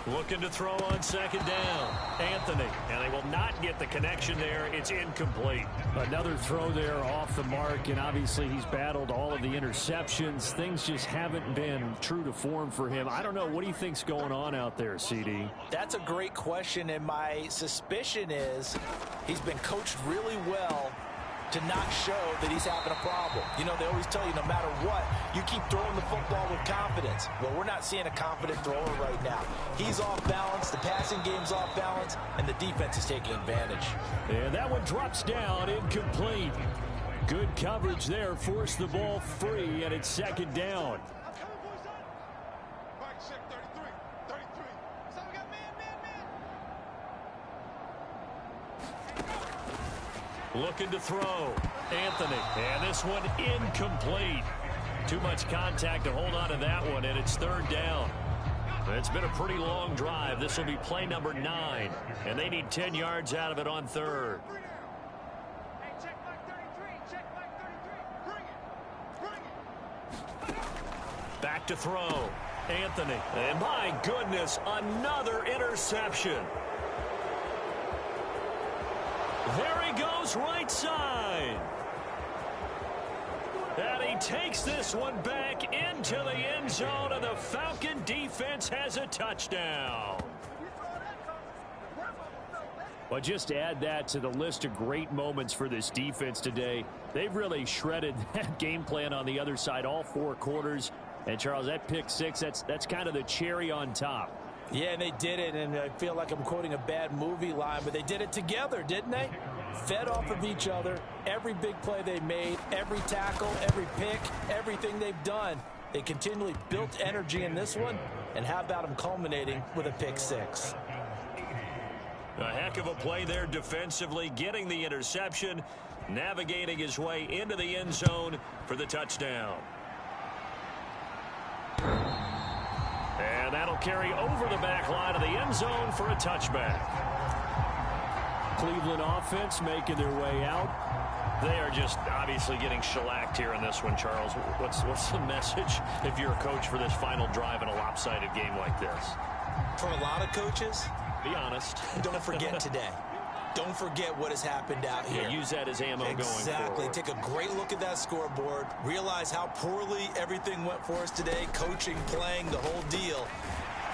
Looking to throw on 2nd down. Anthony. And they will not get the connection there. It's incomplete. Another throw there off the mark, and obviously he's battled all of the interceptions. Things just haven't been true to form for him. I don't know. What do you think's going on out there, CD? That's a great question, and my suspicion is he's been coached really well to not show that he's having a problem. You know, they always tell you no matter what, you keep throwing the football with confidence. Well, we're not seeing a confident thrower right now. He's off balance, the passing game's off balance, and the defense is taking advantage. And that one drops down, incomplete. Good coverage there, forced the ball free, and it's 2nd down. Looking to throw. Anthony. And this one incomplete. Too much contact to hold on to that one, and it's 3rd down. It's been a pretty long drive. This will be play number 9, and they need 10 yards out of it on 3rd. Back to throw. Anthony. And my goodness, another interception. There he goes, right side. And he takes this one back into the end zone, and the Falcon defense has a touchdown. Well, just to add that to the list of great moments for this defense today. They've really shredded that game plan on the other side all 4 quarters. And, Charles, that pick 6, that's kind of the cherry on top. Yeah, and they did it, and I feel like I'm quoting a bad movie line, but they did it together, didn't they? Fed off of each other, every big play they made, every tackle, every pick, everything they've done. They continually built energy in this one, and how about them culminating with a pick 6? A heck of a play there defensively, getting the interception. navigating his way into the end zone for the touchdown. And that'll carry over the back line of the end zone for a touchback. Cleveland offense making their way out. They are just obviously getting shellacked here in this one, Charles. What's the message if you're a coach for this final drive in a lopsided game like this? For a lot of coaches, be honest. Don't forget today. Don't forget what has happened out here. Yeah, use that as ammo going forward. Exactly. Take a great look at that scoreboard. Realize how poorly everything went for us today. Coaching, playing, the whole deal.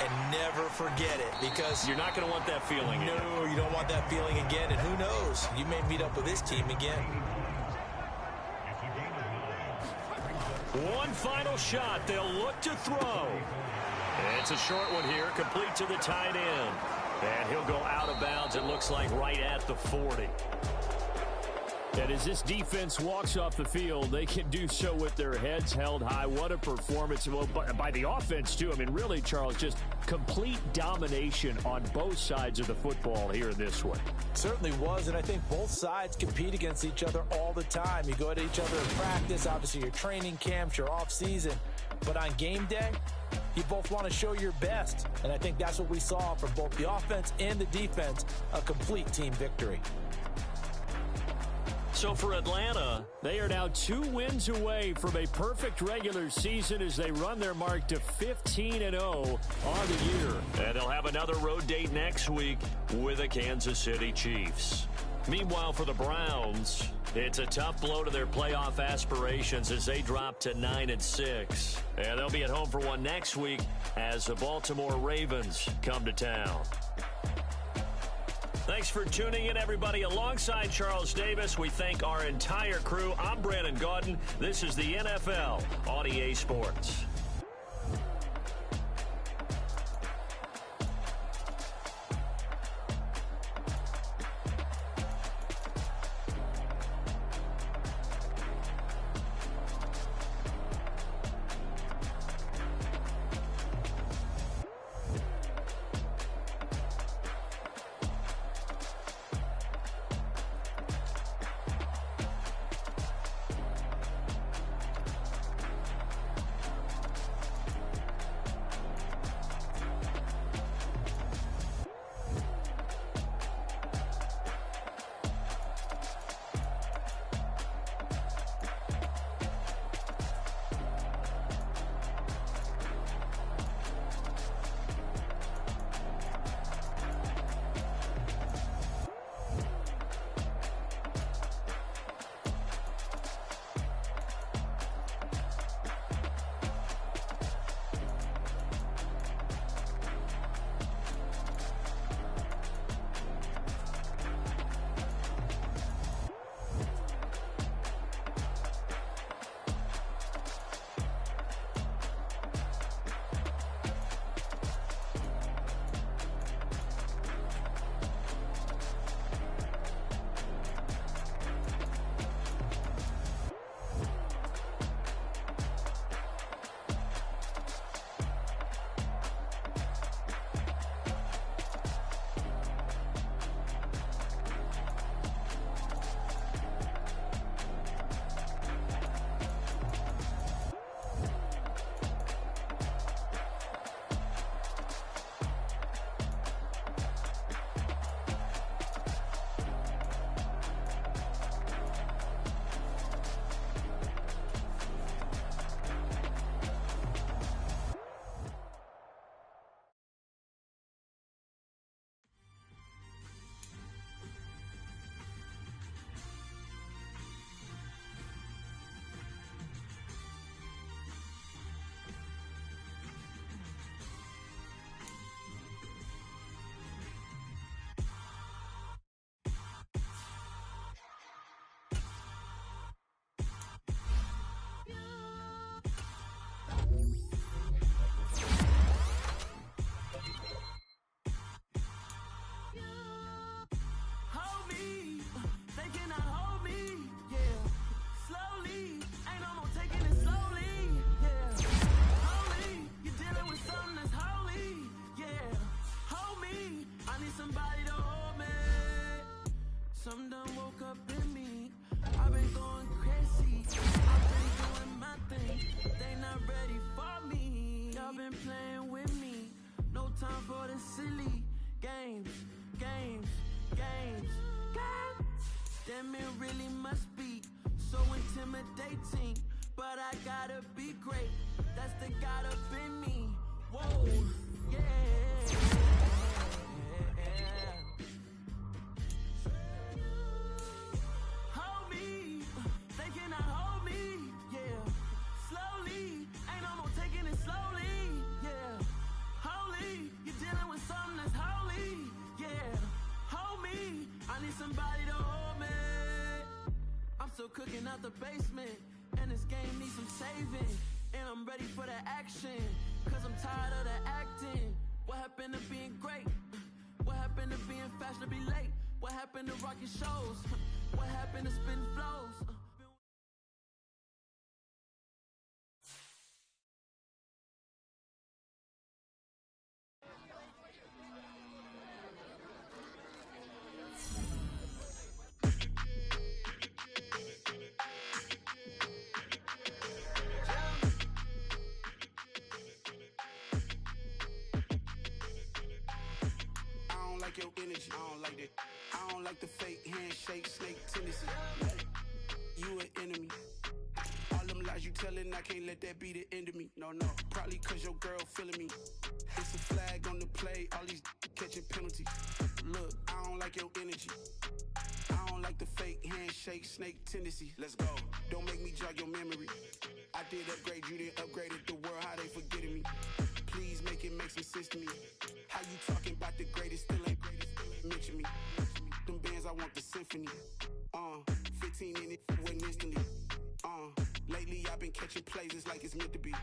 And never forget it, because you're not going to want that feeling again. No, you don't want that feeling again. And who knows? You may meet up with this team again. One final shot. They'll look to throw. It's a short one here, complete to the tight end. And he'll go out of bounds, it looks like, right at the 40. And as this defense walks off the field, they can do so with their heads held high. What a performance by the offense, too. I mean, really, Charles, just complete domination on both sides of the football here in this one. Certainly was, and I think both sides compete against each other all the time. You go at each other in practice, obviously your training camps, your off-season. But on game day, you both want to show your best. And I think that's what we saw from both the offense and the defense, a complete team victory. So for Atlanta, they are now 2 wins away from a perfect regular season as they run their mark to 15-0 on the year. And they'll have another road date next week with the Kansas City Chiefs. Meanwhile, for the Browns, it's a tough blow to their playoff aspirations as they drop to 9-6. And they'll be at home for one next week as the Baltimore Ravens come to town. Thanks for tuning in, everybody. Alongside Charles Davis, we thank our entire crew. I'm Brandon Gaudin. This is the NFL on EA Sports. playing with me. No time for the silly games. Damn, it really must be so intimidating. But I gotta be great. That's the God up in me. Whoa, yeah. Hold me, they cannot hold me, yeah. Slowly, ain't no more taking it slowly, yeah. Holy, you're dealing with something that's holy, yeah. Hold me, I need somebody to hold me. I'm still cooking out the basement, and this game needs some saving. And I'm ready for the action, cause I'm tired of the acting. What happened to being great? What happened to being fashionably late? What happened to rocking shows? What happened to spin flows? Your energy, I don't like that. I don't like the fake handshake, snake tendency. You an enemy. All them lies you telling, I can't let that be the end of me. No, probably cause your girl feeling me. It's a flag on the play, all these catching penalties. Look, I don't like your energy. I don't like the fake handshake, snake tendency. Let's go. Don't make me jog your memory. I did upgrade, you didn't upgrade it. The world, how they forgetting me. Please make it make some sense to me. How you talking about the greatest, still ain't mention me. Them bands, I want the symphony. 15 in it, wasn't instantly. Lately I've been catching plays, it's like it's meant to be.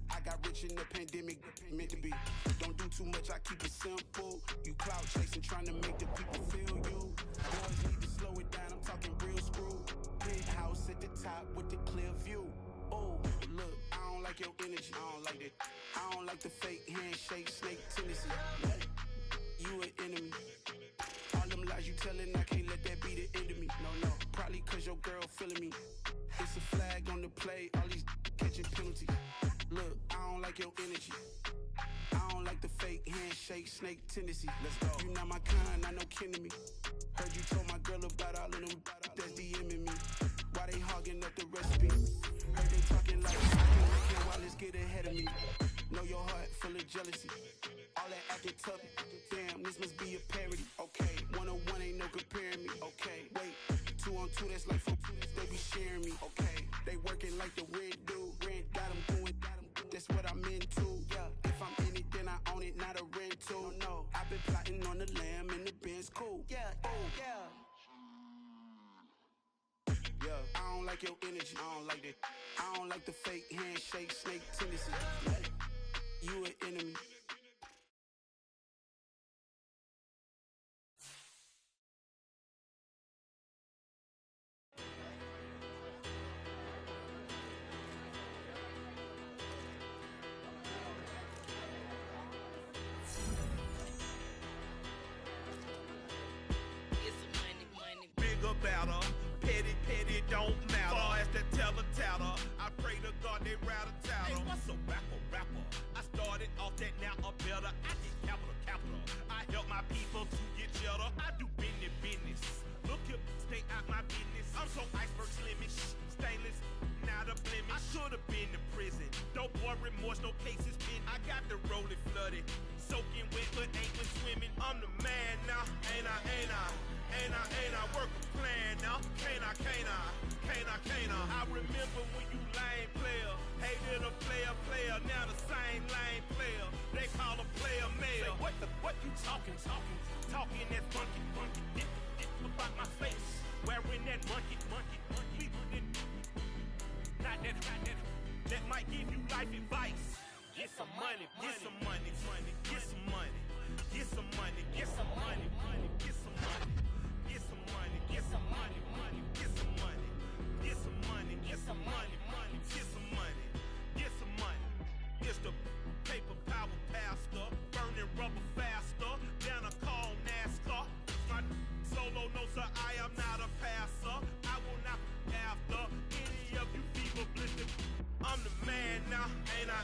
I got rich in the pandemic, meant to be. Don't do too much, I keep it simple. You clout chasing, trying to make the people feel you. Boys need to slow it down, I'm talking real screw. Big house at the top with the clear view. Oh, look, I don't like your energy, I don't like that. I don't like the fake handshake, snake tendency. You an enemy. All them lies you telling, I can't let that be the end of me. No, probably cause your girl feeling me. It's a flag on the play, all these catching penalties. Look, I don't like your energy. I don't like the fake handshake, snake tendency. Let's go. You not my kind, I know kin to me. Heard you told my girl about all of them that's DMing me. Why they hogging up the recipe? Heard they talking like I can't while let's get ahead of me. Know your heart full of jealousy. All that acting tough, damn, this must be a parody. Okay, 1-on-1 ain't no comparing me. Okay, wait, 2-on-2, that's like 4, they be sharing me. Okay, they working like the rent do. Rent got them doing, that's what I'm into. Yeah, if I'm in it, then I own it, not a rental. No, I've been plotting on the lamb and the Benz cool. Yeah, I don't like your energy, I don't like that. I don't like the fake handshake, snake tendency. You an enemy. Bigger, better, petty, don't matter. Far as the teller-tatter, I pray to God they rattle-tattle. Hey, what's a rapper? I started off that, now I'm better. I get capital. I help my people to get cheddar. I do business. Look here, stay out my business. I'm so iceberg slimmish, stainless, not a blemish. I should've been to prison. Don't boy remorse, no cases pinned. I got the rolling flooded, soaking wet, but ain't been swimming. I'm the man now, ain't I work a plan now. Can't I? I remember when you lame player, hated a player, now the same lame player. They call a player male. Say, what you talking that funky, dip about my face, wearing that monkey. Not that might give you life advice. Get some money. It's the paper power pastor, burning rubber faster than a call NASCAR. My solo, no sir, I am not a passer. I will not after any of you people blistered. I'm the man now, ain't I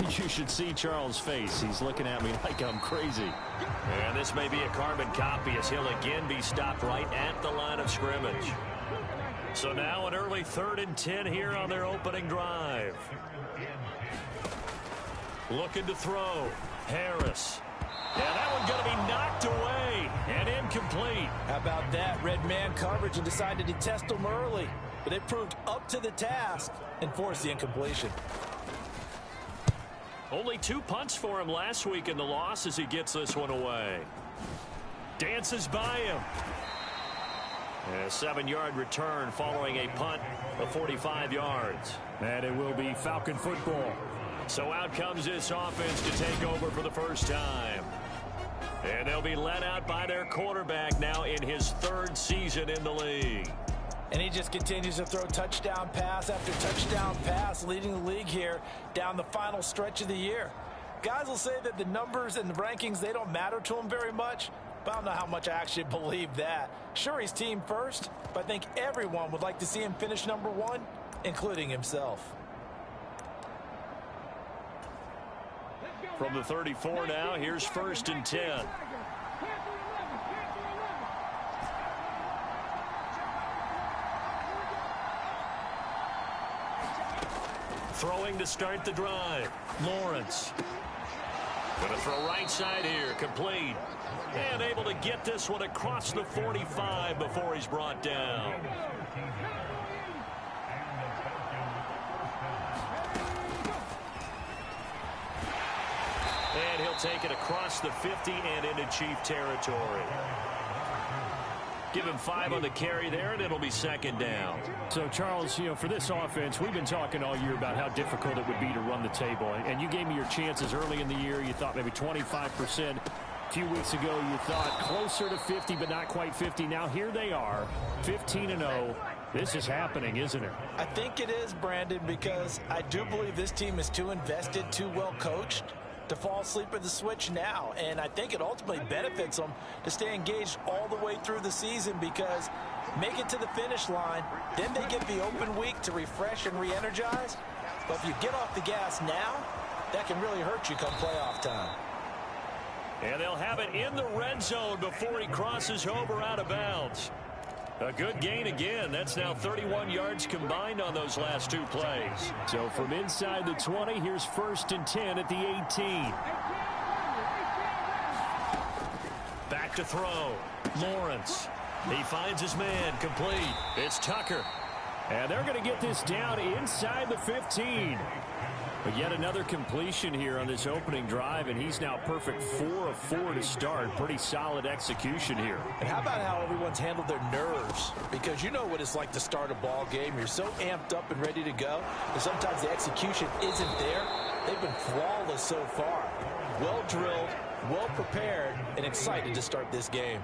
You should see Charles' face. He's looking at me like I'm crazy. And this may be a carbon copy as he'll again be stopped right at the line of scrimmage. So now an early 3rd and 10 here on their opening drive. Looking to throw. Harris. And that one's going to be knocked away and incomplete. How about that? Red man coverage and decided to test them early. But it proved up to the task and forced the incompletion. Only 2 punts for him last week in the loss as he gets this one away. Dances by him. A 7-yard return following a punt of 45 yards. And it will be Falcon football. So out comes this offense to take over for the first time. And they'll be led out by their quarterback now in his 3rd season in the league. And he just continues to throw touchdown pass after touchdown pass, leading the league here down the final stretch of the year. Guys will say that the numbers and the rankings, they don't matter to him very much, but I don't know how much I actually believe that. Sure, he's team first, but I think everyone would like to see him finish number 1, including himself. From the 34 now, here's 1st and 10. Throwing to start the drive. Lawrence. Going to throw right side here. Complete. And able to get this one across the 45 before he's brought down. And he'll take it across the 50 and into Chief territory. Give him 5 on the carry there, and it'll be 2nd down. So, Charles, you know, for this offense, we've been talking all year about how difficult it would be to run the table. And you gave me your chances early in the year. You thought maybe 25%. A few weeks ago, you thought closer to 50, but not quite 50. Now, here they are, 15-0. This is happening, isn't it? I think it is, Brandon, because I do believe this team is too invested, too well coached to fall asleep at the switch now. And I think it ultimately benefits them to stay engaged all the way through the season, because make it to the finish line, then they get the open week to refresh and re-energize. But if you get off the gas now, that can really hurt you come playoff time. And they'll have it in the red zone before he crosses over out of bounds. A good gain again. That's now 31 yards combined on those last 2 plays. So from inside the 20, here's 1st and 10 at the 18. Back to throw. Lawrence. He finds his man. Complete. It's Tucker. And they're going to get this down inside the 15. But yet another completion here on this opening drive, and he's now perfect 4 of 4 to start. Pretty solid execution here. And how about how everyone's handled their nerves? Because you know what it's like to start a ball game. You're so amped up and ready to go, and sometimes the execution isn't there. They've been flawless so far. Well drilled, well prepared, and excited to start this game.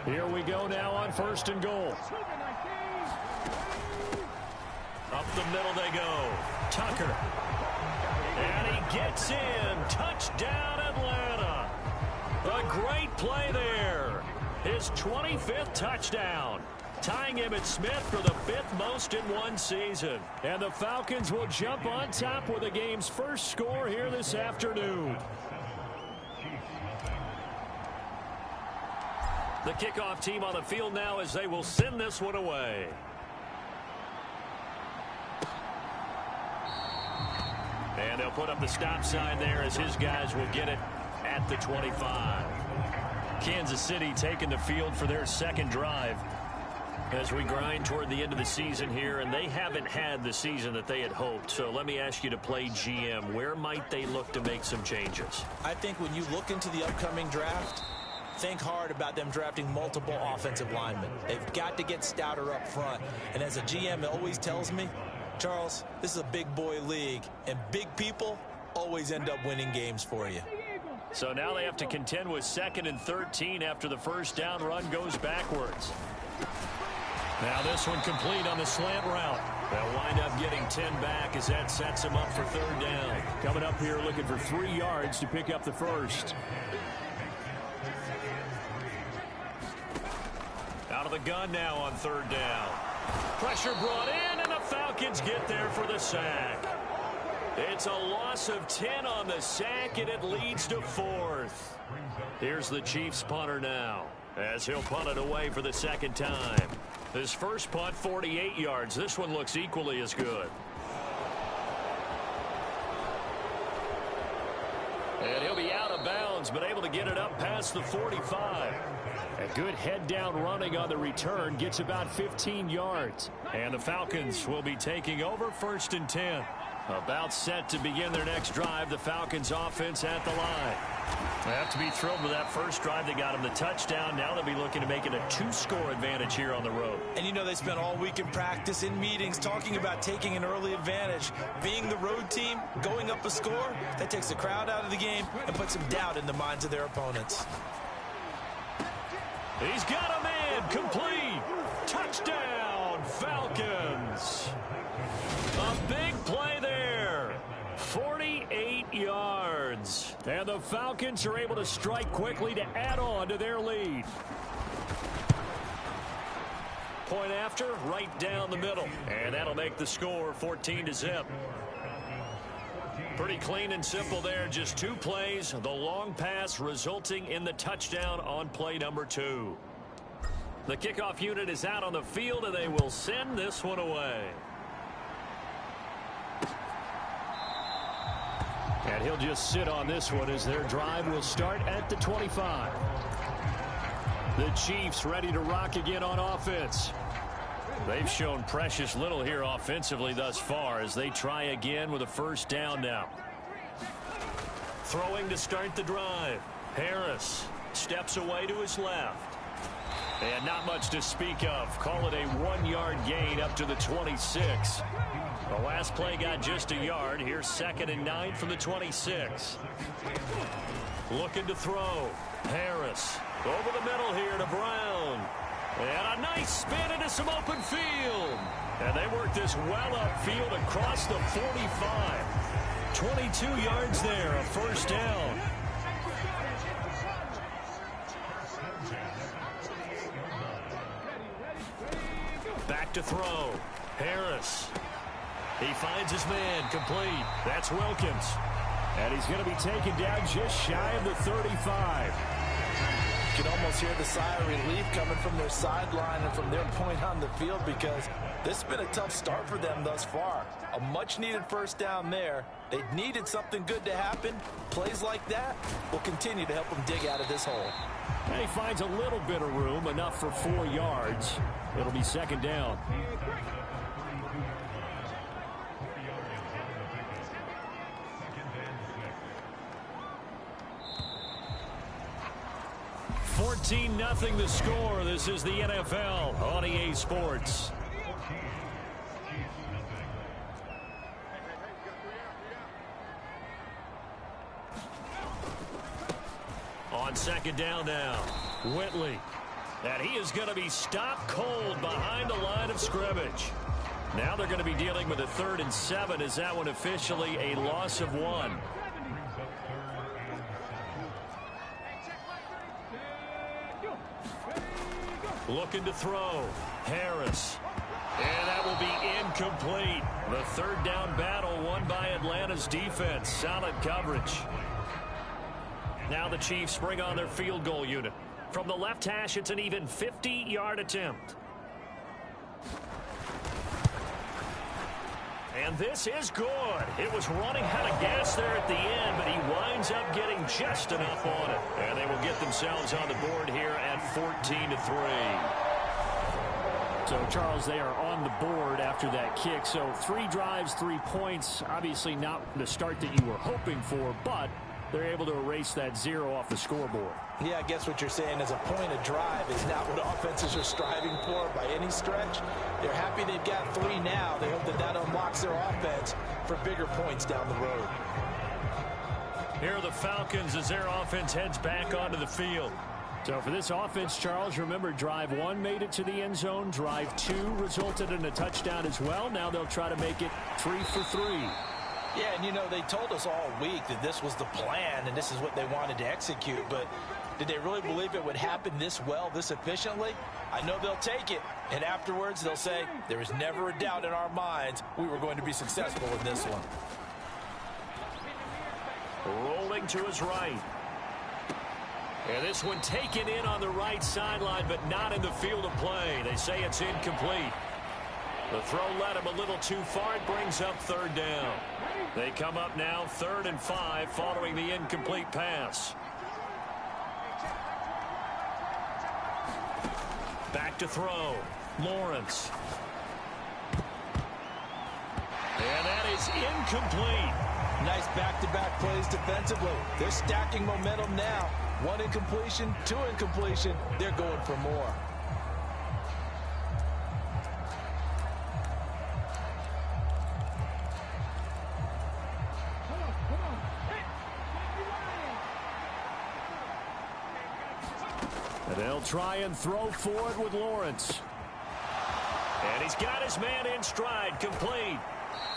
Here we go now on 1st and goal. Up the middle they go. Tucker. And he gets in. Touchdown, Atlanta. A great play there. His 25th touchdown. Tying Emmitt Smith for the 5th most in one season. And the Falcons will jump on top with the game's first score here this afternoon. The kickoff team on the field now as they will send this one away. And they'll put up the stop sign there as his guys will get it at the 25. Kansas City taking the field for their 2nd drive as we grind toward the end of the season here, and they haven't had the season that they had hoped. So let me ask you to play GM. Where might they look to make some changes? I think when you look into the upcoming draft, think hard about them drafting multiple offensive linemen. They've got to get stouter up front. And as a GM always tells me, Charles, this is a big boy league, and big people always end up winning games for you. So now they have to contend with 2nd and 13 after the first down run goes backwards. Now this one complete on the slant route. They'll wind up getting 10 back as that sets them up for 3rd down. Coming up here looking for 3 yards to pick up the first. Out of the gun now on 3rd down. Pressure brought in, and the Falcons get there for the sack. It's a loss of 10 on the sack, and it leads to 4th. Here's the Chiefs punter now, as he'll punt it away for the second time. His first punt, 48 yards. This one looks equally as good. And he'll be out of bounds, but able to get it up past the 45. A good head-down running on the return gets about 15 yards. And the Falcons will be taking over 1st and 10. About set to begin their next drive, the Falcons offense at the line. They have to be thrilled with that first drive. They got them the touchdown. Now they'll be looking to make it a 2-score advantage here on the road. And you know they spent all week in practice, in meetings, talking about taking an early advantage. Being the road team, going up a score, that takes the crowd out of the game and puts some doubt in the minds of their opponents. He's got a man, complete. Touchdown, Falcons. A big play there. 48 yards. And the Falcons are able to strike quickly to add on to their lead. Point after, right down the middle. And that'll make the score 14-0. Pretty clean and simple there. Just 2 plays. The long pass resulting in the touchdown on play number 2. The kickoff unit is out on the field, and they will send this one away. And he'll just sit on this one as their drive will start at the 25. The Chiefs ready to rock again on offense. They've shown precious little here offensively thus far as they try again with a first down now. Throwing to start the drive. Harris steps away to his left. And not much to speak of. Call it a 1-yard gain up to the 26. The last play got just a yard. Here's 2nd and 9 from the 26. Looking to throw. Harris over the middle here to Brown. And a nice spin into some open field. And they work this well upfield across the 45. 22 yards there, a first down. Back to throw. Harris. He finds his man, complete. That's Wilkins. And he's going to be taken down just shy of the 35. You can almost hear the sigh of relief coming from their sideline and from their point on the field because this has been a tough start for them thus far. A much-needed first down there. They needed something good to happen. Plays like that will continue to help them dig out of this hole. And he finds a little bit of room, enough for 4 yards. It'll be 2nd down. $14-0 the score. This is the NFL on EA Sports. On 2nd down now, Whitley. And he is going to be stopped cold behind the line of scrimmage. Now they're going to be dealing with a 3rd and 7. Is that one officially a loss of 1? Looking to throw. Harris. And that will be incomplete. The 3rd down battle won by Atlanta's defense. Solid coverage. Now the Chiefs bring on their field goal unit. From the left hash, it's an even 50-yard attempt. And this is good. It was running out of gas there at the end, but he winds up getting just enough on it. And they will get themselves on the board here at 14-3. So, Charles, they are on the board after that kick. So 3 drives, 3 points. Obviously not the start that you were hoping for, but they're able to erase that 0 off the scoreboard. Yeah, I guess what you're saying is a point of drive is not what offenses are striving for by any stretch. They're happy they've got 3 now. They hope that that unlocks their offense for bigger points down the road. Here are the Falcons as their offense heads back onto the field. So for this offense, Charles, remember drive 1 made it to the end zone. Drive 2 resulted in a touchdown as well. Now they'll try to make it 3 for 3. Yeah, and you know, they told us all week that this was the plan and this is what they wanted to execute, but did they really believe it would happen this well, this efficiently? I know they'll take it, and afterwards they'll say, there was never a doubt in our minds we were going to be successful in this one. Rolling to his right. And this one taken in on the right sideline, but not in the field of play. They say it's incomplete. The throw led him a little too far. It brings up third down. They come up now 3rd and 5 following the incomplete pass. Back to throw. Lawrence. And that is incomplete. Nice back-to-back plays defensively. They're stacking momentum now. 1 incompletion, 2 incompletion. They're going for more. And they'll try and throw for it with Lawrence. And he's got his man in stride, complete.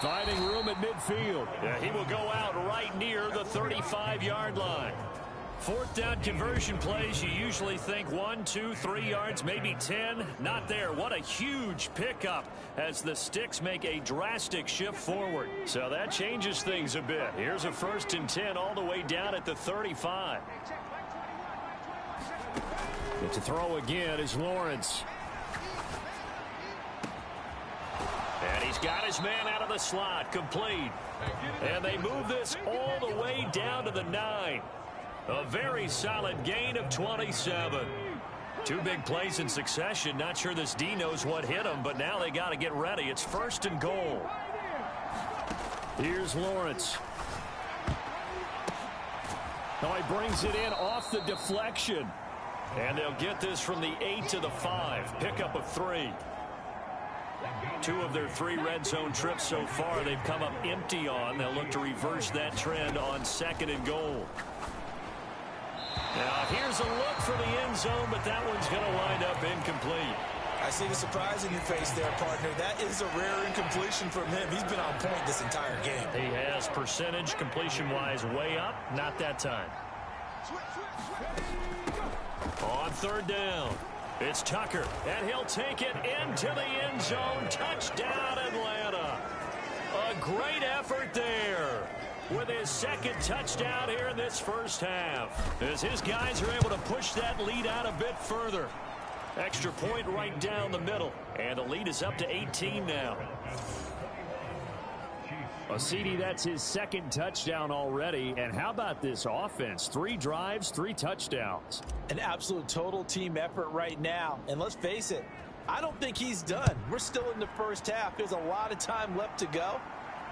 Finding room at midfield. Yeah, he will go out right near the 35-yard line. 4th down conversion plays, you usually think 1, 2, 3 yards, maybe 10. Not there. What a huge pickup as the sticks make a drastic shift forward. So that changes things a bit. Here's a 1st and 10 all the way down at the 35. But to throw again is Lawrence. And he's got his man out of the slot, complete. And they move this all the way down to the 9. A very solid gain of 27. 2 big plays in succession. Not sure this D knows what hit him, but now they got to get ready. It's 1st and goal. Here's Lawrence. Oh, he brings it in off the deflection. And they'll get this from the 8 to the 5. Pickup of 3. 2 of their 3 red zone trips so far they've come up empty on. They'll look to reverse that trend on 2nd and goal. Now here's a look for the end zone, but that one's going to wind up incomplete. I see the surprise in your face there, partner. That is a rare incompletion from him. He's been on point this entire game. He has percentage completion-wise way up. Not that time. On 3rd down, it's Tucker, and he'll take it into the end zone. Touchdown, Atlanta. A great effort there with his 2nd touchdown here in this first half, as his guys are able to push that lead out a bit further. Extra point right down the middle, and the lead is up to 18 now. Well, CD, that's his 2nd touchdown already. And how about this offense? 3 drives, 3 touchdowns. An absolute total team effort right now. And let's face it, I don't think he's done. We're still in the first half. There's a lot of time left to go.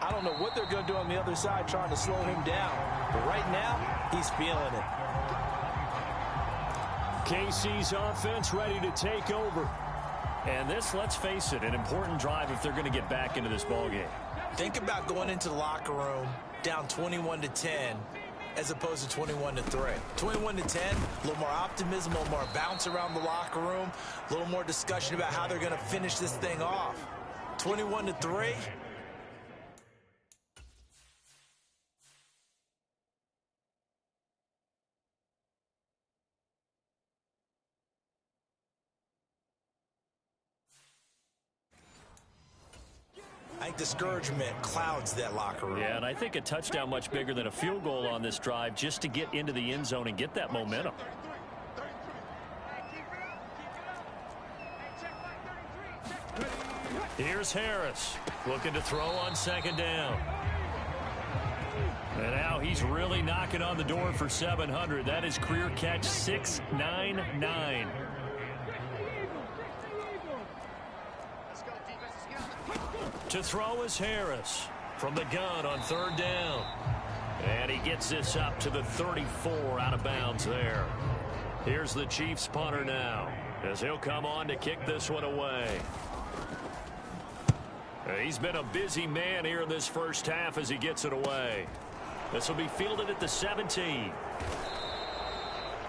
I don't know what they're going to do on the other side trying to slow him down. But right now, he's feeling it. KC's offense ready to take over. And this, let's face it, an important drive if they're going to get back into this ballgame. Think about going into the locker room down 21-10 as opposed to 21-3. 21-10, a little more optimism, a little more bounce around the locker room, a little more discussion about how they're going to finish this thing off. 21-3. I think discouragement clouds that locker room. Yeah, and I think a touchdown much bigger than a field goal on this drive just to get into the end zone and get that momentum. Here's Harris looking to throw on 2nd down. And now he's really knocking on the door for 700. That is career catch 699. To throw is Harris from the gun on 3rd down. And he gets this up to the 34 out of bounds there. Here's the Chiefs punter now as he'll come on to kick this one away. He's been a busy man here in this first half as he gets it away. This will be fielded at the 17.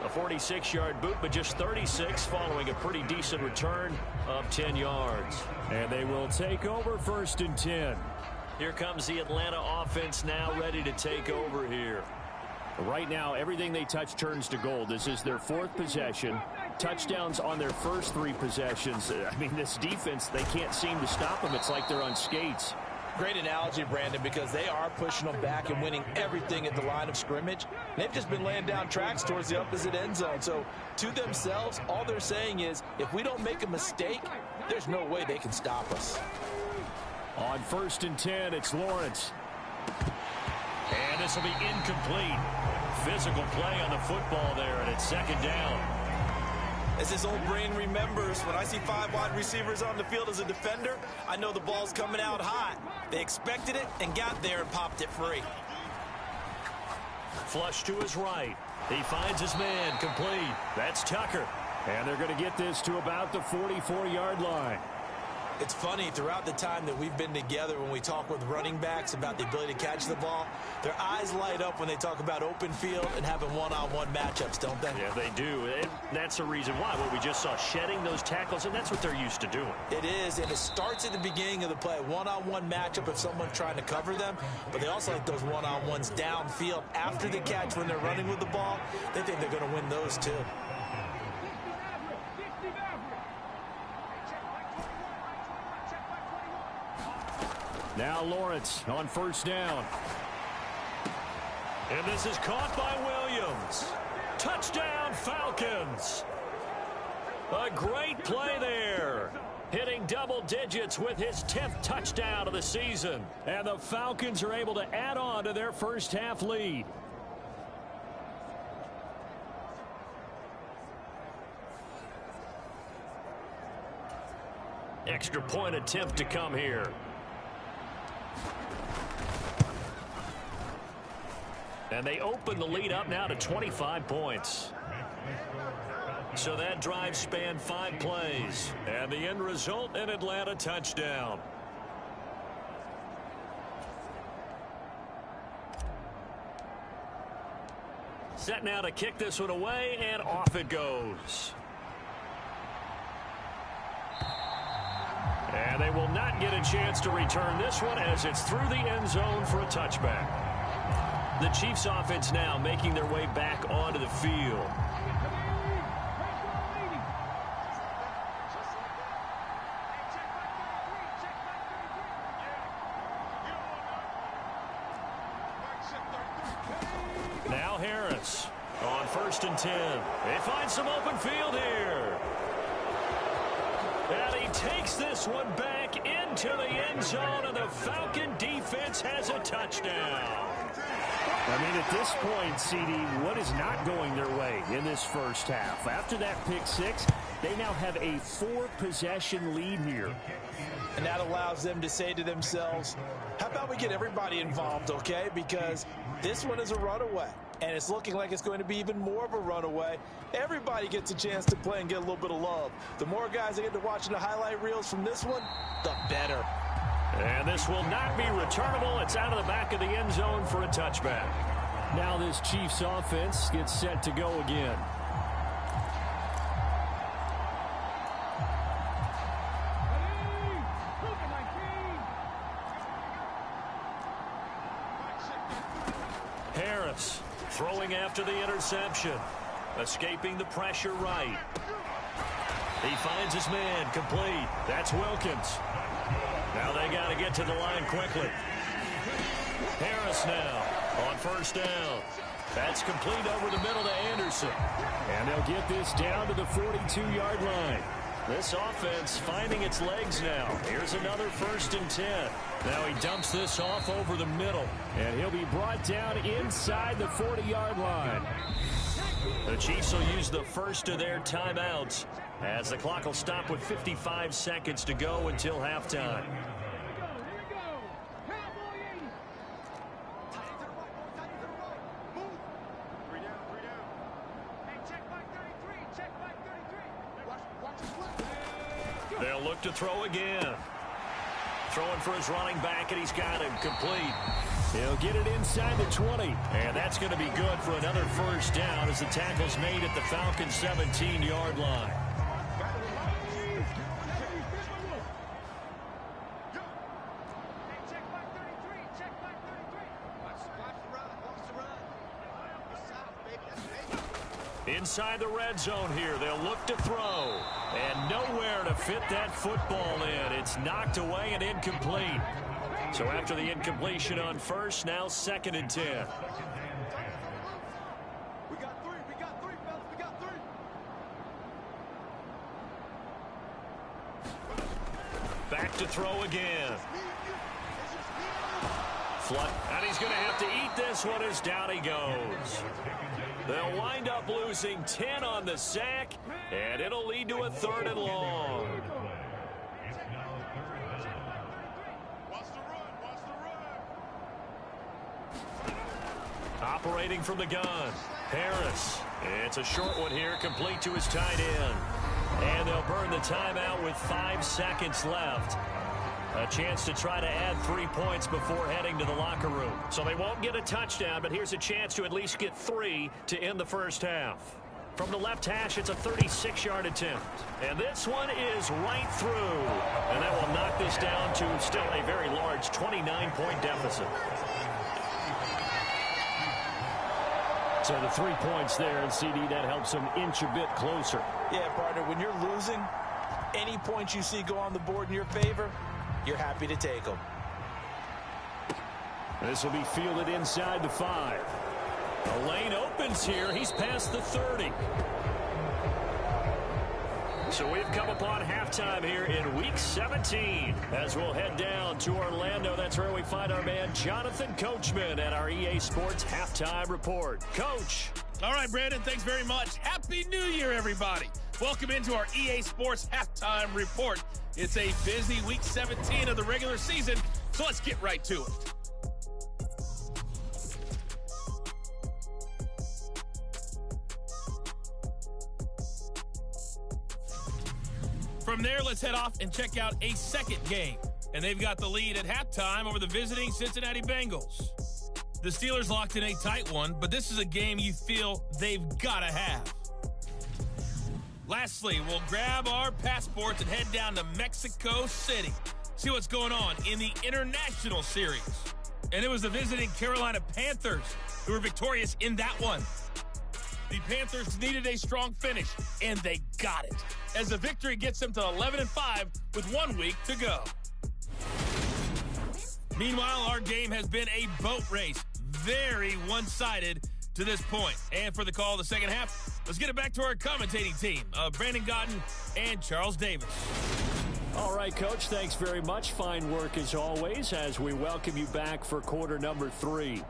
A 46-yard boot, but just 36 following a pretty decent return of 10 yards. And they will take over 1st and 10. Here comes the Atlanta offense now ready to take over here. Right now, everything they touch turns to gold. This is their 4th possession. Touchdowns on their first 3 possessions. I mean, this defense, they can't seem to stop them. It's like they're on skates. Great analogy, Brandon, because they are pushing them back and winning everything at the line of scrimmage. They've just been laying down tracks towards the opposite end zone. So to themselves, all they're saying is, if we don't make a mistake, there's no way they can stop us. On 1st and 10, it's Lawrence. And this will be incomplete. Physical play on the football there, and it's 2nd down. As his old brain remembers, when I see 5 wide receivers on the field as a defender, I know the ball's coming out hot. They expected it and got there and popped it free. Flush to his right. He finds his man, complete. That's Tucker. And they're going to get this to about the 44-yard line. It's funny, throughout the time that we've been together, when we talk with running backs about the ability to catch the ball, their eyes light up when they talk about open field and having one-on-one matchups, don't they? Yeah, they do. And that's the reason why. What we just saw, shedding those tackles, and that's what they're used to doing. It is, and it starts at the beginning of the play. One-on-one matchup if someone's trying to cover them, but they also like those one-on-ones downfield after the catch when they're running with the ball. They think they're going to win those too. Now Lawrence on 1st down. And this is caught by Williams. Touchdown, Falcons. A great play there. Hitting double digits with his 10th touchdown of the season. And the Falcons are able to add on to their first half lead. Extra point attempt to come here. And they open the lead up now to 25 points. So that drive spanned 5 plays. And the end result, an Atlanta touchdown. Set now to kick this one away, and off it goes. And they will not get a chance to return this one as it's through the end zone for a touchback. The Chiefs offense now making their way back onto the field. Now Harris on 1st and 10. They find some open field here. And he takes this one back into the end zone, and the Falcon defense has a touchdown. I mean, at this point, CD, what is not going their way in this first half? After that pick 6, they now have a 4-possession lead here. And that allows them to say to themselves, how about we get everybody involved, okay? Because this one is a runaway, and it's looking like it's going to be even more of a runaway. Everybody gets a chance to play and get a little bit of love. The more guys that get to watching the highlight reels from this one, the better. And this will not be returnable. It's out of the back of the end zone for a touchback. Now this Chiefs offense gets set to go again. Harris throwing after the interception. Escaping the pressure right. He finds his man, complete. That's Wilkins. Now they got to get to the line quickly. Harris now on 1st down. That's complete over the middle to Anderson. And they'll get this down to the 42-yard line. This offense finding its legs now. Here's another 1st and 10. Now he dumps this off over the middle. And he'll be brought down inside the 40-yard line. The Chiefs will use the first of their timeouts as the clock will stop with 55 seconds to go until halftime. They'll look to throw again. Throwing for his running back, and he's got him complete. He'll get it inside the 20, and that's going to be good for another 1st down as the tackle's made at the Falcons' 17-yard line. Inside the red zone here, they'll look to throw. And nowhere to fit that football in. It's knocked away and incomplete. So after the incompletion on first, now 2nd and 10. We got three, fellas, we got three. Back to throw again. Flood, and he's going to have to eat this one as down he goes. They'll wind up losing 10 on the sack, and it'll lead to a 3rd and long. Operating from the gun, Harris. It's a short one here, complete to his tight end. And they'll burn the timeout with 5 seconds left. A chance to try to add 3 points before heading to the locker room. So they won't get a touchdown, but here's a chance to at least get 3 to end the first half. From the left hash, it's a 36-yard attempt. And this one is right through. And that will knock this down to still a very large 29-point deficit. So the 3 points there, and CD, that helps them inch a bit closer. Yeah, partner, when you're losing, any points you see go on the board in your favor, you're happy to take them. This will be fielded inside the 5. The lane opens here. He's past the 30. So we've come upon halftime here in Week 17 as we'll head down to Orlando. That's where we find our man Jonathan Coachman at our EA Sports Halftime Report. Coach. All right, Brandon, thanks very much. Happy New Year, everybody. Welcome into our EA Sports Halftime Report. It's a busy Week 17 of the regular season, so let's get right to it. From there, let's head off and check out a second game. And they've got the lead at halftime over the visiting Cincinnati Bengals. The Steelers locked in a tight one, but this is a game you feel they've got to have. Lastly, we'll grab our passports and head down to Mexico City. See what's going on in the International Series. And it was the visiting Carolina Panthers who were victorious in that one. The Panthers needed a strong finish, and they got it, as the victory gets them to 11-5 with 1 week to go. Meanwhile, our game has been a boat race, very one-sided to this point. And for the call of the second half, let's get it back to our commentating team of Brandon Godden and Charles Davis. All right, Coach, thanks very much. Fine work as always as we welcome you back for quarter number 3.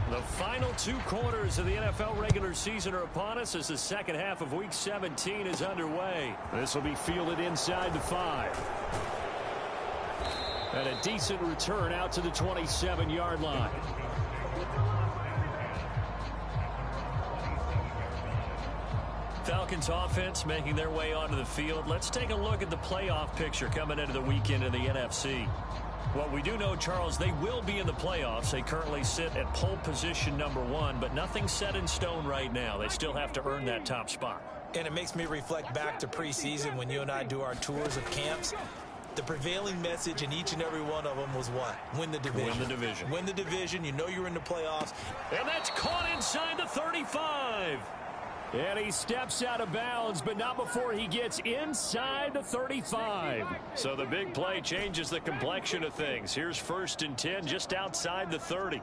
The final 2 quarters of the NFL regular season are upon us as the second half of Week 17 is underway. This will be fielded inside the 5. And a decent return out to the 27-yard line. Falcons offense making their way onto the field. Let's take a look at the playoff picture coming into the weekend in the NFC. What we do know, Charles, they will be in the playoffs. They currently sit at pole position number 1, but nothing's set in stone right now. They still have to earn that top spot. And it makes me reflect back to preseason when you and I do our tours of camps. The prevailing message in each and every one of them was what? Win the division. Win the division. Win the division. You know you're in the playoffs. And that's caught inside the 35. And he steps out of bounds, but not before he gets inside the 35. So the big play changes the complexion of things. Here's 1st and 10 just outside the 30.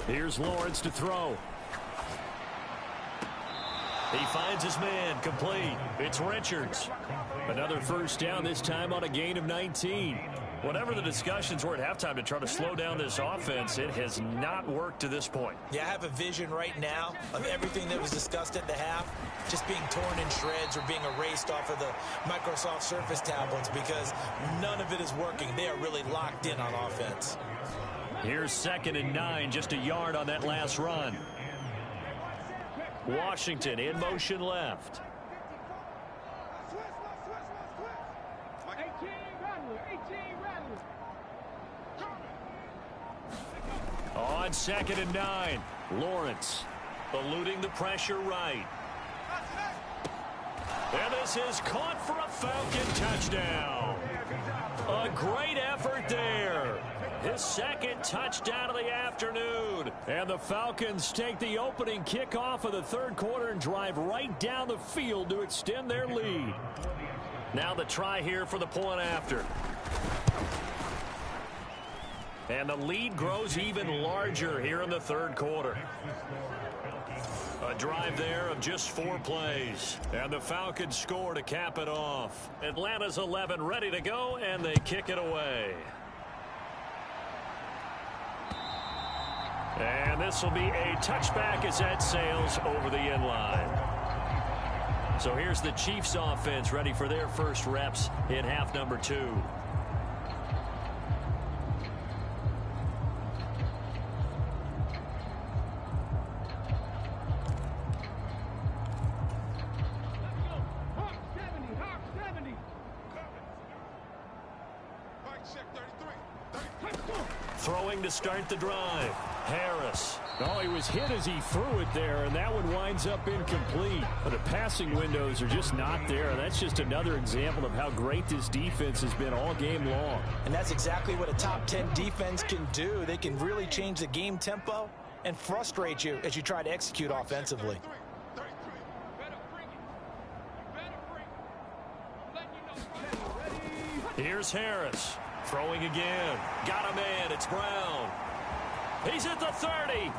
Here's Lawrence to throw. He finds his man, complete. It's Richards. Another first down, this time on a gain of 19. Whatever the discussions were at halftime to try to slow down this offense, it has not worked to this point. Yeah, I have a vision right now of everything that was discussed at the half just being torn in shreds or being erased off of the Microsoft Surface tablets because none of it is working. They are really locked in on offense. Here's 2nd and 9, just a yard on that last run. Washington in motion left. On 2nd and 9, Lawrence eluding the pressure right. And this is caught for a Falcon touchdown. A great effort there. His second touchdown of the afternoon. And the Falcons take the opening kickoff of the third quarter and drive right down the field to extend their lead. Now the try here for the point after. And the lead grows even larger here in the third quarter. A drive there of just 4 plays. And the Falcons score to cap it off. Atlanta's 11 ready to go, and they kick it away. And this will be a touchback as that sails over the end line. So here's the Chiefs offense ready for their first reps in half number 2. Throwing to start the drive. Harris. Oh, he was hit as he threw it there, and that one winds up incomplete. The passing windows are just not there. That's just another example of how great this defense has been all game long. And that's exactly what a top 10 defense can do. They can really change the game tempo and frustrate you as you try to execute offensively. Here's Harris. Throwing again. Got a man. It's Brown. He's at the 30.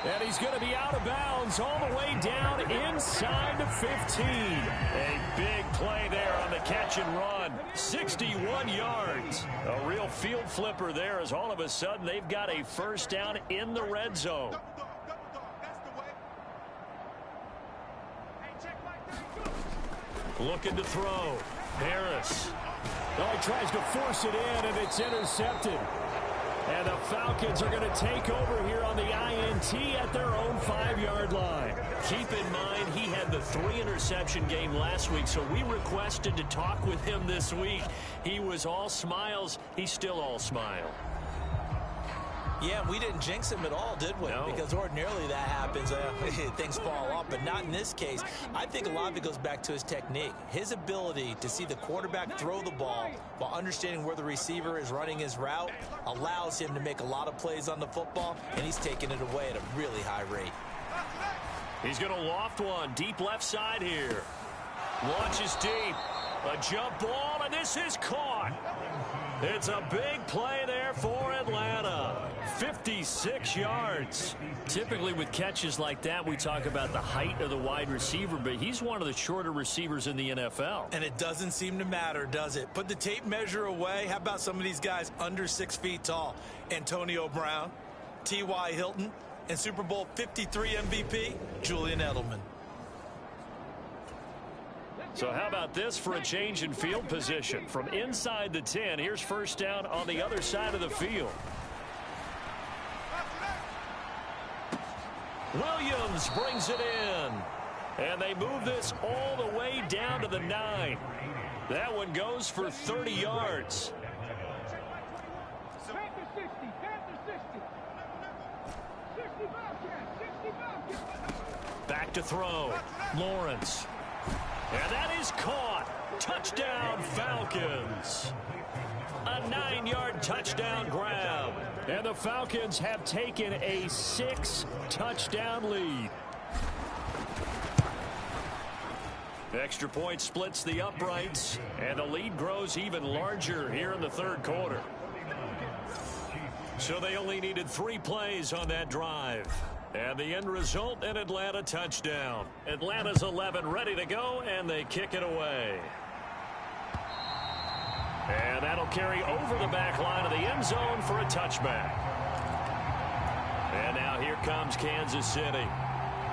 And he's going to be out of bounds all the way down inside the 15. A big play there on the catch and run. 61 yards. A real field flipper there as all of a sudden they've got a first down in the red zone. Looking to throw. Harris. Oh, he tries to force it in, and it's intercepted. And the Falcons are going to take over here on the INT at their own 5-yard line. Keep in mind, he had the 3-interception game last week, so we requested to talk with him this week. He was all smiles. He's still all smile. Yeah, we didn't jinx him at all, did we? No. Because ordinarily that happens. Things fall off, but not in this case. I think a lot of it goes back to his technique. His ability to see the quarterback throw the ball while understanding where the receiver is running his route allows him to make a lot of plays on the football, and he's taking it away at a really high rate. He's going to loft one deep left side here. Launches deep. A jump ball, and this is caught. It's a big play there for Atlanta. 56 yards. Typically with catches like that, we talk about the height of the wide receiver, but he's one of the shorter receivers in the NFL. And it doesn't seem to matter, does it? Put the tape measure away. How about some of these guys under 6 feet tall? Antonio Brown, T.Y. Hilton, and Super Bowl 53 MVP, Julian Edelman. So how about this for a change in field position? From inside the 10, here's first down on the other side of the field. Williams brings it in. And they move this all the way down to the 9. That one goes for 30 yards. Back to throw. Lawrence. And that is caught. Touchdown, Falcons. A 9-yard touchdown grab. And the Falcons have taken a 6-touchdown lead. The extra point splits the uprights, and the lead grows even larger here in the third quarter. So they only needed 3 plays on that drive. And the end result, an Atlanta touchdown. Atlanta's 11 ready to go, and they kick it away. And that'll carry over the back line of the end zone for a touchback. And now here comes Kansas City.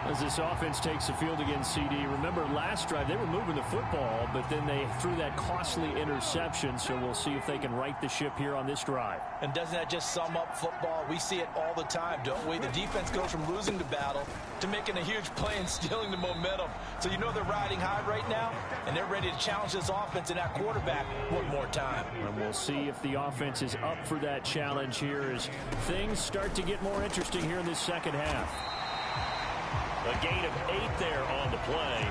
As this offense takes the field against CD, remember last drive they were moving the football, but then they threw that costly interception, so we'll see if they can right the ship here on this drive. And doesn't that just sum up football? We see it all the time, don't we? The defense goes from losing the battle to making a huge play and stealing the momentum. So you know they're riding high right now, and they're ready to challenge this offense and that quarterback one more time. And we'll see if the offense is up for that challenge here as things start to get more interesting here in this second half. A gain of 8 there on the play.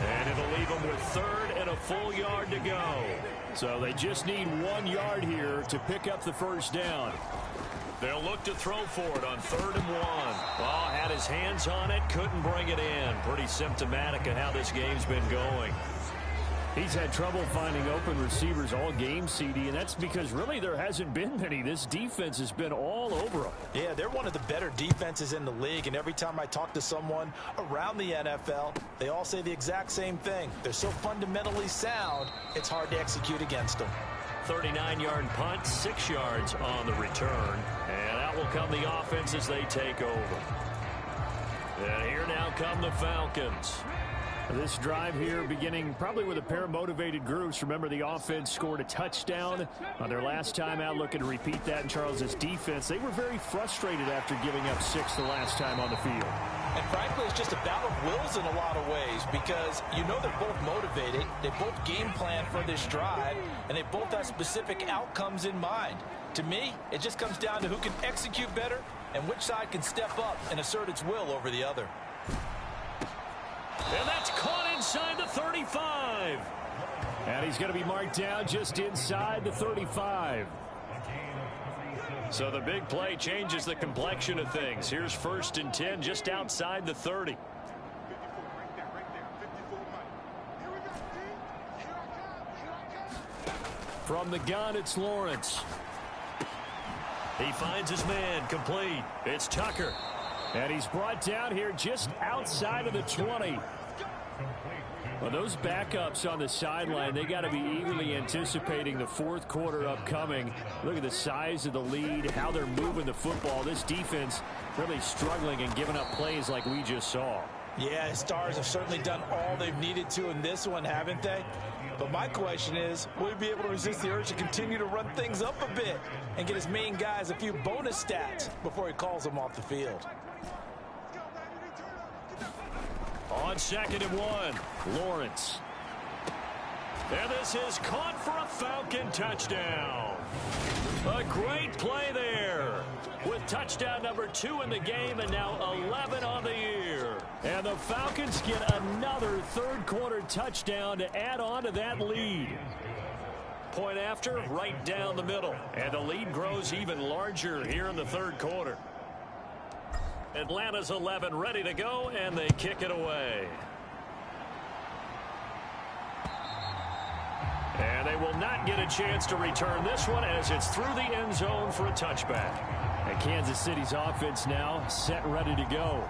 And it'll leave them with 3rd and a full yard to go. So they just need 1 yard here to pick up the first down. They'll look to throw for it on 3rd and 1. Ball had his hands on it, couldn't bring it in. Pretty symptomatic of how this game's been going. He's had trouble finding open receivers all game, CD, and that's because really there hasn't been many. This defense has been all over him. Yeah, they're one of the better defenses in the league, and every time I talk to someone around the NFL, they all say the exact same thing. They're so fundamentally sound, it's hard to execute against them. 39-yard punt, 6 yards on the return, and out will come the offense as they take over. And here now come the Falcons. This drive here beginning probably with a pair of motivated groups. Remember, the offense scored a touchdown on their last time out, looking to repeat that in Charles' defense. They were very frustrated after giving up 6 the last time on the field. And frankly, it's just a battle of wills in a lot of ways because you know they're both motivated, they both game plan for this drive, and they both have specific outcomes in mind. To me, it just comes down to who can execute better and which side can step up and assert its will over the other. And that's caught inside the 35. And he's going to be marked down just inside the 35. So the big play changes the complexion of things. Here's 1st and 10 just outside the 30. From the gun, it's Lawrence. He finds his man, complete. It's Tucker. And he's brought down here just outside of the 20. Well, those backups on the sideline, they got to be eagerly anticipating the 4th quarter upcoming. Look at the size of the lead, how they're moving the football. This defense really struggling and giving up plays like we just saw. Yeah, the Stars have certainly done all they've needed to in this one, haven't they? But my question is, will he be able to resist the urge to continue to run things up a bit and get his main guys a few bonus stats before he calls them off the field? On 2nd and 1, Lawrence. And this is caught for a Falcon touchdown. A great play there with touchdown number 2 in the game and now 11 on the year. And the Falcons get another 3rd quarter touchdown to add on to that lead. Point after, right down the middle. And the lead grows even larger here in the 3rd quarter. Atlanta's 11 ready to go, and they kick it away. And they will not get a chance to return this one as it's through the end zone for a touchback. And Kansas City's offense now set ready to go.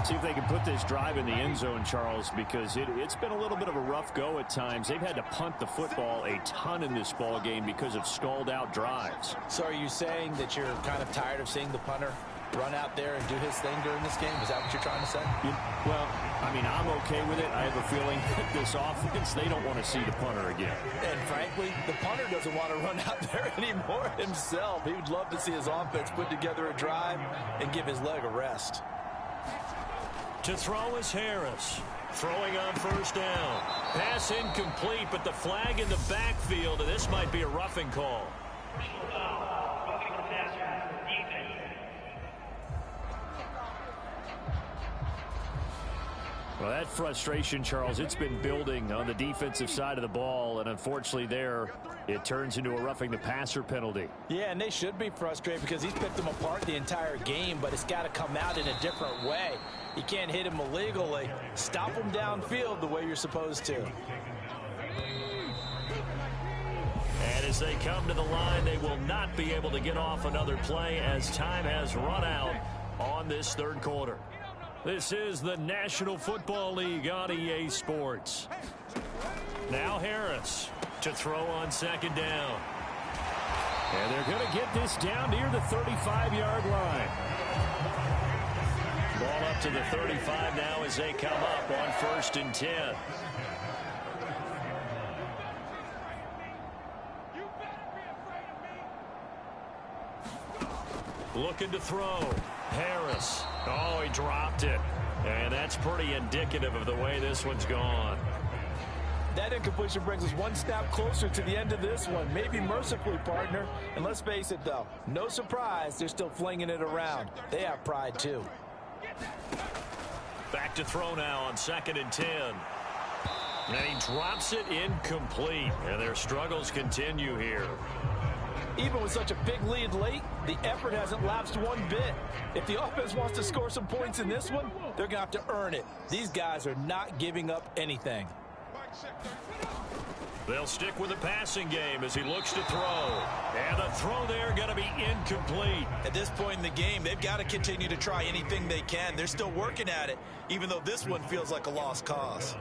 See if they can put this drive in the end zone, Charles, because it's been a little bit of a rough go at times. They've had to punt the football a ton in this ball game because of stalled-out drives. So are you saying that you're kind of tired of seeing the punter run out there and do his thing during this game? Is that what you're trying to say? Well, I mean, I'm okay with it. I have a feeling that this offense, they don't want to see the punter again. And frankly, the punter doesn't want to run out there anymore himself. He would love to see his offense put together a drive and give his leg a rest. To throw is Harris. Throwing on 1st down. Pass incomplete, but the flag in the backfield, and this might be a roughing call. Well, that frustration, Charles, it's been building on the defensive side of the ball, and unfortunately there, it turns into a roughing the passer penalty. Yeah, and they should be frustrated because he's picked them apart the entire game, but it's got to come out in a different way. You can't hit him illegally. Stop him downfield the way you're supposed to. And as they come to the line, they will not be able to get off another play as time has run out on this 3rd quarter. This is the National Football League on EA Sports. Now Harris to throw on 2nd down. And they're going to get this down near the 35-yard line. Ball up to the 35 now as they come up on 1st and 10. Looking to throw. Harris. Oh, he dropped it. And that's pretty indicative of the way this one's gone. That incompletion brings us one snap closer to the end of this one. Maybe mercifully, partner. And let's face it, though. No surprise, they're still flinging it around. They have pride, too. Back to throw now on 2nd and 10. And he drops it incomplete. And their struggles continue here. Even with such a big lead late, the effort hasn't lapsed one bit. If the offense wants to score some points in this one, they're going to have to earn it. These guys are not giving up anything. They'll stick with the passing game as he looks to throw. And the throw there going to be incomplete. At this point in the game, they've got to continue to try anything they can. They're still working at it, even though this one feels like a lost cause.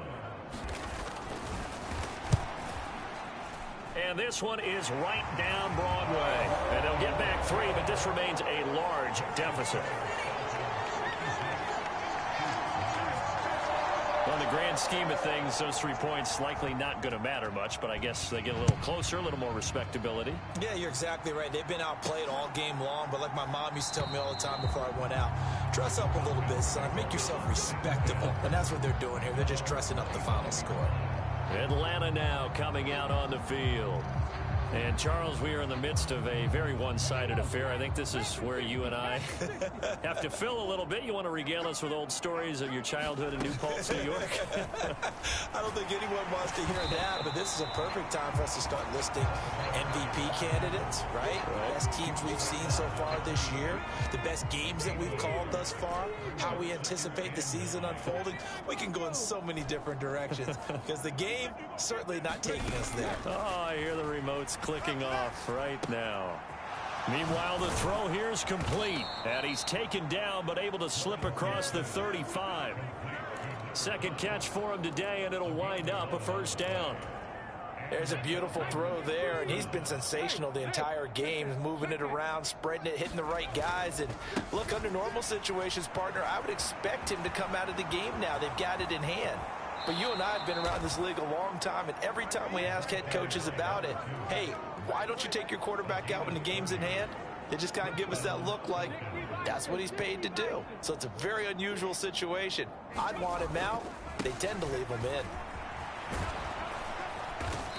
And this one is right down Broadway. And they'll get back 3, but this remains a large deficit. Well, in the grand scheme of things, those 3 points likely not going to matter much, but I guess they get a little closer, a little more respectability. Yeah, you're exactly right. They've been outplayed all game long, but like my mom used to tell me all the time before I went out, dress up a little bit, son. Make yourself respectable. And that's what they're doing here. They're just dressing up the final score. Atlanta now coming out on the field. And, Charles, we are in the midst of a very one-sided affair. I think this is where you and I have to fill a little bit. You want to regale us with old stories of your childhood in New Paltz, New York? I don't think anyone wants to hear that, but this is a perfect time for us to start listing MVP candidates, right? Best teams we've seen so far this year, the best games that we've called thus far, how we anticipate the season unfolding. We can go in so many different directions because the game certainly not taking us there. Oh, I hear the remotes clicking off right now. Meanwhile, the throw here is complete. And he's taken down, but able to slip across the 35. Second catch for him today, and it'll wind up a first down. There's a beautiful throw there, and he's been sensational the entire game, moving it around, spreading it, hitting the right guys. And look, under normal situations, partner, I would expect him to come out of the game now. They've got it in hand. But you and I have been around this league a long time, and every time we ask head coaches about it, hey, why don't you take your quarterback out when the game's in hand? They just kind of give us that look like that's what he's paid to do. So it's a very unusual situation. I'd want him out. They tend to leave him in.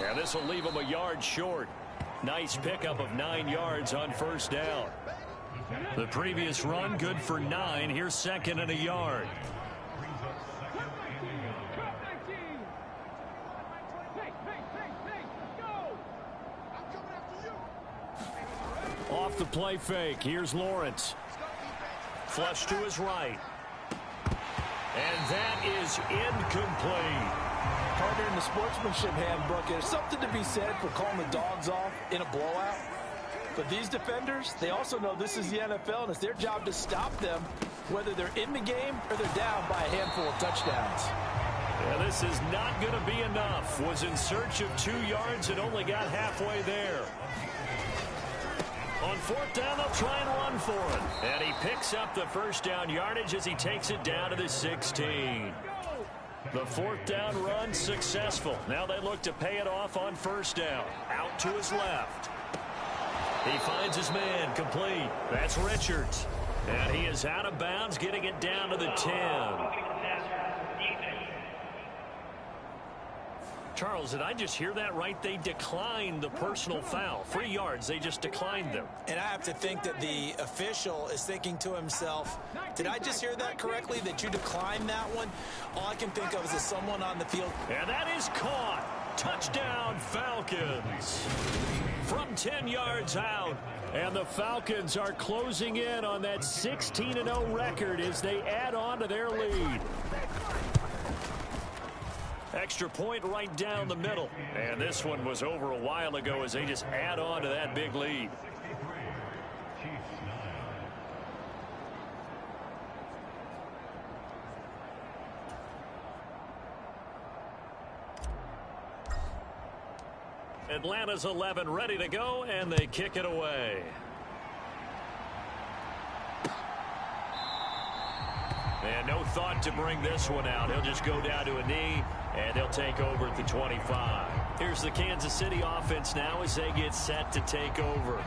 And this will leave him a yard short. Nice pickup of 9 yards on first down. The previous run good for 9. Here's 2nd and a yard. Off the play fake. Here's Lawrence. Flush to his right. And that is incomplete. Partner, in the sportsmanship handbook, there's something to be said for calling the dogs off in a blowout. But these defenders, they also know this is the NFL, and it's their job to stop them, whether they're in the game or they're down by a handful of touchdowns. Yeah, this is not going to be enough. Was in search of 2 yards and only got halfway there. On fourth down, they'll try and run for it. And he picks up the first down yardage as he takes it down to the 16. The fourth down run successful. Now they look to pay it off on first down. Out to his left. He finds his man complete. That's Richards. And he is out of bounds, getting it down to the 10. Charles, did I just hear that right? They declined the personal foul. 3 yards, they just declined them. And I have to think that the official is thinking to himself, did I just hear that correctly, that you declined that one? All I can think of is someone on the field. And that is caught. Touchdown, Falcons. From 10 yards out. And the Falcons are closing in on that 16-0 record as they add on to their lead. Extra point right down the middle. And this one was over a while ago as they just add on to that big lead. Atlanta's 11 ready to go, and they kick it away. And no thought to bring this one out. He'll just go down to a knee, and they'll take over at the 25. Here's the Kansas City offense now as they get set to take over.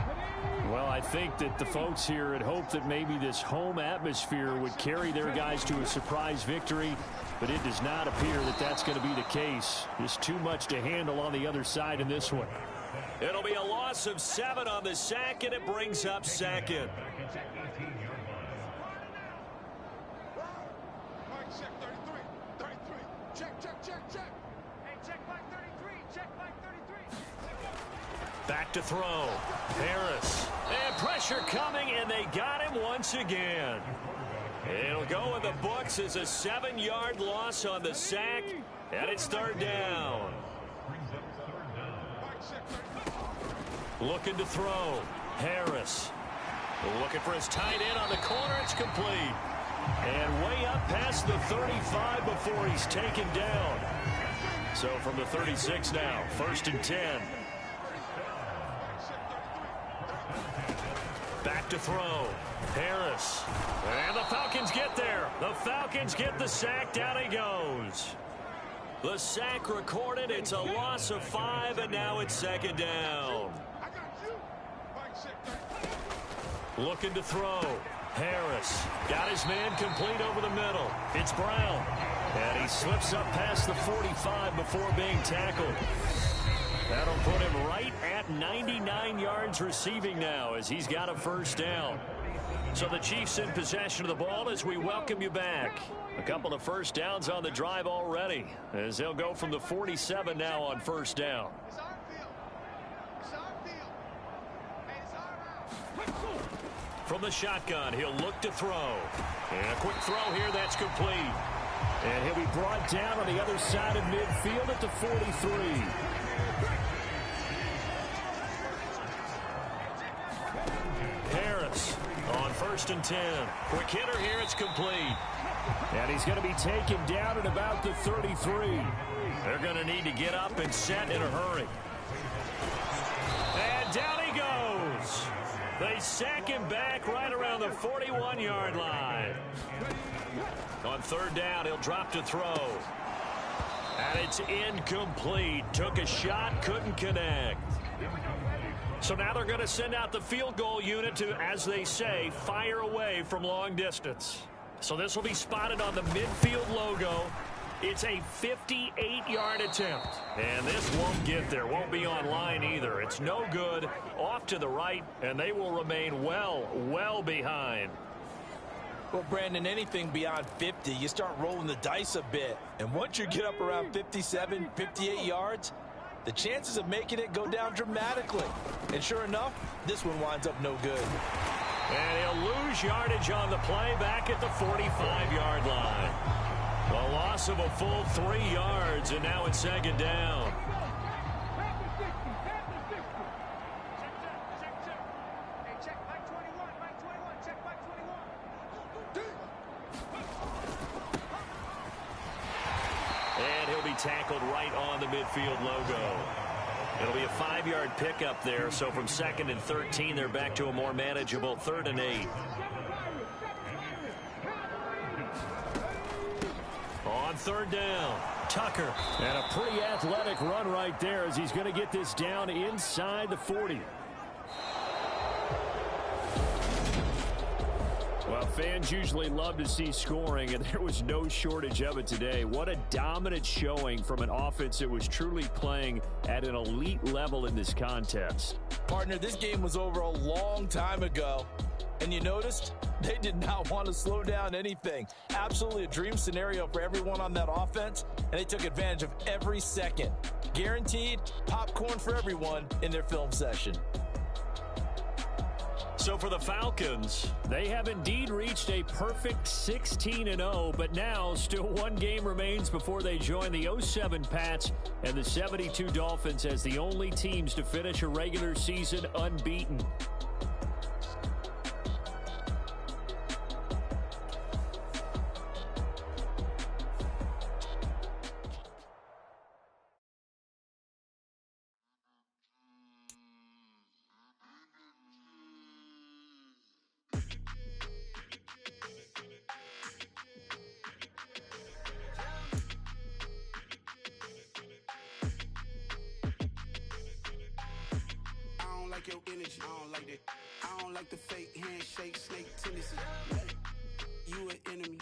Well, I think that the folks here had hoped that maybe this home atmosphere would carry their guys to a surprise victory, but it does not appear that that's going to be the case. There's too much to handle on the other side in this one. It'll be a loss of 7 on the sack, and it brings up 2nd. Back to throw. Harris. And pressure coming, and they got him once again. It'll go in the books as a 7-yard loss on the sack, and it's third down. Looking to throw. Harris. Looking for his tight end on the corner. It's complete. And way up past the 35 before he's taken down. So from the 36 now, 1st and 10. Back to throw. Harris. And the Falcons get there. The Falcons get the sack. Down he goes. The sack recorded. It's a loss of 5, and now it's 2nd down. Looking to throw. Harris got his man complete over the middle. It's Brown. And he slips up past the 45 before being tackled. That'll put him right at 99 yards receiving now as he's got a 1st down. So the Chiefs in possession of the ball as we welcome you back. A couple of 1st downs on the drive already as they'll go from the 47 now on 1st down. From the shotgun, he'll look to throw. And a quick throw here, that's complete. And he'll be brought down on the other side of midfield at the 43. Harris on 1st and 10. Quick hitter here, it's complete. And he's going to be taken down at about the 33. They're going to need to get up and set in a hurry. And down he goes. They sack him back right around the 41-yard line. On 3rd down, he'll drop to throw. And it's incomplete. Took a shot, couldn't connect. So now they're going to send out the field goal unit to, as they say, fire away from long distance. So this will be spotted on the midfield logo. It's a 58-yard attempt. And this won't get there. Won't be on line either. It's no good. Off to the right, and they will remain well behind. Well, Brandon, anything beyond 50, you start rolling the dice a bit. And once you get up around 57, 58 yards, the chances of making it go down dramatically. And sure enough, this one winds up no good. And he'll lose yardage on the play back at the 45-yard line. A loss of a full 3 yards, and now it's 2nd down. And he'll be tackled right on the midfield logo. It'll be a 5-yard pickup there, so from 2nd and 13, they're back to a more manageable 3rd and 8. On 3rd down, Tucker. And a pretty athletic run right there as he's going to get this down inside the 40. Well, fans usually love to see scoring, and there was no shortage of it today. What a dominant showing from an offense that was truly playing at an elite level in this contest. Partner, this game was over a long time ago. And you noticed they did not want to slow down anything. Absolutely a dream scenario for everyone on that offense, and they took advantage of every second. Guaranteed popcorn for everyone in their film session. So for the Falcons, they have indeed reached a perfect 16-0, but now still one game remains before they join the 07 Pats and the 72 Dolphins as the only teams to finish a regular season unbeaten. Your energy, I don't like that. I don't like the fake handshake, snake tendency. You an enemy.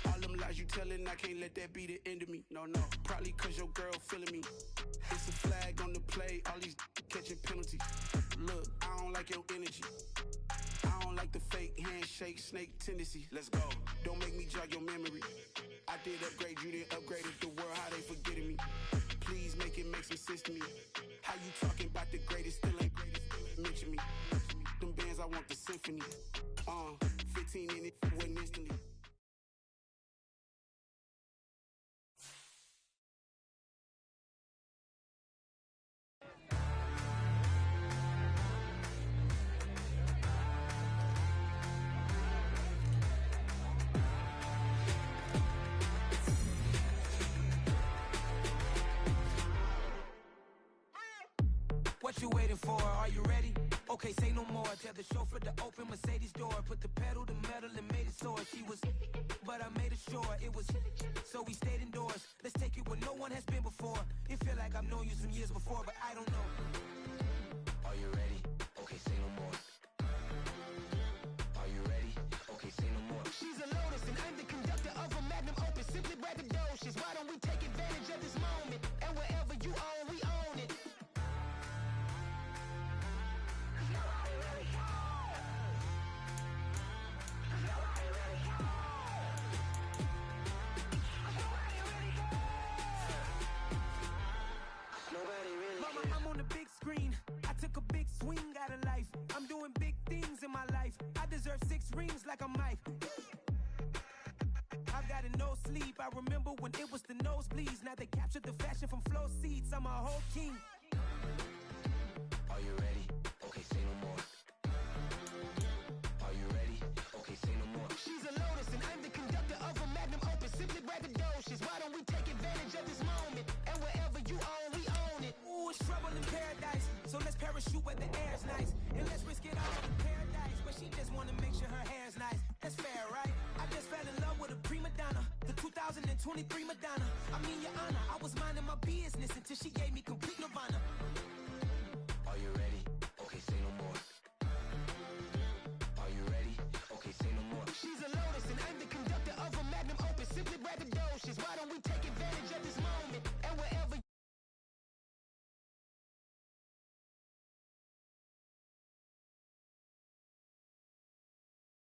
All them lies you telling, I can't let that be the end of me. No, probably cause your girl feeling me. It's a flag on the play, all these catching penalties. Look, I don't like your energy. I don't like the fake handshake, snake tendency. Let's go. Don't make me jog your memory. I did upgrade, you didn't upgrade it. The world, how they forgetting me. Please make it make some sense to me. How you talking about the greatest, still ain't mention me. Them bands, I want the symphony. 15 in it, wasn't instantly. What you waiting for? Are you ready? Okay, say no more. Tell the chauffeur to open Mercedes door. Put the pedal to metal and made it soar. She was, but I made it sure it was. So we stayed indoors. Let's take it where no one has been before. It feel like I've known you some years before, but I don't know. Are you ready? Okay, say no more. Are you ready? Okay, say no more. She's a Lotus and I'm the conductor of a magnum opus. Simply braggadocious. Why don't we take advantage of this moment? And wherever you own, we own it. Mama, I'm on the big screen. I took a big swing out of life. I'm doing big things in my life. I deserve 6 rings like I'm Mike. I've got no sleep. I remember when it was the nosebleeds. Now they captured the fashion from flow seats. I'm a whole king. Are you ready? Okay, say no more. Are you ready? Okay, say no more. She's a Lotus and I'm the conductor of a magnum opus. Simply braggadocious. Why don't we take advantage of this moment? And wherever you own, we own it. Ooh, it's trouble in paradise. So let's parachute where the air's nice. And let's risk it all in paradise. But she just wanna make sure her hair's nice. That's fair, right? I just fell in love with a prima donna. The 2023 Madonna. I mean, your honor, I was minding my business until she gave me complete nirvana. Are you ready? Okay, say no more. Are you ready? Okay, say no more. She's a Lotus and I'm the conductor of a magnum opus. Simply braggadocious. Why don't we